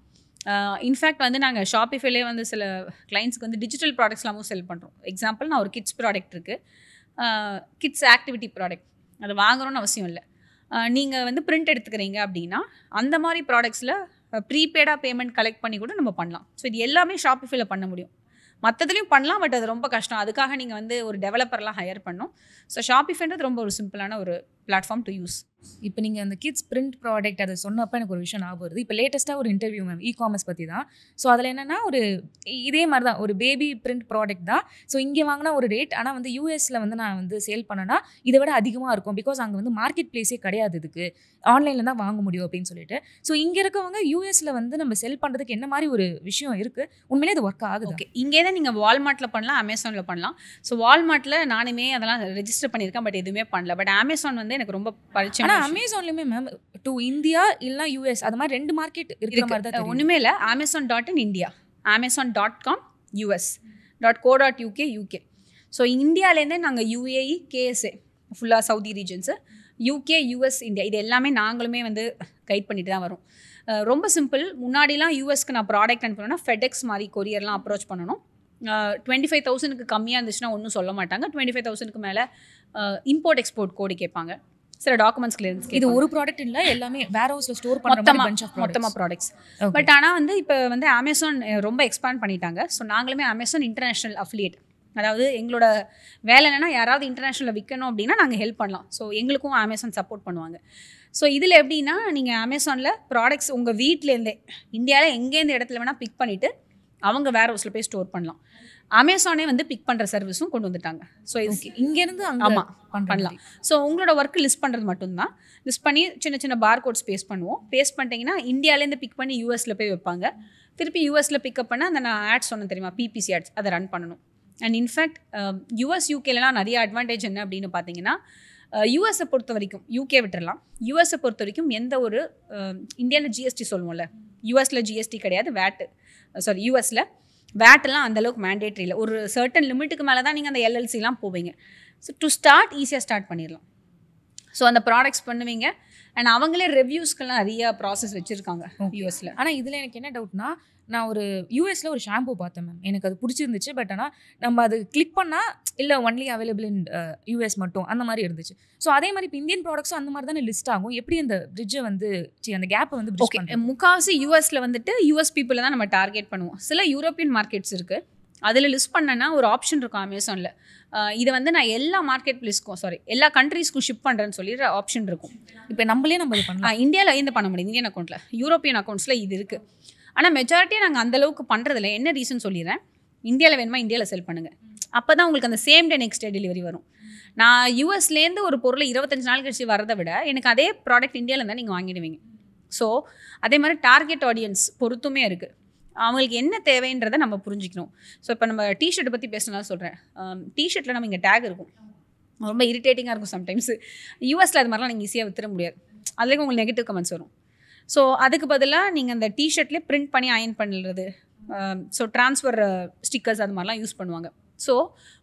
இன்ஃபேக்ட் வந்து நாங்கள் ஷாப்பிஃபைலே வந்து சில கிளைண்ட்ஸ்க்கு வந்து டிஜிட்டல் ப்ராடக்ட்ஸ்லாமும் செல் பண்ணுறோம். எக்ஸாம்பிள், நான் ஒரு கிட்ஸ் ப்ராடக்ட் இருக்குது, கிட்ஸ் ஆக்டிவிட்டி ப்ராடக்ட், அது வாங்கணும்னு அவசியம் இல்லை. நீங்கள் வந்து பிரிண்ட் எடுத்துக்கிறீங்க அப்படின்னா அந்த மாதிரி ப்ராடக்ட்ஸில் ப்ரீபெய்டாக பேமெண்ட் கலெக்ட் பண்ணி கூட நம்ம பண்ணலாம். ஸோ இது எல்லாமே ஷாப்பிஃபைல பண்ண முடியும். மற்றதுலையும் பண்ணலாம், பட் அது ரொம்ப கஷ்டம். அதுக்காக நீங்கள் வந்து ஒரு டெவலப்பர்லாம் ஹையர் பண்ணணும். ஸோ ஷாப்பிஃபைன்றது ரொம்ப ஒரு சிம்பிளான ஒரு பிளாட்ஃபார்ம் டு யூஸ். இப்போ நீங்கள் அந்த கிட்ஸ் பிரிண்ட் ப்ராடக்ட் அதை சொன்னப்போ எனக்கு ஒரு விஷயம் ஞாபகம் வருது. இப்போ லேட்டஸ்ட்டாக ஒரு இன்டர்வியூ மேம் காமர்ஸ் பற்றி தான். ஸோ அதில் என்னென்னா ஒரு இதே மாதிரி தான் ஒரு பேபி பிரிண்ட் ப்ராடக்ட் தான். ஸோ இங்கே வாங்கினா ஒரு ரேட், ஆனால் வந்து யூஎஸில் வந்து நான் வந்து சேல் பண்ணேன்னா இதை விட அதிகமாக இருக்கும். பிகாஸ் அங்கே வந்து மார்க்கெட் பிளேஸே கிடையாது, இதுக்கு ஆன்லைனில் தான் வாங்க முடியும் அப்படின்னு சொல்லிட்டு. ஸோ இங்கே இருக்கவங்க யூஎஸில் வந்து நம்ம செல் பண்ணுறதுக்கு என்ன மாதிரி ஒரு விஷயம் இருக்குது, உண்மையிலே அது ஒர்க் ஆகுது? ஓகே, இங்கே தான் நீங்கள் வால்மார்ட்டில் பண்ணலாம், அமேசானில் பண்ணலாம். ஸோ வால்மார்ட்டில் நானுமே அதெல்லாம் ரெஜிஸ்டர் பண்ணியிருக்கேன், பட் எதுவுமே பண்ணல. பட் அமேசான் வந்து எனக்கு ரொம்ப பரிச்சயம். ஆனால் அமேசான்லேயுமே மேம் டு இந்தியா இல்லைனா யூஎஸ் அது மாதிரி 2 மார்க்கெட் இருக்கிற மாதிரி தான். ஒன்றுமே இல்லை, Amazon.in India, Amazon.com US, .co.uk UK. So இந்தியாவிலேருந்தே நாங்கள் UAE KSA ஃபுல்லாக Saudi regions, UK US India இது எல்லாமே நாங்களுமே வந்து கைட் பண்ணிட்டு தான் வரோம். ரொம்ப சிம்பிள். முன்னாடிலாம் யூஎஸ்க்கு நான் ப்ராடக்ட் அனுப்பணும்னா ஃபெடெக்ஸ் மாதிரி கொரியர்லாம் அப்ரோச் பண்ணணும். 25,000க்கு கம்மியாக இருந்துச்சுன்னா ஒன்றும் சொல்ல மாட்டாங்க. 25,000க்கு மேலே இம்போர்ட் எக்ஸ்போர்ட் கோடு கேட்பாங்க, சில டாக்குமெண்ட்ஸ் கிளியரன்ஸ். இது ஒரு ப்ராடக்ட் இல்லை, எல்லாமே வேர் ஹவுஸில் ஸ்டோர் பண்ணுற மொத்தமாக ப்ராடக்ட்ஸ். பட் ஆனால் வந்து இப்போ வந்து அமேசான் ரொம்ப எக்ஸ்பேண்ட் பண்ணிட்டாங்க. ஸோ நாங்களுமே அமேசான் இன்டர்நேஷ்னல் அஃபிலியேட், அதாவது எங்களோட வேலை என்னென்னா யாராவது இன்டர்நேஷ்னலில் விற்கணும் அப்படின்னா நாங்கள் ஹெல்ப் பண்ணலாம். ஸோ எங்களுக்கும் அமேசான் சப்போர்ட் பண்ணுவாங்க. ஸோ இதில் எப்படின்னா நீங்கள் அமேசானில் ப்ராடக்ட்ஸ் உங்கள் வீட்டிலேருந்தே இந்தியாவில் எங்கேருந்து இடத்துல வேணால் பிக் பண்ணிவிட்டு அவங்க வேர் ஹவுஸில் போய் ஸ்டோர் பண்ணலாம். அமேசானே வந்து பிக் பண்ணுற சர்வீஸும் கொண்டு வந்துட்டாங்க. ஸோ இங்கேருந்து ஆமாம் பண்ணலாம். ஸோ உங்களோட ஒர்க்கு லிஸ்ட் பண்ணுறது மட்டும்தான். லிஸ்ட் பண்ணி சின்ன சின்ன பார் கோட்ஸ் பேஸ்ட் பண்ணுவோம். பேஸ்ட் பண்ணிட்டீங்கன்னா இந்தியாவிலேருந்து பிக் பண்ணி யூஎஸில் போய் வைப்பாங்க. திருப்பி யூஎஸில் பிக்கப் பண்ண அந்த நான் ஆட்ஸ் சொன்னேன் தெரியுமா, PPC ஆட்ஸ், அதை ரன் பண்ணணும். அண்ட் இன்ஃபேக்ட் யூஎஸ் யூகேலாம் நிறைய அட்வான்டேஜ் என்ன அப்படின்னு பார்த்தீங்கன்னா, யூஎஸை பொறுத்த வரைக்கும், யூகே விட்டுறலாம், யூஎஸை பொறுத்த வரைக்கும் எந்த ஒரு இந்தியாவில் ஜிஎஸ்டி சொல்லுவோம்ல, யூஎஸில் ஜிஎஸ்டி கிடையாது, யூஎஸில் வேட்டெல்லாம் அந்தளவுக்கு மேண்டேட்ரி இல்லை. ஒரு சர்டன் லிமிட்டுக்கு மேலே தான் நீங்கள் அந்த எல்எல்சிலாம் போவீங்க. ஸோ டு ஸ்டார்ட் ஈஸியாக ஸ்டார்ட் பண்ணிடலாம். ஸோ அந்த ப்ராடக்ட்ஸ் பண்ணுவீங்க. அண்ட் அவங்களே ரிவ்யூஸ்க்கெல்லாம் நிறைய ப்ராசஸ் வச்சுருக்காங்க யூஎஸில். ஆனால் இதில் எனக்கு என்ன டவுட்னா, நான் ஒரு யூஎஸில் ஒரு ஷாம்பு பார்த்தேன் மேம், எனக்கு அது பிடிச்சிருந்துச்சு. பட் ஆனால் நம்ம அது கிளிக் பண்ணால் இல்லை ஒன்லி அவைலபிள் இன் யூஎஸ் மட்டும் அந்த மாதிரி இருந்துச்சு. ஸோ அதே மாதிரி இப்போ இந்தியன் ப்ராடக்ட்ஸும் அந்த மாதிரி தானே லிஸ்ட் ஆகும். எப்படி அந்த பிரிட்ஜை வந்து அந்த கேப்பை வந்து ஓகே, முக்கால்வாசி யூஎஸில் வந்துட்டு யூஎஸ் பீப்புளை தான் நம்ம டார்கெட் பண்ணுவோம். சில யூரோப்பியன் மார்க்கெட்ஸ் இருக்குது, அதில் லிஸ்ட் பண்ணனா ஒரு ஆப்ஷன் இருக்கும் அமேசானில். இதை வந்து நான் எல்லா மார்க்கெட் பிளேஸ்க்கும் எல்லா கண்ட்ரீஸ்க்கும் ஷிப் பண்ணுறேன்னு சொல்லிட்டு ஆப்ஷன் இருக்கும். இப்போ நம்மளே நம்ம இது பண்ணலாம். இந்தியாவில் இந்த பண்ண முடியும், இந்தியன் அக்கௌண்ட்டில். யூரோப்பியன் அக்கௌண்ட்ஸில் இது இருக்குது. ஆனால் மெஜாரிட்டியாக நாங்கள் அந்தளவுக்கு பண்ணுறதில்ல. என்ன ரீசன் சொல்லிடுறேன். இந்தியாவில் வேணுமா இந்தியாவில் செல் பண்ணுங்கள், அப்போ தான் உங்களுக்கு அந்த same day next day delivery வரும். நான் யூஎஸ்லேருந்து ஒரு பொருளை 25 நாள் கழிச்சு வரதை விட எனக்கு அதே ப்ராடக்ட் இந்தியாவில் இருந்தால் நீங்கள் வாங்கிடுவீங்க. ஸோ அதே மாதிரி டார்கெட் ஆடியன்ஸ் பொறுத்துமே இருக்குது. அவங்களுக்கு என்ன தேவைன்றதை நம்ம புரிஞ்சிக்கணும். ஸோ இப்போ நம்ம டிஷர்ட்டை பற்றி பேசினாலும் சொல்கிறேன். டிஷர்ட்டில் நம்ம இங்கே டேக் இருக்கும், ரொம்ப இரிட்டேட்டிங்காக இருக்கும் சம்டைம்ஸ். யூஎஸில் அது மாதிரிலாம் நீங்கள் ஈஸியாக வித்துற முடியாது, அதுலேயும் உங்களுக்கு நெகட்டிவ் கமெண்ட்ஸ் வரும். ஸோ அதுக்கு பதிலாக நீங்கள் அந்த டிஷர்ட்லேயே பிரிண்ட் பண்ணி அயன் பண்ணுறது, ஸோ ட்ரான்ஸ்ஃபர் ஸ்டிக்கர்ஸ் அது மாதிரிலாம் யூஸ் பண்ணுவாங்க. ஸோ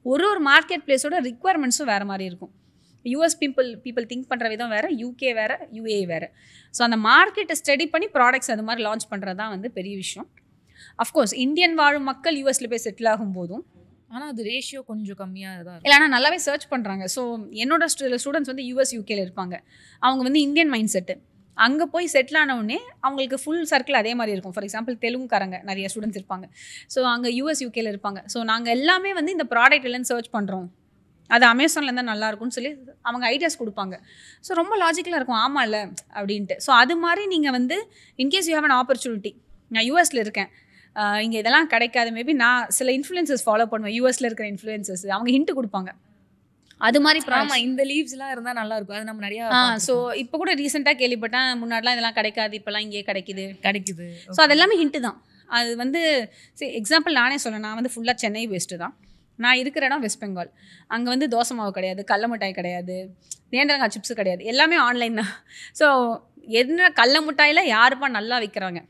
ஒரு மார்க்கெட் பிளேஸோட ரிக்குவயர்மெண்ட்ஸும் வேறு மாதிரி இருக்கும். யூஎஸ் பீப்புள் திங்க் பண்ணுற விதம் வேறு, யூகே வேறு, யூஏ வேறு. ஸோ அந்த மார்க்கெட்டை ஸ்டடி பண்ணி ப்ராடக்ட்ஸ் அது மாதிரி லான்ச் பண்ணுறது தான் வந்து பெரிய விஷயம். அஃப்கோர்ஸ் இந்தியன் வாழும் மக்கள் யூஎஸில் போய் செட்டில் ஆகும் போதும் ஆனால் அது ரேஷியோ கொஞ்சம் கம்மியாக தான் இல்லை, ஆனால் நல்லாவே சர்ச் பண்ணுறாங்க. ஸோ என்னோட ஸ்டூடெண்ட்ஸ் வந்து யூஎஸ் யூகேல இருப்பாங்க. அவங்க வந்து இந்தியன் மைண்ட் செட்டு, அங்கே போய் செட்டில் ஆனவுடனே அவங்களுக்கு ஃபுல் சர்க்கிள் அதே மாதிரி இருக்கும். ஃபார் எக்ஸாம்பிள் தெலுங்குக்காரங்க நிறைய ஸ்டூடெண்ட்ஸ் இருப்பாங்க. ஸோ அங்கே யூஎஸ் யூகேல இருப்பாங்க. ஸோ நாங்கள் எல்லாமே வந்து இந்த ப்ராடக்ட் இல்லைன்னு சர்ச் பண்ணுறோம், அது அமேசானில் இருந்தால் நல்லாயிருக்கும்னு சொல்லி அவங்க ஐடியாஸ் கொடுப்பாங்க. ஸோ ரொம்ப லாஜிக்கலாக இருக்கும், ஆமாம் இல்லை அப்படின்ட்டு. ஸோ அது மாதிரி நீங்கள் வந்து in case you have an opportunity, நான் யூஎஸில் இருக்கேன், இங்கே இதெல்லாம் கிடைக்காது, மேபி நான் சில இன்ஃப்ளூயன்சஸ் ஃபாலோ பண்ணுவேன், யூஎஸில் இருக்கிற இன்ஃப்ளூயன்சஸ், அவங்க ஹிண்ட் கொடுப்பாங்க. அது மாதிரி இந்த லீவ்ஸ்லாம் இருந்தால் நல்லா இருக்கும், அது நம்ம நிறையா. ஸோ இப்போ கூட ரீசெண்டாக கேள்விப்பட்டேன், முன்னாடிலாம் இதெல்லாம் கிடைக்காது, இப்போலாம் இங்கே கிடைக்குது. ஸோ அது எல்லாமே ஹிண்ட்டு தான். அது வந்து எக்ஸாம்பிள் நானே சொல்லேன், நான் வந்து ஃபுல்லாக சென்னை பேஸ்டு தான். நான் இருக்கிற இடம் வெஸ்ட் பெங்கால். அங்கே வந்து தோசை மாவு கிடையாது, கடல மிட்டாய் கிடையாது, நேந்திரங்காய் சிப்ஸு கிடையாது, எல்லாமே ஆன்லைன் தான். ஸோ என்ன கடல மிட்டாயில் யாருப்பா நல்லா விற்கிறாங்க,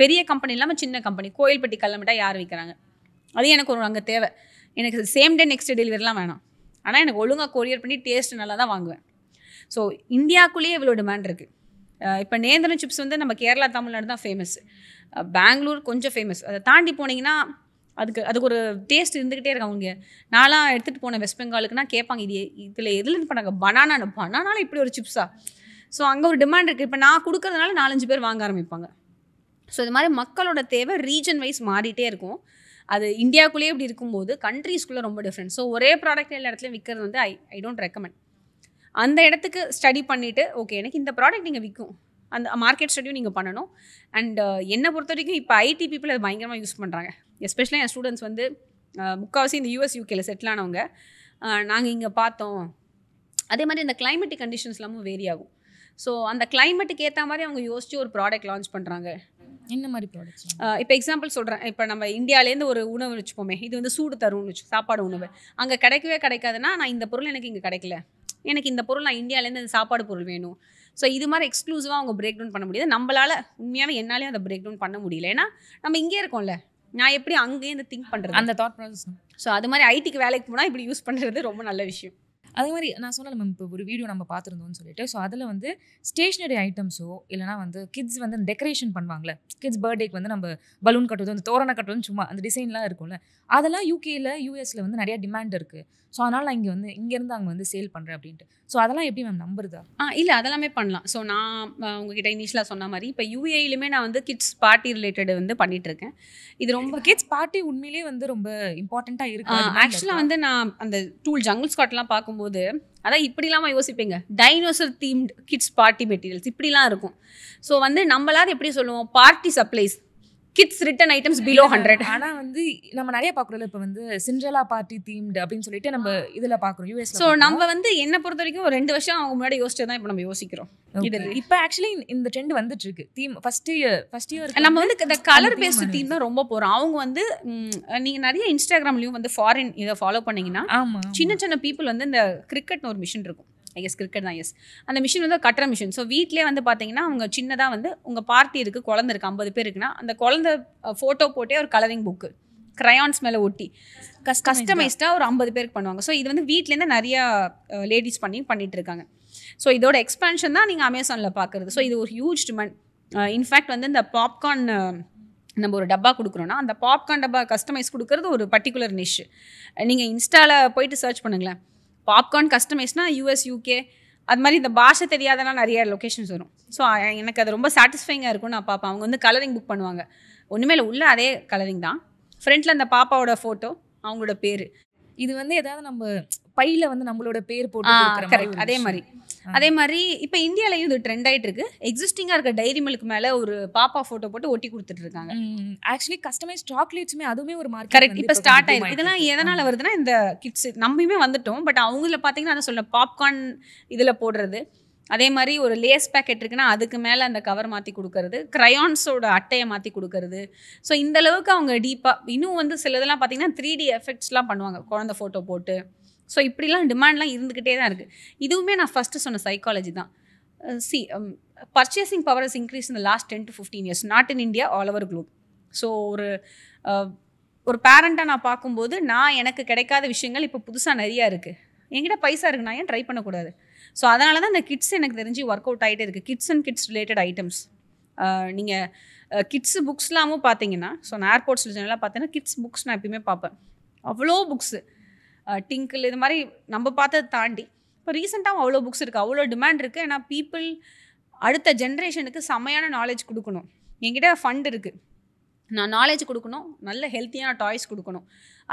பெரிய கம்பெனி இல்லாமல் சின்ன கம்பெனி, கோயில்பட்டி கடல மிட்டாய் யார் விற்கிறாங்க, அது எனக்கு ஒரு அங்கே தேவை. எனக்கு சேம் டே நெக்ஸ்ட் டெலிவரிலாம் வேணாம், ஆனால் எனக்கு ஒழுங்காக கொரியர் பண்ணி டேஸ்ட் நல்லா தான் வாங்குவேன். ஸோ இந்தியாவுக்குள்ளேயே இவ்வளோ டிமாண்ட் இருக்குது. இப்போ நேந்திரம் சிப்ஸ் வந்து நம்ம கேரளா தமிழ்நாடு தான் ஃபேமஸ், பெங்களூர் கொஞ்சம் ஃபேமஸ். அதை தாண்டி போனீங்கன்னா அதுக்கு ஒரு டேஸ்ட் இருந்துக்கிட்டே இருக்காங்க. அவங்க நான்லாம் எடுத்துகிட்டு போனேன் வெஸ்ட் பெங்காலுக்குன்னா கேட்பாங்க, இதில் எதுலேருந்து பண்ணாங்க, பனானால இப்படி ஒரு சிப்ஸா. ஸோ அங்கே ஒரு டிமாண்ட் இருக்குது. இப்போ நான் கொடுக்கறதுனால 4-5 பேர் வாங்க ஆரம்பிப்பாங்க. ஸோ இது மாதிரி மக்களோட தேவை ரீஜன் வைஸ் மாறிட்டே இருக்கும். அது இந்தியாவுக்குள்ளேயே இப்படி இருக்கும்போது கண்ட்ரீஸ்குள்ளே ரொம்ப டிஃப்ரெண்ட். ஸோ ஒரே ப்ராடக்ட் எல்லா இடத்துலையும் விற்கிறது வந்து ஐ டோன்ட் ரெக்கமெண்ட். அந்த இடத்துக்கு ஸ்டடி பண்ணிவிட்டு ஓகே எனக்கு இந்த ப்ராடக்ட் நீங்கள் விற்கும் அந்த மார்க்கெட் ஸ்டடியும் நீங்கள் பண்ணணும். அண்ட் என்னை பொறுத்த வரைக்கும் இப்போ ஐடி பீப்புள் அதை பயங்கரமாக யூஸ் பண்ணுறாங்க. எஸ்பெஷலாக என் ஸ்டூடெண்ட்ஸ் வந்து முக்கால்வாசி இந்த யூஎஸ் யூகேல செட்டில் ஆனவங்க நாங்கள் இங்கே பார்த்தோம். அதே மாதிரி இந்த கிளைமேட்டிக் கண்டிஷன்ஸ் எல்லாமும் வேரி ஆகும். ஸோ அந்த கிளைமேட்டுக்கு ஏற்ற மாதிரி அவங்க யோசிச்சு ஒரு ப்ராடக்ட் லான்ச் பண்ணுறாங்க. என்ன மாதிரி ப்ராடக்ட்ஸ்? இப்போ எக்ஸாம்பிள் சொல்கிறேன். இப்போ நம்ம இந்தியாவிலேருந்து ஒரு உணவு வச்சுப்போமே, இது வந்து சூடு தரும்னு வச்சு சாப்பாடு உணவு அங்கே கிடைக்கவே கிடைக்காதுன்னா நான் இந்த பொருள் எனக்கு இங்கே கிடைக்கல, எனக்கு இந்த பொருள் நான் இந்தியாவிலேருந்து இந்த சாப்பாடு பொருள் வேணும். ஸோ இது மாதிரி எக்ஸ்க்ளூசிவாக அவங்க பிரேக் டவுன் பண்ண முடியாது. நம்மளால் உண்மையாகவே என்னாலையும் அதை பிரேக் டவுன் பண்ண முடியல. ஏன்னா நம்ம இங்கே இருக்கோம்ல, நான் எப்படி அங்கேயே இந்த திங்க் பண்ணுறது அந்த தாட் ப்ராசஸ். ஸோ அது மாதிரி ஐடிக்கு வேலைக்கு போனால் இப்படி யூஸ் பண்ணுறது ரொம்ப நல்ல விஷயம். அதே மாதிரி நான் சொன்னேன் மேம், இப்போ ஒரு வீடியோ நம்ம பார்த்துருந்தோம்னு சொல்லிட்டு. ஸோ அதில் வந்து ஸ்டேஷ்னரி ஐட்டம்ஸோ இல்லைனா வந்து கிட்ஸ் வந்து டெக்கரேஷன் பண்ணுவாங்களே, கிட்ஸ் பர்த்டேக்கு வந்து நம்ம பலூன் கட்டுறது, அந்த தோரணை கட்டுறதுன்னு சும்மா அந்த டிசைன்லாம் இருக்கும்ல, அதெல்லாம் யூகேல யூஎஸ்ல வந்து நிறையா டிமாண்ட் இருக்குது. ஸோ அதனால் நான் இங்கேருந்து அங்கே வந்து சேல் பண்ணுறேன் அப்படின்ட்டு. ஸோ அதெல்லாம் எப்படி மேம் நம்புறதா? இல்லை அதெல்லாமே பண்ணலாம். ஸோ நான் உங்ககிட்ட இனிஷியலாக சொன்ன மாதிரி இப்போ யூஏயிலுமே நான் வந்து கிட்ஸ் பார்ட்டி ரிலேட்டட் வந்து பண்ணிகிட்ருக்கேன். இது ரொம்ப கிட்ஸ் பார்ட்டி உண்மையிலே வந்து ரொம்ப இம்பார்ட்டண்ட்டாக இருக்குது. ஆக்சுவலாக வந்து நான் அந்த டூல் ஜங்கிள் ஸ்காட்லாம் பார்க்கும்போது அதான் இப்படிலாமா யோசிப்பீங்க, dinosaur themed kids party materials இப்படிலாம் இருக்கும். ஸோ வந்து நம்மளாவது எப்படி சொல்லுவோம், party supplies kids return items below 100. ஆனால் வந்து நம்ம நிறைய பார்க்குறோம்ல, இப்போ வந்து சிண்ட்ரெல்லா பார்ட்டி தீம்டு அப்படின்னு சொல்லிட்டு நம்ம இதில் பார்க்குறோம் யூஎஸ். ஸோ நம்ம வந்து என்னை பொறுத்த வரைக்கும் 2 வருஷம் அவங்க முன்னாடி யோசிச்சு தான் இப்போ நம்ம யோசிக்கிறோம். இப்போ ஆக்சுவலி இந்த ட்ரெண்ட் வந்துட்டு இருக்கு. தீம் ஃபர்ஸ்ட் இயர் நம்ம வந்து இந்த கலர் பேஸ்டு தீம் தான் ரொம்ப போகிறோம். அவங்க வந்து நீங்கள் நிறைய இன்ஸ்டாகிராம்லேயும் வந்து ஃபாரின் இதை ஃபாலோ பண்ணிங்கன்னா சின்ன சின்ன பீப்புள் வந்து இந்த கிரிக்கெட்னு ஒரு மிஷின் இருக்கும். எஸ் கிரிக்கெட் தான், எஸ் அந்த மிஷின் வந்து கட்டுற மிஷின். ஸோ வீட்டிலே வந்து பார்த்தீங்கன்னா அவங்க சின்னதாக வந்து உங்கள் பார்ட்டி இருக்குது, குழந்தை இருக்குது, 50 பேர் இருக்குன்னா அந்த குழந்தை ஃபோட்டோ போட்டே ஒரு கலரிங் புக்கு க்ரையான்ஸ் மேலே ஒட்டி கஸ்டமைஸ்டாக ஒரு 50 பேருக்கு பண்ணுவாங்க. ஸோ இது வந்து வீட்லேருந்து நிறையா லேடிஸ் பண்ணிட்டு இருக்காங்க. ஸோ இதோட எக்ஸ்பேன்ஷன் தான் நீங்கள் அமேசானில் பார்க்குறது. ஸோ இது ஒரு ஹியூஜ் டிமாண்ட். இன்ஃபேக்ட் வந்து இந்த பாப்கார்ன் நம்ம ஒரு டப்பா கொடுக்குறோன்னா அந்த பாப்கார்ன் டப்பா கஸ்டமைஸ் கொடுக்குறது ஒரு பர்டிகுலர் நிஷ். நீங்கள் இன்ஸ்டாவில் போயிட்டு சர்ச் பண்ணுங்களேன், பாப்கார்ன் கஸ்டமைஸ்னால் யூஎஸ் யூகே அது மாதிரி இந்த பாஷை தெரியாதெல்லாம் நிறைய லொக்கேஷன்ஸ் வரும். ஸோ எனக்கு அது ரொம்ப சாட்டிஸ்ஃபைங்காக இருக்கும். நான் பார்ப்பேன் அவங்க வந்து கலரிங் புக் பண்ணுவாங்க. ஒன்றுமே இல்லை, உள்ள அதே கலரிங் தான், ஃப்ரண்ட்டில் அந்த பாப்பாவோட ஃபோட்டோ, அவங்களோட பேர். இது வந்து ஏதாவது நம்ம பையில வந்து நம்மளோட பேர் போட்டு கரெக்ட். அதே மாதிரி இப்போ இந்தியாலையும் இது ட்ரெண்ட் ஆகிட்டு இருக்கு. எக்ஸிஸ்டிங்காக இருக்க டைரி மில்க் மேலே ஒரு பாப்பா ஃபோட்டோ போட்டு ஒட்டி கொடுத்துட்டு இருக்காங்க. ஆக்சுவலி கஸ்டமைஸ் சாக்லேட்ஸுமே அதுவுமே ஒரு மார்க்கெட் கரெக்ட் இப்போ ஸ்டார்ட் ஆயிருக்கு. இதெல்லாம் எதனால் வருதுன்னா இந்த கிட்ஸ் நம்மயுமே வந்துட்டோம். பட் அவங்கள பார்த்தீங்கன்னா அதை சொல்ல பாப்கார்ன் இதில் போடுறது, அதே மாதிரி ஒரு லேஸ் பேக்கெட் இருக்குன்னா அதுக்கு மேலே அந்த கவர் மாற்றி கொடுக்கறது, க்ரையான்ஸோட அட்டையை மாற்றி கொடுக்கறது. ஸோ இந்தளவுக்கு அவங்க டீப்பாக இன்னும் வந்து சில இதெல்லாம் பார்த்தீங்கன்னா 3D எஃபெக்ட்ஸ்லாம் பண்ணுவாங்க குழந்தை ஃபோட்டோ போட்டு. ஸோ இப்படிலாம் டிமாண்ட்லாம் இருந்துக்கிட்டே தான் இருக்குது. இதுவுமே நான் ஃபஸ்ட்டு சொன்ன சைக்காலஜி தான். பர்ச்சேசிங் பவர் இஸ் இன்க்ரீஸ் இந்த last 10 to 15 years, not in India, all over Globe. So ஒரு பேரண்ட்டாக நான் பார்க்கும்போது எனக்கு கிடைக்காத விஷயங்கள் இப்போ புதுசாக நிறையா இருக்குது. என்கிட்ட பைசா இருக்குது, நான் ஏன் ட்ரை பண்ணக்கூடாது? ஸோ அதனால தான் இந்த கிட்ஸ் எனக்கு தெரிஞ்சு ஒர்க் அவுட் ஆகிட்டே இருக்குது. Kids and kids related items. நீங்கள் கிட்ஸ் புக்ஸ்லாமும் பார்த்தீங்கன்னா, ஸோ நான் ஏர்போர்ட்ஸில் ஜெனரலாக பார்த்தீங்கன்னா கிட்ஸ் புக்ஸ் நான் எப்பயுமே பார்ப்பேன். அவ்வளோ புக்ஸு, டிங்கிள் இது மாதிரி நம்ம பார்த்ததை தாண்டி இப்போ ரீசெண்டாகவும் அவ்வளோ புக்ஸ் இருக்குது, அவ்வளோ டிமாண்ட் இருக்குது. ஏன்னா பீப்புள் அடுத்த ஜென்ரேஷனுக்கு செம்மையான நாலேஜ் கொடுக்கணும். என்கிட்ட ஃபண்ட் இருக்குது, நான் நாலேஜ் கொடுக்கணும், நல்ல ஹெல்த்தியான டாய்ஸ் கொடுக்கணும்,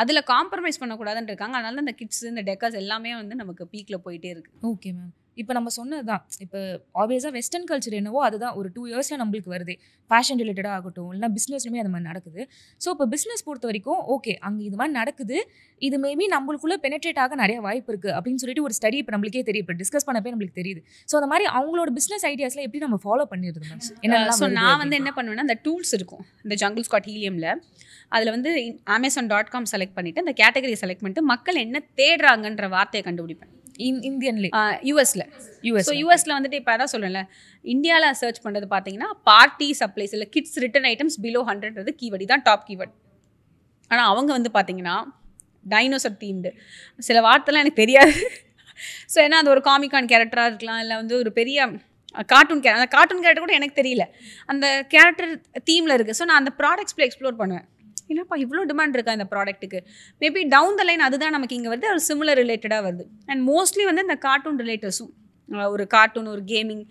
அதில் காம்ப்ரமைஸ் பண்ணக்கூடாதுன்னு இருக்காங்க. அதனால இந்த கிட்ஸ் இந்த டெக்கர்ஸ் எல்லாமே வந்து நமக்கு பீக்கில் போயிட்டே இருக்குது. ஓகே மேம், இப்போ நம்ம சொன்னது தான். இப்போ ஆப்வியஸாக வெஸ்டர்ன் கல்ச்சர் என்னவோ அதுதான் ஒரு 2 இயர்ஸில் நம்மளுக்கு வருது. ஃபேஷன் ரிலேட்டடாக ஆகட்டும், இல்லைனா பிஸ்னஸ்லுமே அது மாதிரி நடக்குது. ஸோ இப்போ பிஸ்னஸ் பொறுத்த வரைக்கும் ஓகே, அங்கே இது மாதிரி நடக்குது, இது மேபி நம்மளுக்குள்ளே பெனட்ரேட் ஆக நிறைய வாய்ப்பு இருக்குது அப்படின்னு சொல்லிட்டு ஒரு ஸ்டடி இப்போ நம்மளுக்கே தெரியும். இப்போ டிஸ்கஸ் பண்ணப்பே நம்மளுக்கு தெரியுது. ஸோ அந்த மாதிரி அவங்களோட பிஸ்னஸ் ஐடியாஸ்லாம் எப்படி நம்ம ஃபாலோ பண்ணிடுது மேம்? ஸோ நான் வந்து என்ன பண்ணுவேன்னா, அந்த டூல்ஸ் இருக்கும் இந்த ஜங்கிள் ஸ்காட் ஹீலியமில், அதில் வந்து Amazon.com செலக்ட் பண்ணிவிட்டு அந்த கேட்டகரியை செலக்ட் பண்ணிட்டு மக்கள் என்ன தேடுறாங்கன்ற வார்த்தையை கண்டுபிடிப்பேன். இந்தியன்ல யூஎஸ்ல வந்துட்டு இப்போ அதான் சொல்லல, இந்தியாவில் சர்ச் பண்ணுறது பார்த்தீங்கன்னா பார்ட்டி சப்ளைஸ் இல்லை கிட்ஸ் ரிட்டன் ஐட்டம்ஸ் பிலோ 100 கீவேர்டு தான் டாப் கீவேர்ட். ஆனால் அவங்க வந்து பார்த்தீங்கன்னா டைனோசர் தீம்டு சில வார்த்தைலாம் எனக்கு தெரியாது. ஸோ ஏன்னா அது ஒரு காமிக்கான் கேரக்டராக இருக்கலாம், இல்லை வந்து ஒரு பெரிய கார்ட்டூன் அந்த கார்ட்டூன் கேரக்டர் கூட எனக்கு தெரியல, அந்த கேரக்டர் தீமில் இருக்குது. ஸோ நான் அந்த ப்ராடக்ட்ஸ்ல எக்ஸ்ப்ளோர் பண்ணுவேன். என்னப்பா இவ்வளோ டிமாண்ட் இருக்கா இந்த ப்ராடக்ட்டுக்கு, மேபி டவுன் த லைன் அதுதான் நமக்கு இங்கே வந்து ஒரு சிமிலர் ரிலேட்டடாக வருது. அண்ட் மோஸ்ட்லி வந்து இந்த கார்ட்டூன் ரிலேட்டர்ஸும், ஒரு கார்ட்டூன், ஒரு கேமிங்,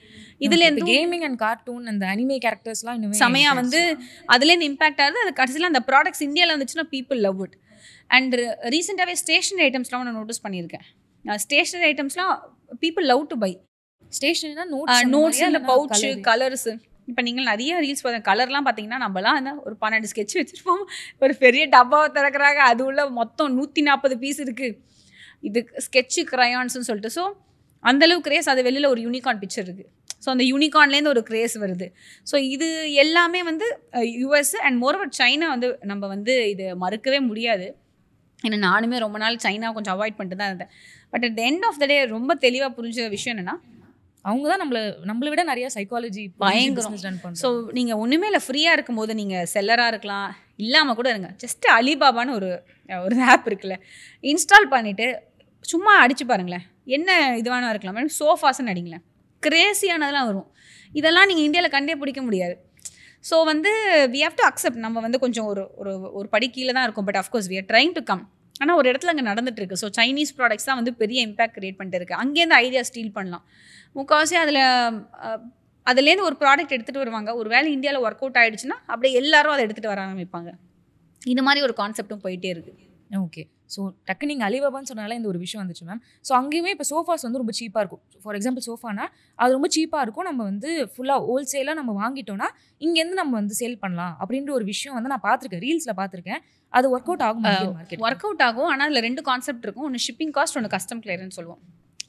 இதுலேருந்து கேமிங் அண்ட் கார்ட்டூன் அந்த அனிமே கேரக்டர்ஸ்லாம் இன்னுமே செமையாக வந்து அதுலேருந்து இம்பாக்ட் ஆகுது. அது கடைசியில் அந்த ப்ராடக்ட்ஸ் இந்தியாவில் வந்துச்சுன்னா பீப்புள் லவ் இட். அண்ட் ரீசெண்டாகவே ஸ்டேஷனரி ஐட்டம்ஸ்லாம் நான் நோட்டீஸ் பண்ணியிருக்கேன். ஸ்டேஷனரி ஐட்டம்ஸ்லாம் பீப்புள் லவ் டு பை. ஸ்டேஷனரினா நோட்ஸ், இந்த பவுச்சு, கலர்ஸ். இப்போ நீங்கள் நிறைய ரீல்ஸ் பார்த்த கலர்லாம் பார்த்தீங்கன்னா நம்மலாம் அந்த ஒரு 12 ஸ்கெட்ச் வச்சுருப்போம், ஒரு பெரிய டப்பாவை திறக்கிறாங்க, அது உள்ள மொத்தம் 140 பீஸ் இருக்குது, இது ஸ்கெட்சு க்ரையான்ஸ்னு சொல்லிட்டு. ஸோ அந்தளவுக்கு கிரேஸ். அது வெளியில் ஒரு யூனிகார்ன் பிக்சர் இருக்குது. ஸோ அந்த யூனிகார்ன்லேருந்து ஒரு கிரேஸ் வருது. ஸோ இது எல்லாமே வந்து யூஎஸ் அண்ட் மோரோவர் சைனா வந்து நம்ம வந்து இது மறுக்கவே முடியாது. ஏன்னா நானுமே ரொம்ப நாள் சைனா கொஞ்சம் அவாய்ட் பண்ணிட்டு தான் இருந்தேன். But at the end of the day ரொம்ப தெளிவாக புரிஞ்ச விஷயம் என்னென்னா, அவங்க தான் நம்மளை விட நிறைய சைக்காலஜி பயங்கரம். ஸோ நீங்கள் ஒன்றுமே இல்லை, ஃப்ரீயாக இருக்கும்போது நீங்கள் செல்லராக இருக்கலாம், இல்லாமல் கூட இருங்க. ஜஸ்ட் அலிபாபான்னு ஒரு ஆப் இருக்குல்ல, இன்ஸ்டால் பண்ணிவிட்டு சும்மா அடிச்சு பாருங்களேன், என்ன இதுவான இருக்கலாம். மேடம் சோஃபாஸ்ன்னு அடிங்களேன், கிரேசியானதெல்லாம் வரும். இதெல்லாம் நீங்கள் இந்தியாவில் கண்டே பிடிக்க முடியாது. ஸோ வந்து வி ஹேவ் டு அக்செப்ட், நம்ம வந்து கொஞ்சம் ஒரு படி கீழே தான் இருக்கும். But of course we are trying to come. ஆனால் ஒரு இடத்துல அங்கே நடந்துட்டு இருக்கு. ஸோ சைனீஸ் ப்ராடக்ட்ஸ் தான் வந்து பெரிய இம்பாக்ட் கிரியேட் பண்ணிட்டு இருக்கு. அங்கேருந்து ஐடியா ஸ்டீல் பண்ணலாம். முக்கால்வாசி அதுலேருந்து ஒரு ப்ராடக்ட் எடுத்துகிட்டு வருவாங்க. ஒரு வேளை இந்தியாவில் ஒர்க் அவுட் ஆகிடுச்சுன்னா அப்படியே எல்லாரும் அதை எடுத்துகிட்டு வர ஆரம்பிப்பாங்க. இது மாதிரி ஒரு கான்செப்டும் போயிட்டே இருக்குது. ஓகே. ஸோ டக்கு நீங்கள் அலிபாபான்னு சொன்னால இந்த ஒரு விஷயம் வந்துச்சு மேம். ஸோ அங்கேயுமே இப்போ சோஃபாஸ் வந்து ரொம்ப சீப்பாக இருக்கும். ஃபார் எக்ஸாம்பிள் சோஃபானா அது ரொம்ப சீப்பாக இருக்கும். நம்ம வந்து ஃபுல்லாக ஹோல்சேலாக நம்ம வாங்கிட்டோம்னா இங்கேருந்து நம்ம வந்து சேல் பண்ணலாம் அப்படின்ற ஒரு விஷயம் வந்து நான் பார்த்துருக்கேன், ரீல்ஸில் பார்த்துருக்கேன். அது ஒர்க் அவுட் ஆகும், ஒர்க் அவுட் ஆகும். ஆனால் அதில் 2 கான்செப்ட் இருக்கும். ஒன்று ஷிப்பிங் காஸ்ட், ஒன்று கஸ்டம் கிளியர்னு சொல்லுவோம்.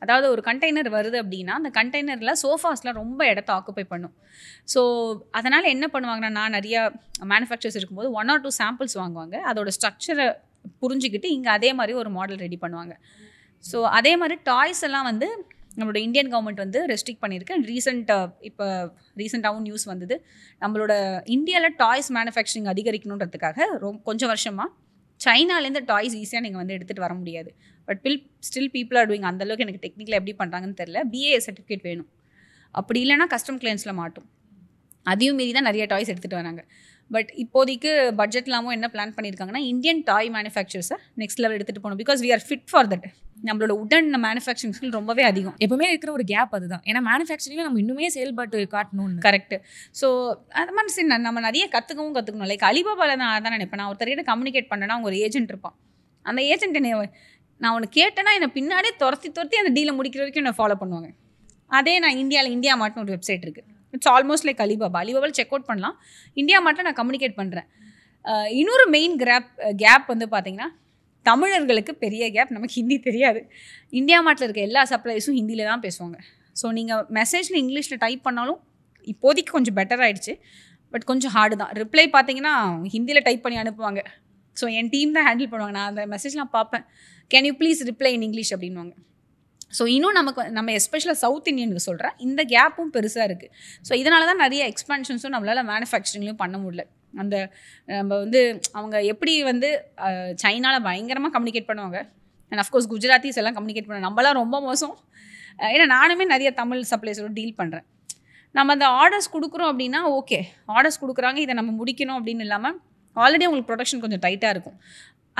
அதாவது ஒரு கண்டெய்னர் வருது அப்படின்னா அந்த கண்டெய்னரில் சோஃபாஸ்லாம் ரொம்ப இடத்த ஆக்குப்பை பண்ணும். ஸோ அதனால் என்ன பண்ணுவாங்கன்னா, நான் நிறையா மேனுஃபேக்சர்ஸ் இருக்கும்போது 1 or 2 சாம்பிள்ஸ் வாங்குவாங்க, அதோட ஸ்ட்ரக்சரை புரிஞ்சுக்கிட்டு இங்கே அதே மாதிரி ஒரு மாடல் ரெடி பண்ணுவாங்க. ஸோ அதே மாதிரி டாய்ஸ் எல்லாம் வந்து நம்மளோட இந்தியன் கவர்மெண்ட் வந்து ரெஸ்ட்ரிக்ட் பண்ணியிருக்கு. இப்போ ரீசெண்டாகவும் நியூஸ் வந்தது, நம்மளோட இந்தியாவில் டாய்ஸ் மேனுஃபேக்சரிங் அதிகரிக்கணுன்றதுக்காக கொஞ்சம் வருஷமாக சைனாலேருந்து டாய்ஸ் ஈஸியாக நீங்கள் வந்து எடுத்துகிட்டு வர முடியாது. But still people are doing. அந்தளவுக்கு எனக்கு டெக்னிக்கலாக எப்படி பண்ணுறாங்கன்னு தெரியல. BAA சர்டிஃபிகேட் வேணும், அப்படி இல்லைனா கஸ்டம் கிளியரன்ஸில் மாட்டும். அதையும் மீறி தான் நிறைய டாய்ஸ் எடுத்துகிட்டு வராங்க. பட் இப்போதைக்கு பட்ஜெட்லாமும் என்ன பிளான் பண்ணியிருக்காங்கன்னா, இந்தியன் டாய் மேனுஃபேக்சர்ஸை நெக்ஸ்ட் லெவல் எடுத்துகிட்டு போகணும். Because we are fit for that. நம்மளோட உடன் மேனுஃபேக்சரிங் ஸ்கில் ரொம்பவே அதிகம். எப்பவுமே இருக்கிற ஒரு கேப் அதுதான். ஏன்னா மேனுஃபேக்சரிங்கில் நம்ம இன்னுமே செயல்பாட்டு காட்டணும்னு. கரெக்ட். ஸோ அது மாதிரி சரி, நம்ம நிறைய கற்றுக்கணும். லைக் அலிபாபாவில் நான் அதான் நினைப்பேன், நான் ஒருத்தர்கிட்ட கம்யூனிகேட் பண்ணேன்னா அவங்க ஒரு ஏஜென்ட் இருப்பான். அந்த ஏஜென்ட் நான் ஒன்று கேட்டேன்னா என்னை பின்னாடியே துரத்தி அந்த டீலை முடிக்கிற வரைக்கும் என்னை ஃபாலோ பண்ணுவாங்க. அதே நான் இந்தியா மார்ட்னு ஒரு வெப்சைட் இருக்குது. இட்ஸ் ஆல்மோஸ்ட் லைக் அலிபாபாவில் செக் அவுட் பண்ணலாம். இந்தியா மார்ட்டில் நான் கம்யூனிகேட் பண்ணுறேன். இன்னொரு மெயின் கேப் வந்து பார்த்திங்கன்னா, தமிழர்களுக்கு பெரிய கேப், நமக்கு ஹிந்தி தெரியாது. இந்தியா மார்ட்டில் இருக்க எல்லா சப்ளைஸும் ஹிந்தியில் தான் பேசுவாங்க. ஸோ நீங்கள் மெசேஜில் இங்கிலீஷில் டைப் பண்ணாலும் இப்போதைக்கு கொஞ்சம் பெட்டர் ஆகிடுச்சு. பட் கொஞ்சம் ஹார்டு தான். ரிப்ளை பார்த்தீங்கன்னா ஹிந்தியில் டைப் பண்ணி அனுப்புவாங்க. ஸோ என் டீம் தான் ஹேண்டில் பண்ணுவாங்க. நான் அந்த மெசேஜ்லாம் பார்ப்பேன், can you please reply in English அப்படின்வாங்க. ஸோ இன்னும் நம்ம எஸ்பெஷலாக சவுத் இந்தியனுக்கு சொல்கிறேன், இந்த கேப்பும் பெருசாக இருக்குது. ஸோ இதனால தான் நிறைய எக்ஸ்பான்ஷன்ஸும் நம்மளால் மேனுஃபேக்சரிங்லையும் பண்ண முடியல. நம்ம வந்து அவங்க எப்படி வந்து சைனாவில் பயங்கரமாக கம்யூனிகேட் பண்ணுவாங்க. அண்ட் அஃப்கோர்ஸ் குஜராத்திஸ் எல்லாம் கம்யூனிகேட் பண்ணுவாங்க. நம்மளாம் ரொம்ப மோசம். ஏன்னா நானுமே நிறைய தமிழ் சப்ளைஸோட டீல் பண்ணுறேன். நம்ம அந்த ஆர்டர்ஸ் கொடுக்குறோம் அப்படின்னா ஓகே, ஆர்டர்ஸ் கொடுக்குறாங்க, இதை நம்ம முடிக்கணும் அப்படின்னு இல்லாமல் ஆல்ரெடி உங்களுக்கு ப்ரொடக்ஷன் கொஞ்சம் டைட்டாக இருக்கும்.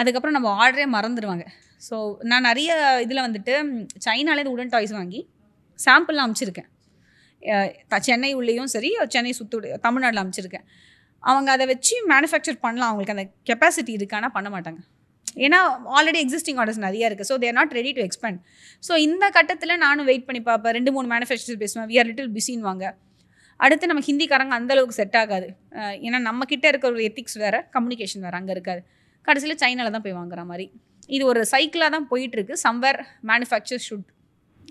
அதுக்கப்புறம் நம்ம ஆர்டரே மறந்துடுவாங்க. ஸோ நான் நிறைய இதில் வந்துட்டு சைனாலேருந்து உடன் டாய்ஸ் வாங்கி சாம்பிள்லாம் அனுப்பிச்சிருக்கேன். சென்னை உள்ளேயும் சரி, சென்னை தமிழ்நாட்டில் அனுப்பிச்சிருக்கேன். அவங்க அதை வச்சு மேனுஃபேக்சர் பண்ணலாம், அவங்களுக்கு அந்த கெப்பாசிட்டி இருக்கானா பண்ண மாட்டாங்க. ஏன்னா ஆல்ரெடி எக்ஸிஸ்டிங் ஆர்டர்ஸ் நிறைய இருக்குது. So there not ready to expand. So இந்த கட்டத்தில் நானும் வெயிட் பண்ணி பார்ப்பேன். 2-3 மேனுஃபேக்சர்ஸ் பேசுவேன், வி ஆர் லிட்டில் பிஸின்னு வாங்க. அடுத்து நம்ம ஹிந்திக்காரங்க அந்தளவுக்கு செட் ஆகாது. ஏன்னா நம்மக்கிட்ட இருக்கிற ஒரு எத்திக்ஸ் வேறு, கம்யூனிகேஷன் வேறு அங்கே இருக்காது. கடைசியில் சைனாவில் தான் போய் வாங்குற மாதிரி இது ஒரு சைக்கிளாக தான் போயிட்டுருக்கு. Somewhere manufacture should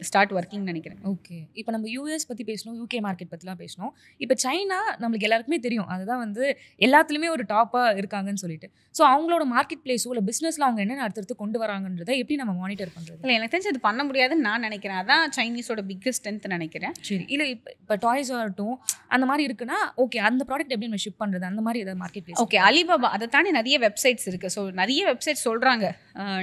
start working நினைக்கிறேன். ஓகே. இப்போ நம்ம யூஎஸ் பற்றி பேசணும், UK மார்க்கெட் பற்றிலாம் பேசணும். இப்போ சைனா நம்மளுக்கு எல்லாருக்குமே தெரியும், அதுதான் வந்து எல்லாத்துலேயுமே ஒரு டாப்பாக இருக்காங்கன்னு சொல்லிட்டு. ஸோ அவங்களோட மார்க்கெட் பிளேஸோ இல்லை பிஸ்னஸில் அவங்க என்னென்ன அடுத்தடுத்து கொண்டு வராங்கன்றதை எப்படி நம்ம மானிட்டர் பண்ணுறது? இல்லை, எனக்கு தெரிஞ்சு அது பண்ண முடியாதுன்னு நான் நினைக்கிறேன். அதான் சைனீஸோட பிக்கஸ்ட் ஸ்ட்ரென்த் நினைக்கிறேன். சரி, இல்லை இப்போ டாய்ஸ் ஆகட்டும் அந்த மாதிரி இருக்குன்னா ஓகே, அந்த ப்ராடக்ட் எப்படி நம்ம ஷிப் பண்ணுறது, அந்த மாதிரி ஏதாவது மார்க்கெட் பிளேஸ்? ஓகே, அலிபாபா அதை தாண்டி நிறைய வெப்சைட்ஸ் இருக்குது. ஸோ நிறைய வெப்சைட்ஸ் சொல்கிறாங்க,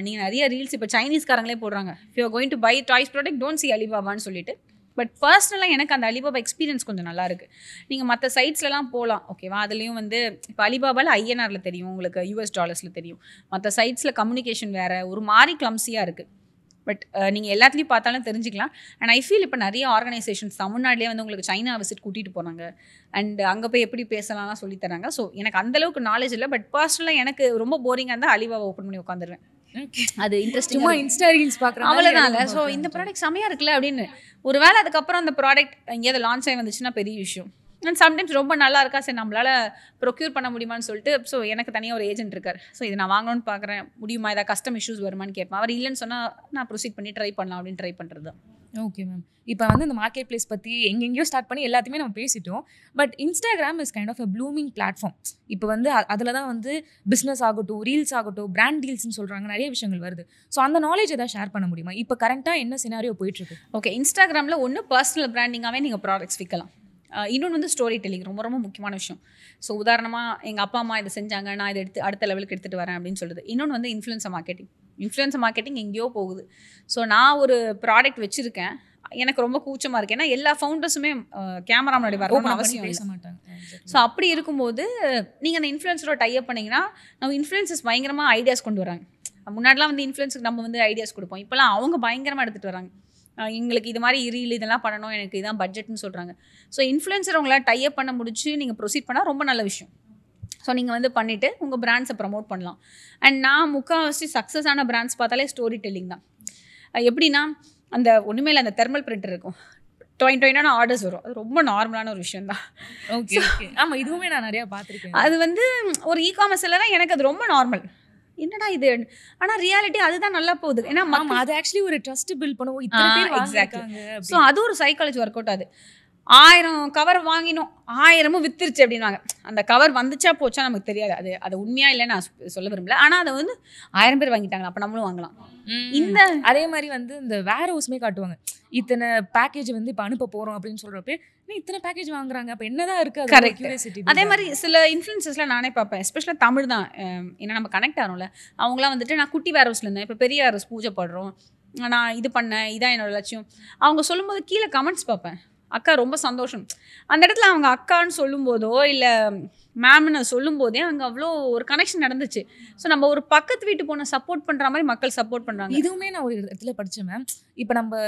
நீங்கள் நிறைய ரீல்ஸ் இப்போ சைனீஸ்காரங்களே போடுறாங்க, if you are going to buy toys product don't see அலிபாபான்னு சொல்லிட்டு. பட் பர்சனலாக எனக்கு அந்த அலிபாபா எக்ஸ்பீரியன்ஸ் கொஞ்சம் நல்லா இருக்குது. நீங்கள் மற்ற சைட்ஸ்லலாம் போகலாம், ஓகேவா? அதுலேயும் வந்து இப்போ அலிபாபாவில் INRல தெரியும், உங்களுக்கு US டாலர்ஸில் தெரியும். மற்ற சைட்ஸில் கம்யூனிகேஷன் வேறு, ஒரு மாதிரி கிளம்ஸியாக இருக்குது. பட் நீங்கள் எல்லாத்துலேயும் பார்த்தாலும் தெரிஞ்சுக்கலாம். அண்ட் ஐ ஃபீல் இப்போ நிறைய ஆர்கனைசேஷன்ஸ் தமிழ்நாட்டிலே வந்து உங்களுக்கு சைனா விசிட் கூட்டிகிட்டு போகிறாங்க. அண்ட் அங்கே போய் எப்படி பேசலாம்லாம் சொல்லித்தராங்க. ஸோ எனக்கு அந்தளவுக்கு நாலேஜ் இல்லை. பட் பர்சனலாக எனக்கு ரொம்ப போரிங்காக இருந்தால் அலிபாபா ஓப்பன் பண்ணி உட்காந்துருவேன். அது இன்ட்ரெஸ்டிங் சும்மா இன்ஸ்டா ரீல்ஸ் பார்க்குற அவ்வளோதான் இல்லை. ஸோ இந்த ப்ராடக்ட் செமையாக இருக்குல்ல அப்படின்னு ஒரு வேளை அதுக்கப்புறம் அந்த ப்ராடக்ட் எங்கேயாவது லான்ச் ஆகி வந்துச்சுன்னா பெரிய விஷயம். அண்ட் சம்டைம்ஸ் ரொம்ப நல்லா இருக்கா, சரி நம்மளால் ப்ரொக்யூர் பண்ண முடியுமான்னு சொல்லிட்டு, ஸோ எனக்கு தனியாக ஒரு ஏஜென்ட் இருக்கார். ஸோ இது நான் வாங்கணும்னு பார்க்குறேன், முடியுமா, ஏதாவது கஸ்டம் இஷ்யூஸ் வருமானு கேட்பேன். அவர் இல்லைன்னு சொன்னால் நான் ப்ரொசீட் பண்ணி ட்ரை பண்ணலாம் அப்படின்னு ட்ரை பண்ணுறது தான். Okay ma'am. இப்போ வந்து இந்த மார்க்கெட் பிளேஸ் பற்றி எங்கெங்கேயோ ஸ்டார்ட் பண்ணி எல்லாத்தையுமே நம்ம பேசிட்டோம். But Instagram is kind of a blooming platform. இப்போ வந்து அதில் தான் வந்து பிஸ்னஸ் ஆகட்டும், ரீல்ஸ் ஆகட்டும், பிராண்ட் டீல்ஸ்னு சொல்கிறாங்க, நிறைய விஷயங்கள் வருது. ஸோ அந்த நாலேஜ் எதாவது ஷேர் பண்ண முடியுமா? இப்போ கரண்ட்டாக என்ன சினாரியோ போயிட்டுருக்கு? ஓகே, இன்ஸ்டாகிராமில் ஒன்று பர்சனல் பிராண்டிங்காகவே நீங்கள் ப்ராடக்ட்ஸ் விற்கலாம். இன்னொன்று வந்து ஸ்டோரி டெல்லிங், ரொம்ப ரொம்ப முக்கியமான விஷயம். ஸோ உதாரணமாக எங்கள் அப்பா அம்மா இதை செஞ்சாங்க, நான் இதை எடுத்து அடுத்த லெவலுக்கு எடுத்துகிட்டு வரேன் அப்படின்னு சொல்லுது. இன்னொன்று வந்து இன்ஃப்ளூயன்சர் மார்க்கெட்டிங். இன்ஃப்ளூயன்சர் மார்க்கெட்டிங் எங்கேயோ போகுது. ஸோ நான் ஒரு ப்ராடக்ட் வச்சுருக்கேன், எனக்கு ரொம்ப கூச்சமாக இருக்குது. ஏன்னா எல்லா ஃபவுண்டர்ஸுமே கேமரா முன்னாடி வரணும்னு அவசியம் பேச மாட்டாங்க. ஸோ அப்படி இருக்கும்போது நீங்கள் அந்த இன்ஃப்ளூயன்ஸரோட டைப் பண்ணிங்கன்னா நம்ம இன்ஃப்ளூயன்சஸ் பயங்கரமாக ஐடியாஸ் கொண்டு வராங்க. முன்னாடிலாம் வந்து இன்ஃப்ளூயன்ஸுக்கு நம்ம வந்து ஐடியாஸ் கொடுப்போம், இப்போலாம் அவங்க பயங்கரமாக எடுத்துகிட்டு வராங்க. எங்களுக்கு இது மாதிரி ரீல் இதெல்லாம் பண்ணணும், எனக்கு இதான் பட்ஜெட்னு சொல்கிறாங்க. ஸோ இன்ஃப்ளூயன்சர் உங்களால் டைப் பண்ண முடிச்சு நீங்கள் ப்ரொசீட் பண்ணால் ரொம்ப நல்ல விஷயம். ஸோ நீங்கள் வந்து பண்ணிவிட்டு உங்கள் பிராண்ட்ஸை ப்ரமோட் பண்ணலாம். அண்ட் நான் முக்கால்வாசி சக்ஸஸ் ஆன பிராண்ட்ஸ் பார்த்தாலே ஸ்டோரி டெல்லிங் தான். எப்படின்னா அந்த ஒன்றுமே இல்லை, அந்த தெர்மல் பிரிண்டர் இருக்கும், டொயினான ஆர்டர்ஸ் வரும். அது ரொம்ப நார்மலான ஒரு விஷயம் தான். Okay okay. ஆமாம், இதுவுமே நான் நிறையா பார்த்துருக்கேன். அது வந்து ஒரு இ-காமர்ஸ் இல்லைனா எனக்கு அது ரொம்ப நார்மல், என்னடா இது. ஆனால் ரியாலிட்டி அதுதான் நல்லா போகுது. ஏன்னா அது ஆக்சுவலி ஒரு ட்ரஸ்ட் பில்ட் பண்ணுவோம். எக்ஸாக்ட்லி. ஸோ அது ஒரு சைக்காலஜி ஒர்க் அவுட் ஆகுது. 1000 கவர் வாங்கினோம், 1000 வித்துருச்சு அப்படின்னாங்க. அந்த கவர் வந்துச்சா போச்சா நமக்கு தெரியாது, அது உண்மையா இல்லைன்னு நான் சொல்ல விரும்பல. ஆனால் அதை வந்து 1000 பேர் வாங்கிட்டாங்க, அப்போ நம்மளும் வாங்கலாம். இந்த அதே மாதிரி வந்து இந்த வேர் ஹவுஸ்மே காட்டுவாங்க, இத்தனை பேக்கேஜ் வந்து இப்போ அனுப்ப போகிறோம் அப்படின்னு சொல்கிறப்ப இத்தனை பேக்கேஜ் வாங்குறாங்க, அப்போ என்னதான் இருக்குது. கரெக்ட். அதே மாதிரி சில இன்ஃப்ளூயன்சஸ்லாம் நானே பார்ப்பேன், எஸ்பெஷலாக தமிழ் தான். ஏன்னா நம்ம கனெக்ட் ஆகிறோம்ல, அவங்களாம் வந்துட்டு நான் குட்டி வேர் ஹவுஸில் இருந்தேன், இப்போ பெரிய வேர் ஹவுஸ் பூஜை படுறோம், நான் இது பண்ணேன், இதான் என்னோட லட்சியம். அவங்க சொல்லும்போது கீழே கமெண்ட்ஸ் பார்ப்பேன், அக்கா ரொம்ப சந்தோஷம். அந்த இடத்துல அவங்க அக்கான்னு சொல்லும்போதோ இல்லை மேம்னு சொல்லும்போதே அங்கே அவ்வளோ ஒரு கனெக்ஷன் நடந்துச்சு. ஸோ நம்ம ஒரு பக்கத்து வீட்டு பொண்ணை சப்போர்ட் பண்ணுற மாதிரி மக்கள் சப்போர்ட் பண்ணுறாங்க. இதுவுமே நான் ஒரு இடத்துல படித்தேன் மேம். இப்போ நம்ம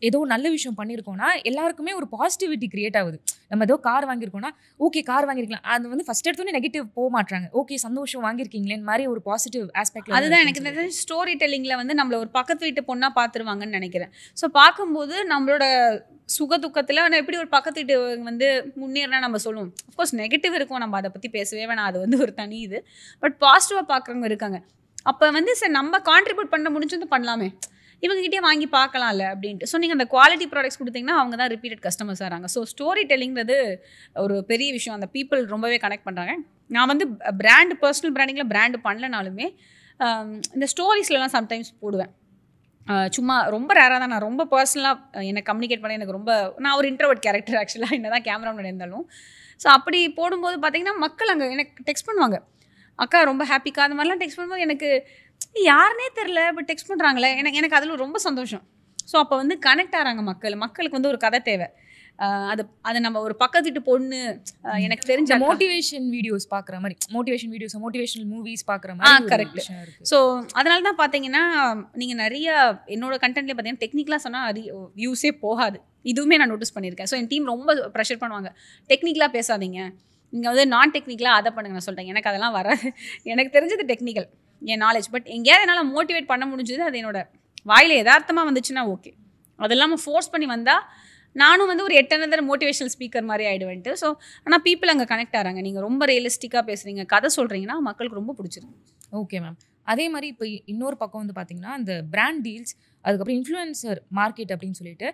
ஏதோ நல்ல விஷயம் பண்ணியிருக்கோம்னா எல்லாருக்குமே ஒரு பாசிட்டிவிட்டி கிரியேட் ஆகுது. நம்ம ஏதோ கார் வாங்கியிருக்கோம்னா ஓகே கார் வாங்கியிருக்கலாம், அது வந்து ஃபர்ஸ்ட் எடுத்தோன்னே நெகட்டிவ் போக மாட்டாங்க. ஓகே சந்தோஷம் வாங்கியிருக்கீங்களேன்னு மாதிரி ஒரு பாசிட்டிவ் ஆஸ்பெக்ட். அதுதான் எனக்கு இந்த ஸ்டோரி டெல்லிங்கில் வந்து நம்மள ஒரு பக்கத்து வீட்டு பொண்ணாக பார்த்துருவாங்கன்னு நினைக்கிறேன். ஸோ பார்க்கும்போது நம்மளோட சுக துக்கத்தில் எப்படி ஒரு பக்கத்து வீட்டு வந்து முன்னேறினா நம்ம சொல்லுவோம். அஃப்கோர்ஸ் நெகட்டிவ் இருக்கும், நம்ம அதை பற்றி பேசவே வேணாம், அது வந்து ஒரு தனி இது. பட் பாசிட்டிவாக பார்க்குறவங்க இருக்காங்க. அப்போ வந்து சார் நம்ம கான்ட்ரிபியூட் பண்ண முடிஞ்சது பண்ணலாமே, இவங்ககிட்டே வாங்கி பார்க்கலாம்ல அப்படின்ட்டு. ஸோ நீங்கள் அந்த குவாலிட்டி ப்ராடக்ட்ஸ் கொடுத்தீங்கன்னா அவங்க தான் ரிப்பீட்டட் கஸ்டமர்ஸ் வராங்க. ஸோ ஸ்டோரி டெல்லிங்கிறது ஒரு பெரிய விஷயம், அந்த பீப்புள் ரொம்பவே கனெக்ட் பண்ணுறாங்க. நான் வந்து பிராண்டு பர்சனல் பிராண்டிங்கில் பிராண்டு பண்ணலனாலுமே இந்த ஸ்டோரிஸ்லாம் சம்டைம்ஸ் போடுவேன். சும்மா ரொம்ப ரேராக தான், நான் ரொம்ப பர்சனலாக என்னை கம்யூனிகேட் பண்ண எனக்கு ரொம்ப, நான் ஒரு இன்ட்ரோவர்ட் கேரக்டர் ஆக்சுவலாக, என்ன தான் கேமரா முன்னாடி இருந்தாலும். ஸோ அப்படி போடும்போது பார்த்தீங்கன்னா மக்கள் அங்கே எனக்கு டெக்ஸ்ட் பண்ணுவாங்க, அக்கா ரொம்ப ஹாப்பிக்கா அந்த மாதிரிலாம் டெக்ஸ்ட் பண்ணும்போது எனக்கு யாருனே தெரில பட் டெக்ஸ்ட் பண்ணுறாங்களே, எனக்கு அதில் ரொம்ப சந்தோஷம். ஸோ அப்போ வந்து கனெக்ட் ஆகிறாங்க மக்களுக்கு வந்து ஒரு கதை தேவை. அது நம்ம ஒரு பக்கத்து வீட்டு பொண்ணு எனக்கு தெரிஞ்ச மோட்டிவேஷன் வீடியோஸ் பார்க்குற மாதிரி, மோட்டிவேஷனல் மூவிஸ் பார்க்குற மாதிரி. கரெக்ட். ஸோ அதனால தான் பார்த்தீங்கன்னா நீங்கள் நிறைய என்னோட கண்டென்ட்லேயே பார்த்தீங்கன்னா டெக்னிக்கலாக சொன்னால் வியூஸே போகாது. இதுவுமே நான் நோட்டீஸ் பண்ணியிருக்கேன். ஸோ என் டீம் ரொம்ப ப்ரெஷர் பண்ணுவாங்க, டெக்னிக்கலாக பேசாதீங்க, நீங்கள் வந்து நான் டெக்னிக்கலாக அதை பண்ணுங்க. நான் சொல்லிட்டேன் எனக்கு அதெல்லாம் வராது, எனக்கு தெரிஞ்சது டெக்னிக்கல் என் நாலேஜ். பட் எங்கேயாவது என்னால் மோட்டிவேட் பண்ண முடிஞ்சது, அது என்னோட வாயில் யதார்த்தமாக வந்துச்சுன்னா ஓகே. அது இல்லாமல் ஃபோர்ஸ் பண்ணி வந்தால் நானும் வந்து ஒரு 8 மோட்டிவேஷனல் ஸ்பீக்கர் மாதிரி ஆகிடுவேன்ட்டு. ஸோ ஆனால் பீப்புள் அங்கே கனெக்ட் ஆகிறாங்க. நீங்கள் ரொம்ப ரியலிஸ்டிக்காக பேசுகிறீங்க, கதை சொல்கிறீங்கன்னா மக்களுக்கு ரொம்ப பிடிச்சிருக்கு. Okay ma'am. அதே மாதிரி இப்போ இன்னொரு பக்கம் வந்து பார்த்தீங்கன்னா இந்த பிராண்ட் டீல்ஸ், அதுக்கப்புறம் இன்ஃப்ளூயன்சர் மார்க்கெட் அப்படின்னு சொல்லிட்டு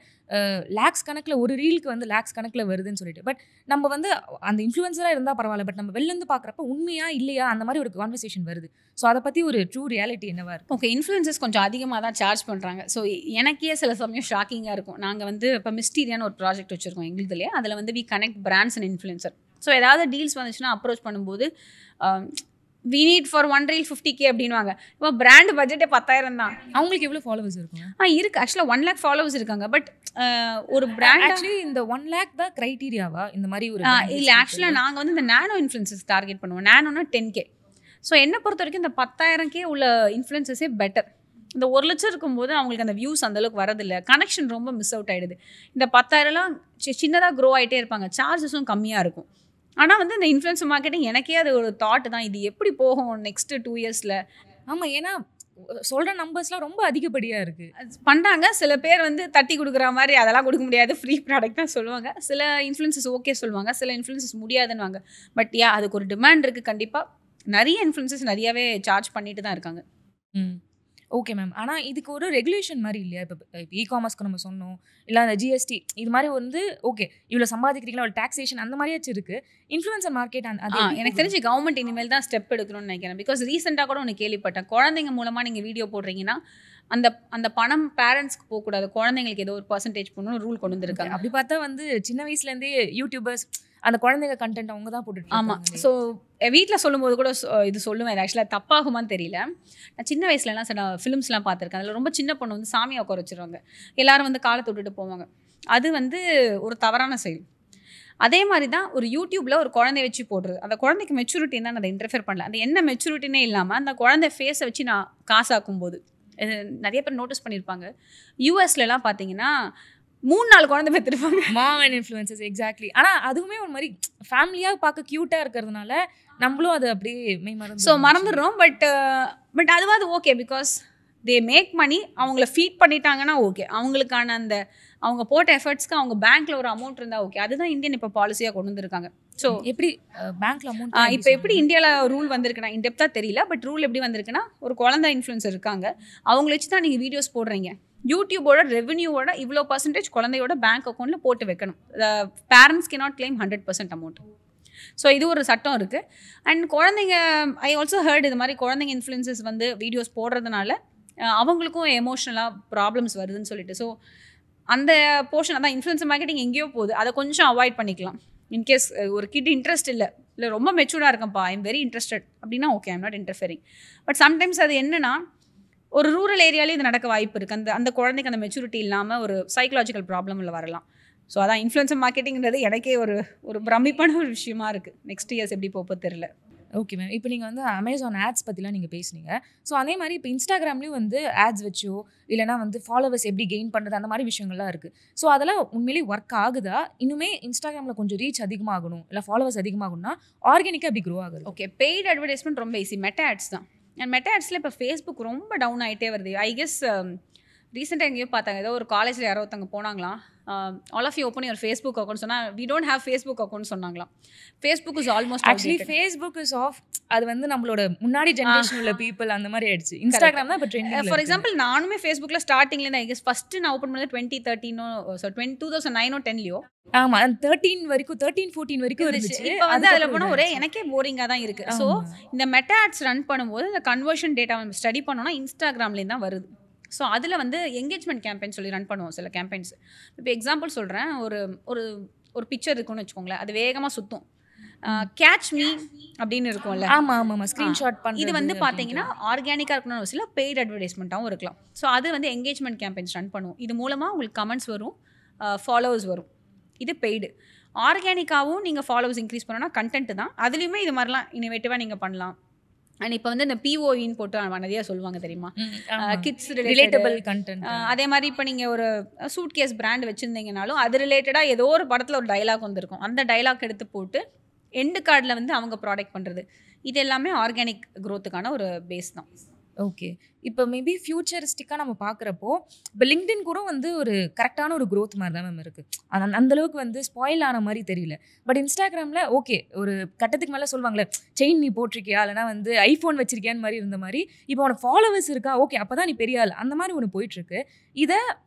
லேக்ஸ் கணக்கில் ஒரு ரீலுக்கு வந்து லேக்ஸ் கணக்கில் வருதுன்னு சொல்லிட்டு, பட் நம்ம வந்து அந்த இன்ஃப்ளூயன்சராக இருந்தால் பரவாயில்ல, பட் நம்ம வெளிலேருந்து பார்க்குறப்ப உண்மையா இல்லையா அந்த மாதிரி ஒரு கான்வர்சேஷன் வருது. ஸோ அதை பற்றி ஒரு ட்ரூ ரியாலிட்டி என்னவா இருக்குது? ஓகே, இன்ஃப்ளூயன்சஸ் கொஞ்சம் அதிகமாக தான் சார்ஜ் பண்ணுறாங்க. ஸோ எனக்கே சில சமயம் ஷாக்கிங்காக இருக்கும். நாங்கள் வந்து இப்போ மிஸ்டீரியான்னு ஒரு ப்ராஜெக்ட் வச்சுருக்கோம் எங்களுதுலேயே, அதில் வந்து we connect brands and influencer. So ஏதாவது டீல்ஸ் வந்துச்சுன்னா அப்ரோச் பண்ணும்போது we need for one reel 50K அப்படின்வாங்க. இப்போ பிராண்ட் பட்ஜெட்டே 10,000 தான். அவங்களுக்கு எவ்வளோ ஃபாலோவர்ஸ் இருக்கும்? இருக்குது ஆக்சுவலாக 1 lakh ஃபாலோவர்ஸ் இருக்காங்க. பட் ஒரு பிராண்ட் ஆக்சுவலி இந்த 1 lakh தான் க்ரைட்டீரியாவா இந்த மாதிரி ஒரு? இல்லை, ஆக்சுவலாக நாங்கள் வந்து இந்த நானோ இன்ஃப்ளூயன்சஸ் டார்கெட் பண்ணுவோம். நானோன்னா 10K. ஸோ என்னை பொறுத்த வரைக்கும் இந்த 10,000K உள்ள இன்ஃப்ளூயன்சஸே பெட்டர். இந்த 1 லட்சம் இருக்கும்போது அவங்களுக்கு அந்த வியூஸ் அந்தளவுக்கு வரதில்லை, கனெக்ஷன் ரொம்ப மிஸ் அவுட் ஆகிடுது. இந்த 10,000லாம் சின்னதாக க்ரோ ஆகிட்டே இருப்பாங்க, சார்ஜஸும் கம்மியாக இருக்கும். ஆனால் வந்து இந்த இன்ஃப்ளூயன்சர் மார்க்கெட்டிங் எனக்கே அது ஒரு தாட் தான், இது எப்படி போகும் நெக்ஸ்ட்டு 2 இயர்ஸில். ஆமாம், ஏன்னா சொல்ற நம்பர்ஸ்லாம் ரொம்ப அதிகப்படியா இருக்கு. பண்றாங்க. சில பேர் வந்து தட்டி குடுக்குற மாரி அதெல்லாம் குடுக்க முடியாது. ஃப்ரீ ப்ராடக்ட் தான் சொல்லுவாங்க. சில இன்ஃப்ளூயன்சர்ஸ் ஓகே சொல்லுவாங்க. சில இன்ஃப்ளூயன்சர்ஸ் முடியாதுன்னுவாங்க. பட் அதுக்கு ஒரு டிமாண்ட் இருக்கு கண்டிப்பா. நெறைய இன்ஃப்ளூயன்சர்ஸ் நெறையவே சார்ஜ் பண்ணிட்டு தான் இருக்காங்க. Okay ma'am. ஆனா இதுக்கு ஒரு ரெகுலேஷன் மாரி இல்லையா? இப்ப இ-காமர்ஸ்க்கு நம்ம சொன்னோம். இல்ல அந்த ஜிஎஸ்டி இது மாரி வந்து ஓகே இவ்வளோ சம்பாதிக்கிறீங்களா ஒரு டாக்ஸேஷன் அந்த மாதிரியாச்சும் இருக்கு. இன்ஃப்ளூயன்சர் மார்க்கெட் அது எனக்கு தெரிஞ்சு கவர்மெண்ட் இனிமேல் தான் ஸ்டெப் எடுக்கணும்னு நினைக்கிறேன். பிகாஸ் ரீசெண்டாக கூட ஒன்று கேள்விப்பட்டேன். குழந்தைங்க மூலமாக நீங்கள் வீடியோ போடுறீங்கன்னா அந்த அந்த பணம் பேரண்ட்ஸ்க்கு போகக்கூடாது. குழந்தைங்களுக்கு ஏதோ ஒரு பர்சன்டேஜ் போடணும்னு ரூல் கொண்டு வந்திருக்காங்க. அப்படி பார்த்தா வந்து சின்ன வயசுலேருந்தே யூடியூபர்ஸ் அந்த குழந்தைங்க கண்டென்ட் அவங்க தான் போட்டுட்டு ஆமாம். ஸோ வீட்டில் சொல்லும்போது கூட இது சொல்லுவேன். ஆக்சுவலாக தப்பாகுமான்னு தெரியல. நான் சின்ன வயசுலலாம் சில ஃபிலிம்ஸ்லாம் பார்த்துருக்கேன். அதில் ரொம்ப சின்ன பொண்ணு வந்து சாமியை உட்கார வச்சுருவாங்க. எல்லாரும் வந்து காலை தொட்டுட்டு போவாங்க. அது வந்து ஒரு தவறான செயல். அதே மாதிரி தான் ஒரு யூடியூப்பில் ஒரு குழந்தைய வச்சு போடுறது. அந்த குழந்தைக்கு மெச்சூரிட்டி தான் அதை இன்டர்ஃபியர் பண்ணல. அந்த என்ன மெச்சூரிட்டினே இல்லாமல் அந்த குழந்தை ஃபேஸை வச்சு நான் காசாக்கும் போது நிறைய பேர் நோட்டீஸ் பண்ணியிருப்பாங்க. யூஎஸ்லலாம் பார்த்தீங்கன்னா 3-4 குழந்தை பெற்றிருப்பாங்க. Mom and influencers exactly. ஆனால் அதுவுமே ஒரு மாதிரி ஃபேமிலியாக பார்க்க க்யூட்டாக இருக்கிறதுனால நம்மளும் அது அப்படியே மறந்துடுறோம். பட் அதுவாது okay because they make money. அவங்கள ஃபீட் பண்ணிட்டாங்கன்னா ஓகே. அவங்களுக்கான அந்த அவங்க போட்ட எஃபர்ட்ஸ்க்கு அவங்க பேங்க்ல ஒரு அமௌண்ட் இருந்தால் ஓகே. அதுதான் இந்தியன் இப்போ பாலிசியாக கொண்டு வந்திருக்காங்க. ஸோ எப்படி பேங்க்ல அமௌண்ட் இப்போ எப்படி இந்தியாவில் ரூல் வந்திருக்குன்னா இன்டெப்த்தாக தெரியல. பட் ரூல் எப்படி வந்திருக்குன்னா ஒரு குழந்தை இன்ஃப்ளூயன்சர் இருக்காங்க. அவங்கள வச்சு தான் நீங்கள் வீடியோஸ் போடுறீங்க. யூடியூபோட ரெவன்யூவோட இவ்வளோ பர்சன்டேஜ் குழந்தையோட பேங்க் அக்கௌண்ட்டில் போட்டு வைக்கணும். Parents cannot claim 100% amount. So இது ஒரு சட்டம் இருக்குது. அண்ட் குழந்தைங்க ஐ ஆல்சோ ஹர்ட் இது மாதிரி குழந்தைங்க இன்ஃப்ளூயன்சஸ் வந்து வீடியோஸ் போடுறதுனால அவங்களுக்கும் எமோஷ்னலாக ப்ராப்ளம்ஸ் வருதுன்னு சொல்லிட்டு. ஸோ அந்த போர்ஷன் அதான் இன்ஃப்ளூயன்சர் மார்க்கெட்டிங் எங்கேயோ போகுது. அதை கொஞ்சம் அவாய்ட் பண்ணிக்கலாம். இன்கேஸ் ஒரு கிட் இன்ட்ரெஸ்ட் இல்லை ரொம்ப மெச்சூர்டாக இருக்கேன்ப்பா ஐம் வெரி இன்ட்ரெஸ்டட் அப்படின்னா okay I'm not interfering. But sometimes அது என்னன்னா ஒரு ரூரல் ஏரியாலே இது நடக்க வாய்ப்பு இருக்குது. அந்த குழந்தைக்கு அந்த மெச்சூரிட்டி இல்லாமல் ஒரு சைக்கலாஜிக்கல் ப்ராப்ளமில் வரலாம். ஸோ அதான் இன்ஃப்ளூயன்சர் மார்க்கெட்டிங்கிறது எனக்கே ஒரு பிரமிப்பான ஒரு விஷயமா இருக்குது. நெக்ஸ்ட் இயர்ஸ் எப்படி போப்போ தெரியல. Okay ma'am. இப்போ நீங்கள் வந்து அமேசான் ஆட்ஸ் பற்றிலாம் நீங்கள் பேசுனீங்க. ஸோ அதே மாதிரி இப்போ இன்ஸ்டாகிராம்லேயும் வந்து ஆட்ஸ் வச்சோ இல்லைனா வந்து ஃபாலோவர்ஸ் எப்படி கெயின் பண்ணுறது அந்த மாதிரி விஷயங்கள்லாம் இருக்குது. ஸோ அதெல்லாம் உண்மையிலேயே ஒர்க் ஆகுதா? இன்னுமே இன்ஸ்டாகிராமில் கொஞ்சம் ரீச் அதிகமாகணும் இல்லை ஃபாலோவர்ஸ் அதிகமாகணும்னா ஆர்கானிக்காக அப்படி க்ரோ ஆகுது? ஓகே பெய்ட் அட்வர்டைஸ்மெண்ட் ரொம்ப ஈஸி. மெட்டா ஆட்ஸ் தான். அண்ட் மெட்டா ஆட்ஸில் இப்போ ஃபேஸ்புக் ரொம்ப டவுன் ஆகிட்டே வருது. ஐ கெஸ் ரீசெண்டாக எங்கேயோ பார்த்தாங்க. ஏதோ ஒரு காலேஜில் யாரோ ஒருத்தவங்க போனாங்களாம். All of you open your Facebook account சொன்னால் we don't have Facebook account சொன்னாங்களாம். Facebook is almost actually Facebook is of அது வந்து நம்மளோட முன்னாடி ஜென்ரேஷன் உள்ள பீப்புள் அந்த மாதிரி ஆயிடுச்சு. இன்ஸ்டாகிராம் தான் இப்போ ட்ரெண்டிங். ஃபார் எக்ஸாம்பிள் நானுமே ஃபேஸ்புக்கில் ஸ்டார்டிங்லேருந்து ஐ கெஸ் ஃபஸ்ட்டு நான் ஓப்பன் பண்ணது 2013 10லையோ. ஆமா 13 வரைக்கும் 13-14 வரைக்கும் இருந்துச்சு. இப்போ வந்து அதில் போனால் ஒரே எனக்கே போரிங்காக தான் இருக்குது. ஸோ இந்த மெட்டா ஆட்ஸ் ரன் பண்ணும்போது இந்த கன்வர்ஷன் டேட்டா ஸ்டடி பண்ணோன்னா இன்ஸ்டாகிராம்லேருந்து தான் வருது. ஸோ அதில் வந்து என்கேஜ்மெண்ட் கேம்பெயின் சொல்லி ரன் பண்ணுவோம் சில கேம்பெயின்ஸ். இப்போ எக்ஸாம்பிள் சொல்கிறேன். ஒரு பிக்சர் இருக்குன்னு வச்சுக்கோங்களேன். அது வேகமாக சுற்றும். கேட்ச் மீ அப்படின்னு இருக்கும்ல. ஆமாம் ஸ்க்ரீன்ஷாட் பண்ணி இது வந்து பார்த்தீங்கன்னா ஆர்கானிக்காக இருக்கணும்னு அவசியம் பெய்ட் அட்வர்டைஸ்மெண்ட்டாகவும் இருக்கலாம். ஸோ அது வந்து என்கேஜ்மெண்ட் கேம்பெயின்ஸ் ரன் பண்ணுவோம். இது மூலமாக உங்களுக்கு கமெண்ட்ஸ் வரும், ஃபாலோவர்ஸ் வரும். இது பெய்டு. ஆர்கானிக்காகவும் நீங்கள் ஃபாலோவர்ஸ் இன்க்ரீஸ் பண்ணோன்னா கண்டென்ட் தான். அதுலேயுமே இது மாதிரிலாம் இனோவேட்டிவாக நீங்கள் பண்ணலாம். அண்ட் இப்போ வந்து இந்த பிஓஇன்னு போட்டு நிறையா சொல்லுவாங்க தெரியுமா, கிட்ஸ் ரிலேட்டபிள் கண்டென்ட். அதே மாதிரி இப்போ நீங்கள் ஒரு சூட் கேஸ் பிராண்ட் வச்சுருந்தீங்கனாலும் அது ரிலேட்டடாக ஏதோ ஒரு படத்தில் ஒரு டைலாக் வந்திருக்கும். அந்த டைலாக் எடுத்து போட்டு எண்டு கார்டில் வந்து அவங்க ப்ராடக்ட் பண்ணுறது. இது எல்லாமே ஆர்கானிக் க்ரோத்துக்கான ஒரு பேஸ் தான். ஓகே. இப்போ மேபி ஃபியூச்சரிஸ்டிக்காக நம்ம பார்க்குறப்போ இப்போ லிங்க்டின் கூட வந்து ஒரு கரெக்டான ஒரு க்ரோத் மாதிரி தான் மேம் இருக்குது. ஆனால் அந்தளவுக்கு வந்து ஸ்பாயில் ஆன மாதிரி தெரியல. பட் இன்ஸ்டாகிராமில் ஓகே ஒரு கட்டத்துக்கு மேலே சொல்லுவாங்களே செயின் நீ போட்டிருக்கியா இல்லைனா வந்து ஐஃபோன் வச்சிருக்கியான்னு மாதிரி இருந்த மாதிரி இப்போ உனக்கு ஃபாலோவர்ஸ் இருக்கா ஓகே அப்போ தான் நீ பெரிய ஆள் அந்த மாதிரி ஒன்று போயிட்டுருக்கு. இதை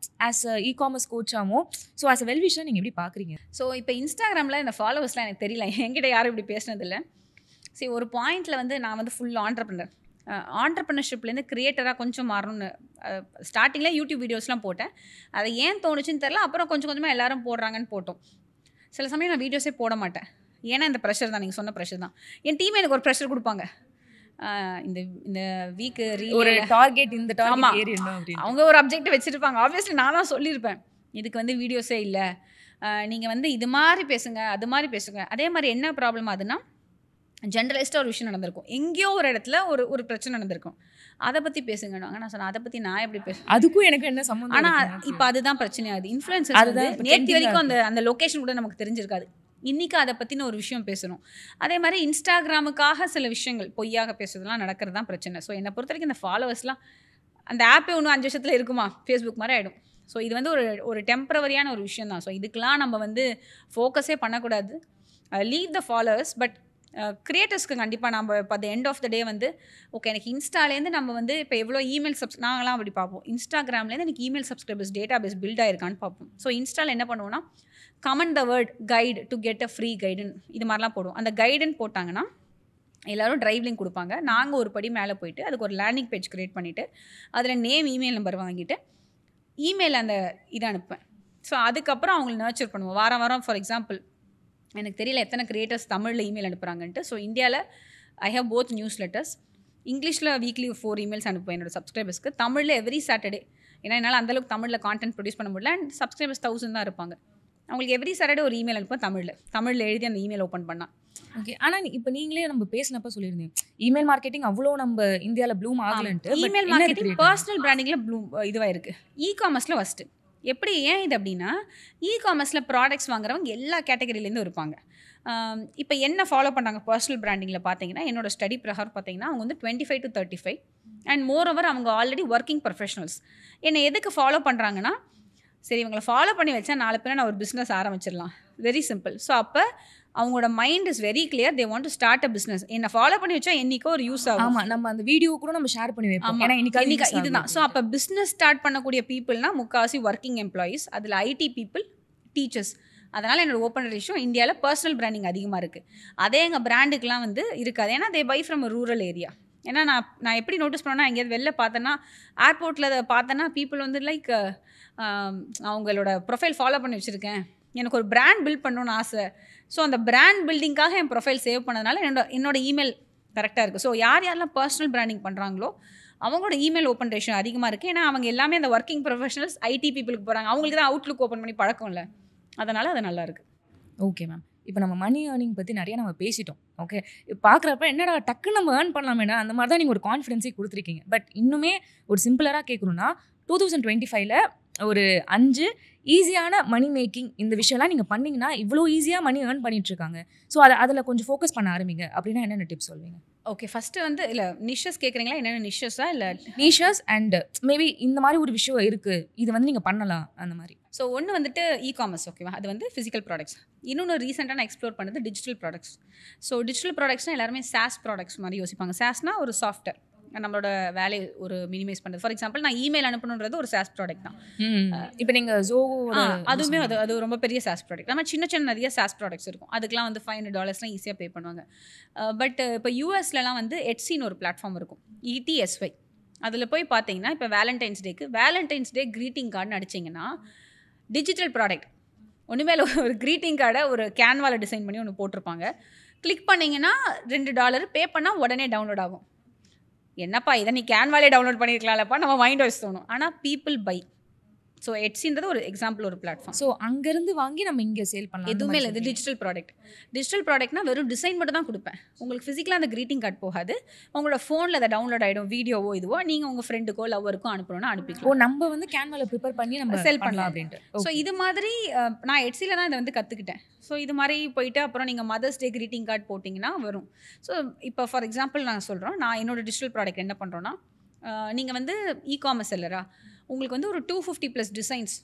ஆஸ் அ இ-காமர்ஸ் கோச்சாமோ ஸோ ஆஸ் அ வெல்விஷாக நீங்கள் எப்படி பார்க்குறீங்க? ஸோ இப்போ இன்ஸ்டாகிராமில் இந்த ஃபாலோவர்ஸ்லாம் எனக்கு தெரியல, என்கிட்ட யாரும் இப்படி பேசினதில்லை. சரி ஒரு பாயிண்டில் வந்து நான் வந்து ஃபுல் ஆண்டர்ப்ரனர்ஷிப்லேருந்து கிரியேட்டராக கொஞ்சம் மாறணும்னு ஸ்டார்டிங்கில் யூடியூப் வீடியோஸ்லாம் போட்டேன். அதை ஏன் தோணுச்சுன்னு தெரில. அப்புறம் கொஞ்சம் கொஞ்சமாக எல்லோரும் போடுறாங்கன்னு போட்டோம். சில சமயம் நான் வீடியோஸே போட மாட்டேன். ஏன்னா இந்த ப்ரெஷர் தான், நீங்கள் சொன்ன ப்ரெஷர் தான். என் டீம் எனக்கு ஒரு ப்ரெஷர் கொடுப்பாங்க. இந்த வீக்கு ஒரு டார்கெட் இந்த டார்கெட் ஏறிடணும் அப்படின்னு அவங்க ஒரு அப்ஜெக்ட் வச்சுருப்பாங்க. ஆப்வியஸ்லி நான் தான் சொல்லியிருப்பேன் இதுக்கு வந்து வீடியோஸே இல்லை, நீங்கள் வந்து இது மாதிரி பேசுங்க அது மாதிரி பேசுங்க. அதே மாதிரி என்ன ப்ராப்ளம் ஆகுதுன்னா ஜென்ரலைஸ்டாக ஒரு விஷயம் நடந்திருக்கும், எங்கேயோ ஒரு இடத்துல ஒரு பிரச்சனை நடந்திருக்கும், அதை பற்றி பேசுங்கன்னாங்க. நான் சொன்னேன் அதை பற்றி நான் எப்படி பேசுவேன், அதுக்கும் எனக்கு என்ன சம்மந்தம். ஆனால் இப்போ அதுதான் பிரச்சனையாகுது. இன்ஃப்ளூயன்சர் அதுதான் நேற்று வரைக்கும் அந்த லொக்கேஷன் கூட நமக்கு தெரிஞ்சிருக்காது. இன்றைக்கி அதை பற்றின ஒரு விஷயம் பேசணும். அதே மாதிரி இன்ஸ்டாகிராமுக்காக சில விஷயங்கள் பொய்யாக பேசுறதுலாம் நடக்கிறது தான் பிரச்சனை. ஸோ என்னை பொறுத்த வரைக்கும் இந்த ஃபாலோவர்ஸ்லாம் அந்த ஆப்பே இன்னும் 5 வருஷத்தில் இருக்குமா, ஃபேஸ்புக் மாதிரி ஆகிடும். ஸோ இது வந்து ஒரு டெம்பரவரியான ஒரு விஷயம் தான். ஸோ இதுக்கெலாம் நம்ம வந்து ஃபோக்கஸே பண்ணக்கூடாது. Leave the followers. பட் கிரியேட்டர்ஸ்க்கு கண்டிப்பாக நம்ம இப்போ த எண்ட் ஆஃப் த டே வந்து ஓகே எனக்கு இன்ஸ்டாலேருந்து நம்ம வந்து இப்போ எவ்வளோ இமெயில் நாங்களாம் அப்படி பார்ப்போம். இன்ஸ்டாகிராம்லேருந்து எனக்கு email subscribers data base build ஆயிருக்கான்னு பார்ப்போம். ஸோ இன்ஸ்டாவில் என்ன பண்ணுவோம்னா comment the word guide to get a free கைடுன்னு இது மாதிரிலாம் போடுவோம். அந்த கைடுன்னு போட்டாங்கன்னா எல்லோரும் ட்ரைவ் லிங்க் கொடுப்பாங்க. நாங்கள் ஒரு படி மேலே போயிட்டு அதுக்கு ஒரு லேண்டிங் பேஜ் க்ரியேட் பண்ணிவிட்டு அதில் நேம் இமெயில் நம்பர் வாங்கிட்டு இமெயில் அந்த இதை அனுப்பேன். ஸோ அதுக்கப்புறம் அவங்களை நர்ச்சர் பண்ணுவோம். வாரம் வாரம் ஃபார் எக்ஸாம்பிள் எனக்கு தெரியல எத்தனை கிரியேட்டர்ஸ் தமிழில் இமெயில் அனுப்புகிறாங்கன்ட்டு. ஸோ இந்தியாவில் I have both news letters. இங்கிலீஷில் வீக்லி 4 இமெயில்ஸ் அனுப்புவேன் என்னோடய சப்ஸ்கிரைபர்ஸ்க்கு. தமிழில் எவ்ரி சாட்டர்டே, ஏன்னா என்னால் அந்தளவுக்கு தமிழில் கான்டென்ட் ப்ரொடியூஸ் பண்ண முடியல. அண்ட் சப்ஸ்கிரைபர்ஸ் 1000 தான் இருப்பாங்க. அவங்களுக்கு எவ்ரி சாட்டர்டே ஒரு இமெயில் அனுப்புவேன் தமிழில் எழுதி அந்த இமெயில் ஓப்பன் பண்ணால். ஓகே. ஆனால் இப்போ நீங்களே நம்ம பேசினப்போ சொல்லியிருந்தீங்க இமெயில் மார்க்கெட்டிங் அவ்வளோ நம்ம இந்தியாவில் ப்ளூம் ஆகலன்ட்டு. இமெயில் மார்க்கெட்டிங் பர்சனல் பிராண்டிங்கில் ப்ளூம் இதுவாக இருக்குது. இ-காமர்ஸில் ஃபஸ்ட்டு எப்படி ஏன் இது அப்படின்னா இ-காமர்ஸில் ப்ராடக்ட்ஸ் வாங்குறவங்க எல்லா கேட்டகரியிலேருந்து இருப்பாங்க. இப்போ என்ன ஃபாலோ பண்ணுறாங்க பர்சனல் பிராண்டிங்கில் பார்த்தீங்கன்னா என்னோட ஸ்டடி பிரகாரம் பார்த்தீங்கன்னா அவங்க வந்து 25 to 35 அண்ட் மோர் ஓவர் அவங்க ஆல்ரெடி ஒர்க்கிங் ப்ரொஃபஷனல்ஸ். என்னை எதுக்கு ஃபாலோ பண்ணுறாங்கன்னா சரி இவங்களை ஃபாலோ பண்ணி வச்சா 4 பேர் நான் ஒரு பிஸ்னஸ் ஆரம்பிச்சிடலாம், வெரி சிம்பிள். ஸோ அப்போ அவங்களோட mind is very clear, they want to start a business. என்னை ஃபாலோ பண்ணி வச்சா என்னைக்கோ ஒரு யூஸ் ஆகும். ஆமாம், நம்ம அந்த வீடியோ கூட நம்ம ஷேர் பண்ணி வைப்போம். ஏன்னா இன்னைக்கு இதுதான். ஸோ அப்போ பிஸ்னஸ் ஸ்டார்ட் பண்ணக்கூடிய பீப்புள்னா முக்காசி ஒர்க்கிங் எம்ப்ளாயீஸ், அதில் ஐடி பீப்புள், டீச்சர்ஸ். அதனால் என்னோட ஓப்பன் ரேஷியோ இந்தியாவில் பர்சனல் பிராண்டிங் அதிகமாக இருக்குது. அதே எங்கள் பிராண்டுக்கெலாம் வந்து இருக்காது. ஏன்னா தே பை ஃப்ரம் ரூரல் ஏரியா. ஏன்னா நான் எப்படி நோட்டீஸ் பண்ணேன்னா எங்கேயாவது வெளில பார்த்தேன்னா ஏர்போர்ட்டில் அதை பார்த்தேன்னா பீப்புள் வந்து லைக் அவங்களோட ப்ரொஃபைல் ஃபாலோ பண்ணி வச்சுருக்கேன், எனக்கு ஒரு பிராண்ட் பில்ட் பண்ணணும்னு ஆசை. ஸோ அந்த பிராண்ட் பில்டிங்காக என் ப்ரொஃபைல் சேவ் பண்ணதுனால என்னோட இமெயில் கரெக்டாக இருக்குது. ஸோ யாரெல்லாம் பர்சனல் பிராண்டிங் பண்ணுறாங்களோ அவங்களோட இமெயில் ஓப்பன் ரேஷியோ அதிகமாக இருக்குது. ஏன்னா அவங்க எல்லாமே அந்த ஒர்க்கிங் ப்ரொஃபஷனல்ஸ் ஐடி பீப்புளுக்கு போகிறாங்க. அவங்களுக்கு தான் அவுட்லுக் ஓப்பன் பண்ணி பழக்கம் இல்லை, அதனால் அது நல்லாயிருக்கு. Okay ma'am. இப்போ நம்ம மணி ஏர்னிங் பற்றி நிறைய நம்ம பேசிட்டோம். ஓகே, பார்க்குறப்ப என்னடா டக்குன்னு நம்ம ஏர்ன் பண்ணலாமேடா அந்த மாதிரி தான் நீங்கள் ஒரு கான்ஃபிடென்ஸே கொடுத்துருக்கீங்க. பட் இன்னுமே ஒரு சிம்பிளராக கேட்கணுன்னா 2025 ஒரு 5 ஈஸியான மணி மேக்கிங் இந்த விஷயம்லாம் நீங்கள் பண்ணிங்கன்னா இவ்வளோ ஈஸியாக மணி ஏர்ன் பண்ணிகிட்ருக்காங்க. ஸோ அதில் கொஞ்சம் ஃபோக்கஸ் பண்ண ஆரம்பிங்க அப்படின்னா என்னென்ன டிப்ஸ் சொல்வீங்க? ஓகே, ஃபஸ்ட்டு வந்து இல்லை நிஷஸ் கேட்குறீங்களா? என்னென்ன நிஷஸா இல்லை நிஷஸ் அண்ட் மேபி இந்த மாதிரி ஒரு விஷயம் இருக்குது, இது வந்து நீங்கள் பண்ணலாம் அந்த மாதிரி. ஸோ ஒன்று வந்துட்டு இ-காமர்ஸ், ஓகேவா, அது வந்து ஃபிசிக்கல் ப்ராடக்ட்ஸ். இன்னொன்று ரீசெண்டாக நான் எக்ஸ்ப்ளோர் பண்ணது டிஜிட்டல் ப்ராடக்ட்ஸ். ஸோ டிஜிட்டல் ப்ராடக்ட்ஸ்னால் எல்லாருமே சாஸ் ப்ராடக்ட்ஸ் மாதிரி யோசிப்பாங்க. சாஸ்னால் ஒரு சாஃப்ட்வேர், நம்மளோட வேலையை ஒரு மினிமைஸ் பண்ணுறது. ஃபார் எக்ஸாம்பிள் நான் இமெயில் அனுப்பணுன்றது ஒரு சாஸ் ப்ராடக்ட் தான். இப்போ நீங்கள் அதுவுமே அது ரொம்ப பெரிய சாஸ் ப்ராடக்ட். நம்ம சின்ன நிறைய சாஸ் ப்ராடக்ட்ஸ் இருக்கும், அதுக்கெலாம் வந்து $500 ஈஸியாக பே பண்ணுவாங்க. பட் இப்போ யூஎஸ்லலாம் வந்து எட்ஸின்னு ஒரு பிளாட்ஃபார்ம் இருக்கும், ETSY. அதில் போய் பார்த்தீங்கன்னா இப்போ வேலண்டைன்ஸ் டே க்ரீட்டிங் கார்டுன்னு அடிச்சிங்கன்னா டிஜிட்டல் ப்ராடக்ட் ஒன்றுமே ஒரு க்ரீட்டிங் கார்டை ஒரு கேன்வாவில் டிசைன் பண்ணி ஒன்று போட்டிருப்பாங்க. கிளிக் பண்ணிங்கன்னா $2 பே பண்ணால் உடனே டவுன்லோட் ஆகும். என்னப்பா இதை நீ கேன்வாலே டவுன்லோட் பண்ணியிருக்கலாம்லப்பா நம்ம மைண்ட் வாய்ஸ் தோணும். ஆனால் பீப்புள் பை. ஸோ எட்ஸின்றது ஒரு எக்ஸாம்பிள், ஒரு பிளாட்ஃபார்ம். ஸோ அங்கேருந்து வாங்கி நம்ம இங்கே சேல் பண்ணலாம். எதுவுமே இல்லை, இது டிஜிட்டல் ப்ராடக்ட்னா வெறும் டிசைன் மட்டும் தான் கொடுப்பேன். உங்களுக்கு ஃபிசிக்கலாக அந்த க்ரீட்டிங் கார்டு போகாது, உங்களோட ஃபோனில் அதை டவுன்லோட் ஆகிடும், வீடியோவோ இதுவோ நீங்கள் உங்கள் ஃப்ரெண்டுக்கோ லவ்வருக்கோ அனுப்பணும்னா அனுப்பிக்கலாம். நம்ம வந்து கேன்வாவில் ப்ரிப்பேர் பண்ணி நம்ம செல் பண்ணலாம் அப்படின்ட்டு. ஸோ இது மாதிரி நான் எட்ஸியில் தான் இதை வந்து கற்றுக்கிட்டேன். ஸோ இது மாதிரி போயிட்டு அப்புறம் நீங்கள் மதர்ஸ் டே க்ரீட்டிங் கார்டு போட்டிங்கன்னா வரும். ஸோ இப்போ ஃபார் எக்ஸாம்பிள் நான் சொல்கிறோம், நான் என்னோட டிஜிட்டல் ப்ராடக்ட் என்ன பண்ணுறோன்னா, நீங்கள் வந்து இ-காமர்ஸ் செல்லரா, உங்களுக்கு வந்து ஒரு 250+ டிசைன்ஸ்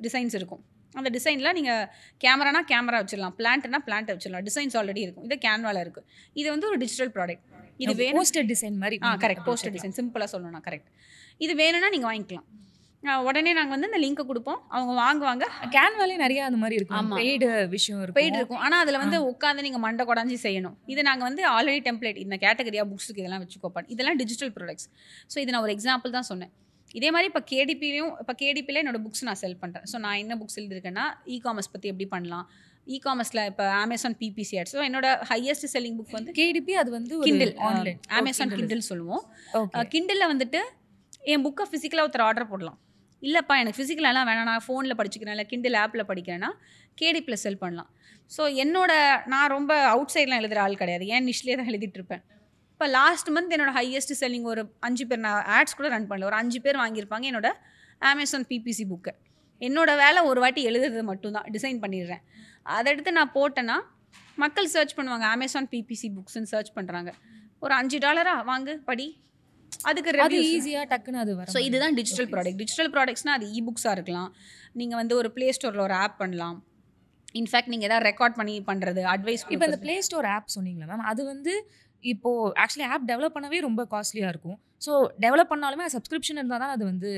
டிசைன்ஸ் இருக்கும். அந்த டிசைனில் நீங்கள் கேமரானா கேமரா வச்சிடலாம், பிளான்ட்னா பிளான்ட்டை வச்சிடலாம், டிசைன்ஸ் ஆல்ரெடி இருக்கும். இது கேன்வாவில் இருக்குது. இது வந்து ஒரு டிஜிட்டல் ப்ராடக்ட். இது வேணும், போஸ்டர் டிசைன் மாதிரி. கரெக்ட், போஸ்டர் டிசைன் சிம்பிளாக சொல்லணும்னா கரெக்ட். இது வேணும்னா நீங்கள் வாங்கிக்கலாம். உடனே நாங்கள் வந்து இந்த லிங்க்கை கொடுப்போம், அவங்க வாங்குவாங்க. கேன்வாலே நிறைய அந்த மாதிரி இருக்கும். ஆமாம், பெய்டு விஷயம் இருக்கும், பெய்டு இருக்கும். ஆனால் அதில் வந்து உட்காந்து நீங்கள் மண்டை கொடாஞ்சி செய்யணும். இது நாங்கள் வந்து ஆல்ரெடி டெம்ப்ளேட், இந்த கேட்டகரியாக புக்ஸுக்கு இதெல்லாம் வச்சுக்கோப்பான். இதெல்லாம் டிஜிட்டல் ப்ராடக்ட்ஸ். ஸோ இது நான் ஒரு எக்ஸாம்பிள் தான் சொன்னேன். இதே மாதிரி இப்போ கேடிபியில் என்னோடய புக்ஸ் நான் செல் பண்ணுறேன். ஸோ நான் என்ன புக்ஸ் எழுதியிருக்கேன்னா இ-காமர்ஸ் பற்றி எப்படி பண்ணலாம், இ-காமர்ஸில் இப்போ அமேசான் PPC ஆட்ஸ். ஸோ என்னோட ஹையஸ்ட் செல்லிங் புக் வந்து KDP. அது வந்து கிண்டில், ஆன்லைன் அமேசான் கிண்டில் சொல்லுவோம். கிண்டிலில் வந்துட்டு என் புக்கை ஃபிசிக்கலாக ஒருத்தர் ஆர்டர் போடலாம். இல்லைப்பா எனக்கு ஃபிசிக்கலெல்லாம் வேணாம், நான் ஃபோனில் படிச்சுக்கிறேன், இல்லை கிண்டில் ஆப்பில் படிக்கிறேன்னா KDP செல் பண்ணலாம். ஸோ நான் ரொம்ப அவுட் சைட்லாம் எழுதுகிற ஆள் கிடையாது, ஏன் நிஷ்லேயே தான் எழுதிட்டுருப்பேன். இப்போ லாஸ்ட் மந்த் என்னோட ஹையஸ்ட் செல்லிங் ஒரு 5 பேர், நான் ஆட்ஸ் கூட ரன் பண்ணல, ஒரு 5 பேர் வாங்கியிருப்பாங்க என்னோட அமேசான் PPC புக்கை. என்னோட வேலை ஒரு வாட்டி எழுதுறது மட்டும்தான், டிசைன் பண்ணிடுறேன். அதை எடுத்து நான் போட்டேன்னா மக்கள் சர்ச் பண்ணுவாங்க, அமேசான் PPC புக்ஸ்ன்னு சர்ச் பண்ணுறாங்க. ஒரு $5 வாங்கு படி, அதுக்கு அது reviews. ஈஸியா டக்குன்னு அது வர ஸோ இதுதான் டிஜிட்டல் ப்ராடக்ட். டிஜிட்டல் ப்ராடக்ட்ஸ்னால் அது இபுக்ஸாக இருக்கலாம், நீங்கள் வந்து ஒரு ப்ளே ஸ்டோரில் ஒரு ஆப் பண்ணலாம், இன்ஃபேக்ட் நீங்கள் எதாவது ரெக்கார்ட் பண்ணி பண்ணுறது, அட்வைஸ். இப்போ இந்த ப்ளே ஸ்டோர் ஆப் சொன்னீங்களா மேம், அது வந்து இப்போ ஆக்சுவலி ஆப் டெவலப் பண்ணவே ரொம்ப காஸ்ட்லியாக இருக்கும். ஸோ டெவலப் பண்ணாலுமே சப்ஸ்கிரிப்ஷன் இருந்தால் தான் அது வந்து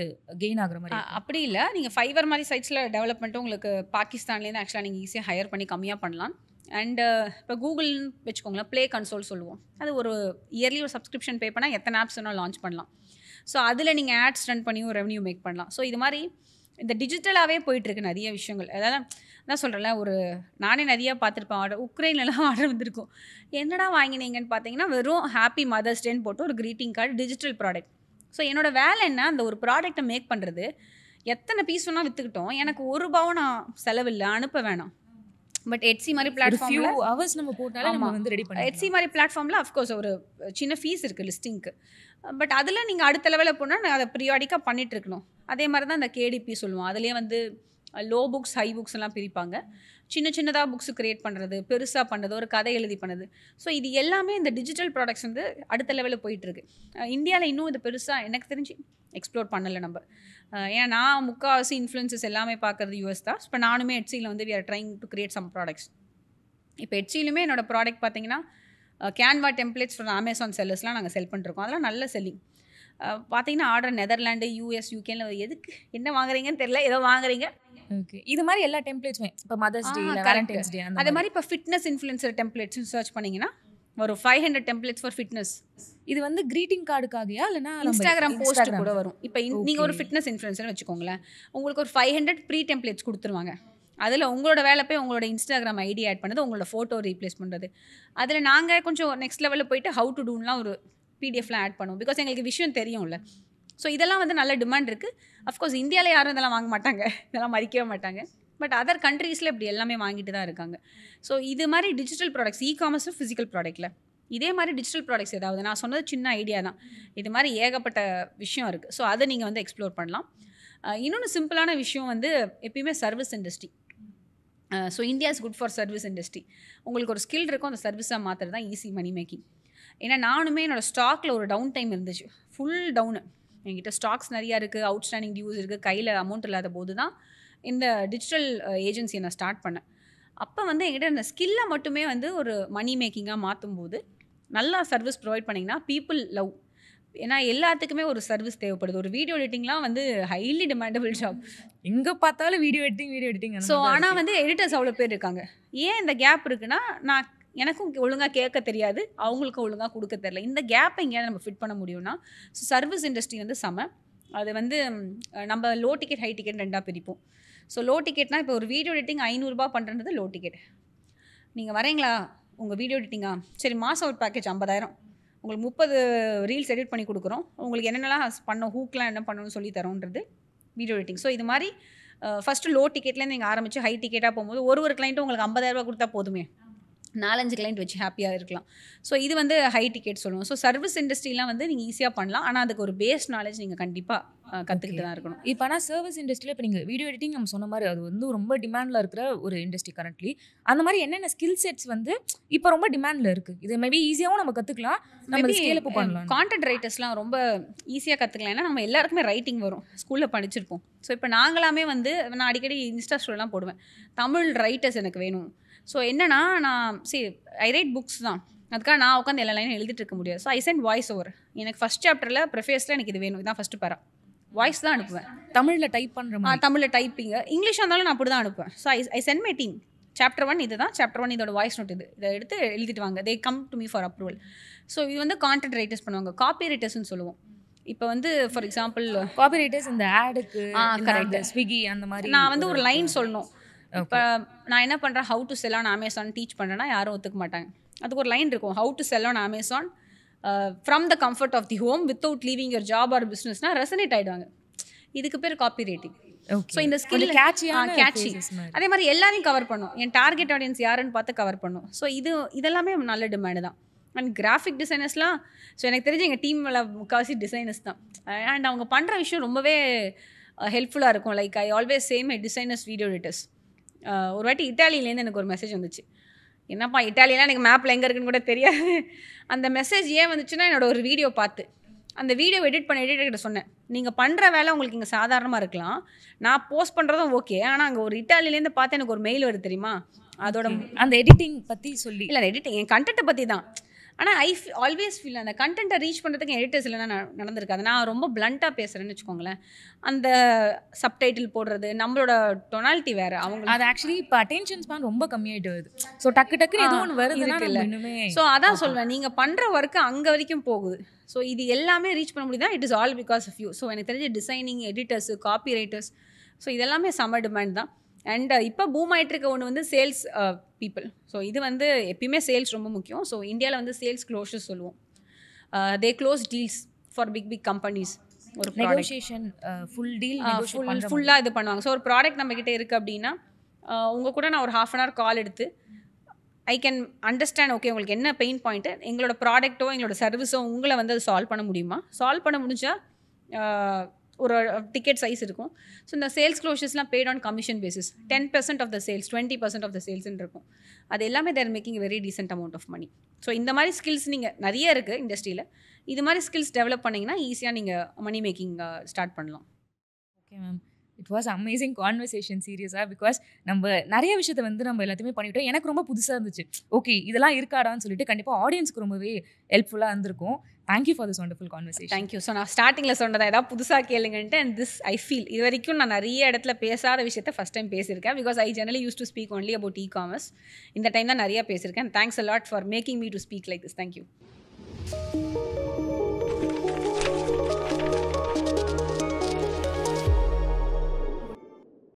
கெயின் ஆகுற மாதிரி இருக்கும். அப்படி இல்லை, நீங்கள் ஃபைவர் மாதிரி சைட்ஸில் டெவலப்மெண்ட்டும் உங்களுக்கு பாகிஸ்தான்லேருந்து ஆக்சுவலாக நீங்கள் ஈஸியாக ஹையர் பண்ணி கம்மியாக பண்ணலாம். அண்டு இப்போ கூகுள்னு வச்சுக்கோங்களேன், ப்ளே கன்சோல் சொல்லுவோம், அது ஒரு இயர்லி ஒரு சப்ஸ்கிரிப்ஷன் பே பண்ணால் எத்தனை ஆப்ஸ் வேணால் லான்ச் பண்ணலாம். ஸோ அதில் நீங்கள் ஆட்ஸ் ரன் பண்ணியும் ரெவன்யூ மேக் பண்ணலாம். ஸோ இது மாதிரி இந்த டிஜிட்டலாகவே போயிட்டுருக்கு நிறைய விஷயங்கள். அதாவது நான் சொல்கிறேன்ல, ஒரு நானே நிறையா பார்த்துருப்பேன், உக்ரைன்லலாம் ஆர்டர் வந்திருக்கும். என்னடா வாங்கினீங்கன்னு பார்த்தீங்கன்னா வெறும் ஹாப்பி மதர்ஸ் டேன்னு போட்டு ஒரு greeting card, digital product. So என்னோடய வேலை என்ன, அந்த ஒரு ப்ராடக்ட்டை மேக் பண்ணுறது. எத்தனை பீஸ் வேணால் விற்றுக்கிட்டோம், எனக்கு ₹1 நான் செலவில்லை, அனுப்ப வேணாம். பட் எட்ஸி மாதிரி பிளாட்ஃபார்மில் ஹவர்ஸ் நம்ம போட்டாலே நம்ம வந்து ரெடி பண்ணி எட்ஸி மாதிரி பிளாட்ஃபார்மில் அஃப்கோர்ஸ் ஒரு சின்ன ஃபீஸ் இருக்குது லிஸ்டிங்க்கு. பட் அதில் நீங்கள் அடுத்த லெவலில் போனால் அதை ப்ரியாடிக்காக பண்ணிகிட்டு இருக்கணும். அதே மாதிரி தான் இந்த கேடிபி சொல்லுவோம், அதுலேயே வந்து லோ புக்ஸ் ஹை புக்ஸ் எல்லாம் பிரிப்பாங்க. சின்ன சின்னதாக புக்ஸ் க்ரியேட் பண்ணுறது, பெருசாக பண்ணுறது, ஒரு கதை எழுதி பண்ணுறது. ஸோ இது எல்லாமே இந்த டிஜிட்டல் ப்ராடக்ட்ஸ் வந்து அடுத்த லெவலில் போயிட்டுருக்கு. இந்தியாவில் இன்னும் இது பெருசாக எனக்கு தெரிஞ்சு எக்ஸ்ப்ளோர் பண்ணலை நம்ம. ஏன்னா நான் முக்கால்வாசி இன்ஃப்ளூயன்சஸ் எல்லாமே பார்க்குறது யூஎஸ் தான். இப்போ நானுமே எட்ஸியில் வந்து we are trying to create some products. இப்போ எட்ஸிலுமே என்னோடய ப்ராடக்ட் பார்த்தீங்கன்னா கேன்வா டெம்ப்ளேட்ஸ் ஃப்ரம் அமேசான் செல்லர்ஸ்லாம் நாங்கள் செல் பண்ணிருக்கோம். அதெல்லாம் நல்ல செல்லிங். பார்த்தீங்கன்னா ஆர்டர் நெதர்லாண்டு, யூஎஸ், யூகேல எதுக்கு என்ன வாங்குறீங்கன்னு தெரியல, ஏதோ வாங்குறீங்க. ஓகே, இது மாதிரி எல்லா டெம்ப்ளேட்ஸுமே இப்போ மதர்ஸ் டே, வேலண்டைன்ஸ் டே, அதே மாதிரி இப்போ ஃபிட்னஸ் இன்ஃப்ளூயன்சர் டெம்ப்ளேட்ஸ்னு சர்ச் பண்ணிங்கன்னா ஒரு 500 டெம்ப்ளேட்ஸ் ஃபார் ஃபிட்னஸ். இது வந்து கிரீட்டிங் கார்டுக்காகயா இல்லைனா இன்ஸ்டாகிராம் போஸ்ட் கூட வரும். இப்போ நீங்கள் ஒரு ஃபிட்னஸ் இன்ஃப்ளூயன்சர்னு வச்சுக்கோங்களேன், உங்களுக்கு ஒரு 500 ப்ரீ டெம்ப்ளேட்ஸ் கொடுத்துருவாங்க. அதில் உங்களோட வேலை போய் உங்களோட இன்ஸ்டாகிராம் ஐடி ஆட் பண்ணுறது, உங்களோட ஃபோட்டோ ரீப்ளேஸ் பண்ணுறது. அதில் நாங்கள் கொஞ்சம் நெக்ஸ்ட் லெவலில் போயிட்டு ஹவு டு டூன்லாம் ஒரு பிடிஎஃப்லாம் ஆட் பண்ணுவோம். பிகாஸ் எங்களுக்கு விஷயம் தெரியும்ல. ஸோ இதெல்லாம் வந்து நல்ல டிமாண்ட் இருக்குது. அஃப்கோர்ஸ் இந்தியாவில் யாரும் இதெல்லாம் வாங்க மாட்டாங்க, இதெல்லாம் மதிக்கவே மாட்டாங்க. பட் அதர் கண்ட்ரீஸில் இப்படி எல்லாமே வாங்கிட்டு தான் இருக்காங்க. ஸோ இது மாதிரி டிஜிட்டல் ப்ராடக்ட்ஸ், இ-காமர்ஸும் ஃபிசிக்கல் ப்ராடக்ட்டில் இதே மாதிரி டிஜிட்டல் ப்ராடக்ட்ஸ் ஏதாவது, நான் சொன்னது சின்ன ஐடியா தான், இது மாதிரி ஏகப்பட்ட விஷயம் இருக்குது. ஸோ அதை நீங்கள் வந்து எக்ஸ்ப்ளோர் பண்ணலாம். இன்னொன்று சிம்பிளான விஷயம் வந்து எப்பயுமே service industry. So India is good for service industry. உங்களுக்கு ஒரு ஸ்கில் இருக்கும், அந்த சர்வீஸாக மாற்றுறது தான் ஈஸி மணி மேக்கிங். ஏன்னா நானுமே என்னோடய ஸ்டாக்கில் ஒரு டவுன் டைம் இருந்துச்சு, ஃபுல் டவுனு. என்கிட்ட ஸ்டாக்ஸ் நிறையா இருக்குது, அவுட்ஸ்டாண்டிங் டியூஸ் இருக்குது, கையில் அமௌண்ட் இல்லாத போது தான் இந்த டிஜிட்டல் ஏஜென்சியை நான் ஸ்டார்ட் பண்ணேன். அப்போ வந்து என்கிட்ட இந்த ஸ்கில்லை மட்டுமே வந்து ஒரு மணி மேக்கிங்காக மாற்றும் போது நல்லா சர்வீஸ் ப்ரொவைட் பண்ணிங்கன்னா பீப்புள் லவ். ஏன்னா எல்லாத்துக்குமே ஒரு சர்வீஸ் தேவைப்படுது. ஒரு வீடியோ எடிட்டிங்லாம் வந்து ஹைலி டிமாண்டபிள் ஜாப், எங்கே பார்த்தாலும் வீடியோ எடிட்டிங். ஸோ ஆனால் வந்து எடிட்டர்ஸ் அவ்வளோ பேர் இருக்காங்க. ஏன் இந்த கேப் இருக்குன்னா, நான் எனக்கும் ஒழுங்காக கேட்க தெரியாது, அவங்களுக்கும் ஒழுங்காக கொடுக்க தெரியல. இந்த கேப்பை எங்கேயாவது நம்ம ஃபிட் பண்ண முடியும்னா, ஸோ சர்வீஸ் இண்டஸ்ட்ரி வந்து செம. அது வந்து நம்ம லோ டிக்கெட் ஹை டிக்கெட் ரெண்டாக பிரிப்போம். ஸோ லோ டிக்கெட்னால் இப்போ ஒரு வீடியோ எடிட்டிங் ₹500 பண்ணுறது லோ டிக்கெட். நீங்கள் வரீங்களா உங்கள் வீடியோ எடிட்டிங்கா, சரி மாதம் ஒரு பேக்கேஜ் 50,000, உங்களுக்கு 30 ரீல்ஸ் எடிட் பண்ணி கொடுக்குறோம், உங்களுக்கு என்னென்னலாம் பண்ணணும், ஹூக்லாம் என்ன பண்ணணும்னு சொல்லி தரோன்றது வீடியோ எடிட்டிங். ஸோ இது மாதிரி ஃபஸ்ட்டு லோ டிக்கெட்லேருந்து நீங்கள் ஆரம்பித்து ஹை டிக்கெட்டாக போகும்போது ஒரு கிளைண்ட்டும் உங்களுக்கு ₹50,000 கொடுத்தா போதுமே, 4-5 கிளைண்ட் வச்சு ஹாப்பியாக இருக்கலாம். ஸோ இது வந்து ஹை டிக்கெட் சொல்லுவோம். ஸோ சர்வீஸ் இண்டஸ்ட்ரிலாம் வந்து நீங்கள் ஈஸியாக பண்ணலாம். ஆனால் அதுக்கு ஒரு பேஸ் நாலேஜ் நீங்கள் கண்டிப்பாக கற்றுக்கிட்டு தான் இருக்கணும். இப்போ ஆனால் சர்வீஸ் இண்டஸ்ட்ரியில் இப்போ நீங்கள் வீடியோ எடிட்டிங் நம்ம சொன்ன மாதிரி அது வந்து ரொம்ப டிமாண்டில் இருக்கிற ஒரு இண்டஸ்ட்ரி கரண்ட்லி. அந்த மாதிரி என்னென்ன ஸ்கில் செட்ஸ் வந்து இப்போ ரொம்ப டிமாண்டில் இருக்குது, இது மேபி ஈஸியாகவும் நம்ம கற்றுக்கலாம், நம்ம ஸ்கேல் அப் பண்ணலாம். கான்டென்ட் ரைட்டர்ஸ்லாம் ரொம்ப ஈஸியாக கற்றுக்கலாம். ஏன்னா நம்ம எல்லாருக்குமே ரைட்டிங் வரும், ஸ்கூலில் படிச்சிருப்போம். ஸோ இப்போ நாங்களாமே வந்து நான் அடிக்கடி இன்ஸ்டா ஸ்டோரிலாம் போடுவேன், தமிழ் ரைட்டர்ஸ் எனக்கு வேணும். ஸோ என்னன்னா, நான் ஐ ரைட் புக்ஸ் தான், அதுக்காக நான் உட்காந்து எல்லா லைனும் எழுதிட்டு இருக்க முடியாது. So I sent voice over. எனக்கு ஃபஸ்ட் சாப்டரில் ப்ரிஃபேஸில் எனக்கு இது வேணும், இதுதான் ஃபஸ்ட்டு பேரா, வாய்ஸ் தான் அனுப்புவேன். தமிழில் டைப் பண்ணுற மாதிரி, தமிழில் டைப்பிங்கு, இங்கிலீஷாக இருந்தாலும் நான் அப்படி தான் அனுப்புவேன். So I sent my team, chapter 1 இது தான், சாப்டர் 1 இதோட வாய்ஸ் நோட், இதை எடுத்து எழுதிட்டு வாங்க, they come to me for approval. So இது வந்து கான்டென்ட் ரைட்டர்ஸ் பண்ணுவாங்க. காப்பி ரைட்டர்ஸ்னு சொல்லுவோம். இப்போ வந்து ஃபார் எக்ஸாம்பிள் காப்பி ரைட்டர்ஸ் இந்த ஆடுக்கு, கரெக்ட், ஸ்விக்கி அந்த மாதிரி நான் வந்து ஒரு லைன் சொல்லணும். இப்போ நான் என்ன பண்ணுறேன், how to sell on Amazon teach பண்ணுறேன்னா யாரும் ஒத்துக்க மாட்டாங்க. அதுக்கு ஒரு லைன் இருக்கும், how to sell on Amazon from the comfort of the home without leaving your job or பிஸ்னஸ்னால் ரெசனேட் ஆகிடுவாங்க. இதுக்கு பேர் காப்பி ரைட்டிங். ஸோ இந்த ஸ்கில் கேட்சி, அதே மாதிரி எல்லாரையும் கவர் பண்ணும். என் டார்கெட் ஆடியன்ஸ் யாருன்னு பார்த்து கவர் பண்ணும். ஸோ இதெல்லாமே நல்ல டிமாண்டு தான். அண்ட் கிராஃபிக் டிசைனர்ஸ்லாம், ஸோ எனக்கு தெரிஞ்சு எங்கள் டீமில் முக்கால்வாசி டிசைனர்ஸ் தான். அண்ட் அவங்க பண்ணுற விஷயம் ரொம்பவே ஹெல்ப்ஃபுல்லாக இருக்கும். Like I always same my designers video editors. ஒரு வாட்டி இட்டாலியிலேருந்து எனக்கு ஒரு மெசேஜ் வந்துச்சு, என்னப்பா இட்டாலியெலாம் எனக்கு மேப்பில் எங்கே இருக்குன்னு கூட தெரியாது. அந்த மெசேஜ் ஏன் வந்துச்சுன்னா, என்னோட ஒரு வீடியோ பார்த்து அந்த வீடியோ எடிட் பண்ண எடிட்டர்கிட்ட சொன்னேன், நீங்கள் பண்ணுற வேலை உங்களுக்கு இங்கே சாதாரணமாக இருக்கலாம், நான் போஸ்ட் பண்ணுறதும் ஓகே, ஆனால் அங்கே ஒரு இட்டாலியிலேருந்து பார்த்து எனக்கு ஒரு மெயில் வருது தெரியுமா, அதோட அந்த எடிட்டிங் பற்றி சொல்லி இல்லை எடிட்டிங் என் கண்டென்ட்டை பற்றி தான். ஆனால் ஆல்வேஸ் ஃபீல் அந்த கண்டென்ட்டை ரீச் பண்ணுறதுக்கு எடிட்டர்ஸ் இல்லைன்னா நடந்திருக்காது. நான் ரொம்ப பிளண்ட்டாக பேசுகிறேன்னு வச்சுக்கோங்களேன். அந்த சப்டைட்டில் போடுறது நம்மளோட டொனாலிட்டி வேறு, அவங்க அது ஆக்சுவலி இப்போ அட்டென்ஷன் ஸ்பான் ரொம்ப கம்மியாயிட்டு வருது. ஸோ டக்கு ஏதோ ஒன்று வருதுன்னா நம்ம இன்னுமே ஸோ அதான் சொல்வேன், நீங்கள் பண்ணுற ஒர்க்கு அங்கே வரைக்கும் போகுது. ஸோ இது எல்லாமே ரீச் பண்ண முடியுதா, it is all because of you. So எனக்கு தெரிஞ்ச designing, editors, copy writers, so இதெல்லாமே செம்ம டிமாண்ட் தான். அண்ட் இப்போ பூம் ஆகிட்டு இருக்க ஒன்று வந்து சேல்ஸ் பீப்புள். ஸோ இது வந்து எப்பயுமே சேல்ஸ் ரொம்ப முக்கியம். ஸோ இந்தியாவில் வந்து சேல்ஸ் க்ளோஷர்ஸ் சொல்லுவோம். They close deals for big companies. ஒரு நெகோஷியேஷன் ஃபுல் டீல் ஃபுல்லாக இது பண்ணுவாங்க. ஸோ ஒரு ப்ராடக்ட் நம்மக்கிட்ட இருக்குது அப்படின்னா உங்கள் கூட நான் ஒரு ½ hour கால் எடுத்து ஐ கேன் அண்டர்ஸ்டாண்ட், ஓகே உங்களுக்கு என்ன பெயின் பாயிண்ட்டு, எங்களோட ப்ராடக்ட்டோ எங்களோட சர்வீஸோ உங்களை வந்து அதை சால்வ் பண்ண முடியுமா, சால்வ் பண்ண முடிஞ்சால் ஒரு டிக்கெட் சைஸ் இருக்கும். ஸோ இந்த சேல்ஸ் க்ளோஷர்ஸ்லாம் paid on commission basis. 10% of the sales, 20% of the சேல்ஸ்ன்னு இருக்கும். அது எல்லாமே their making very decent amount of money. So இந்த மாதிரி ஸ்கில்ஸ் நீங்கள் நிறைய இருக்குது இண்டஸ்ட்ரியில். இது மாதிரி ஸ்கில்ஸ் டெவலப் பண்ணிங்கன்னா ஈஸியாக நீங்கள் மணி மேக்கிங் ஸ்டார்ட் பண்ணலாம். Okay ma'am, it was amazing conversation சீரியஸாக. பிகாஸ் நம்ம நிறைய விஷயத்தை வந்து நம்ம எல்லாத்தையுமே பண்ணிவிட்டோம். எனக்கு ரொம்ப புதுசாக இருந்துச்சு. ஓகே இதெல்லாம் இருக்காடான்னு சொல்லிட்டு கண்டிப்பாக ஆடியன்ஸ்க்கு ரொம்பவே ஹெல்ப்ஃபுல்லாக இருந்திருக்கும். Thank you for this wonderful conversation. Thank you. So நான் ஸ்டார்டிங்கில் சொன்னதை ஏதாவது புதுசாக கேளுங்கன்ட்டு, அண்ட் திஸ் ஐ ஃபீல் இது வரைக்கும் நான் நிறைய இடத்துல பேசாத விஷயத்தை ஃபஸ்ட் டைம் பேசியிருக்கேன். Because I generally use to speak only about e-commerce. இந்த டைம் தான் நிறைய பேசியிருக்கேன். Thanks a lot for making me to speak like this. Thank you.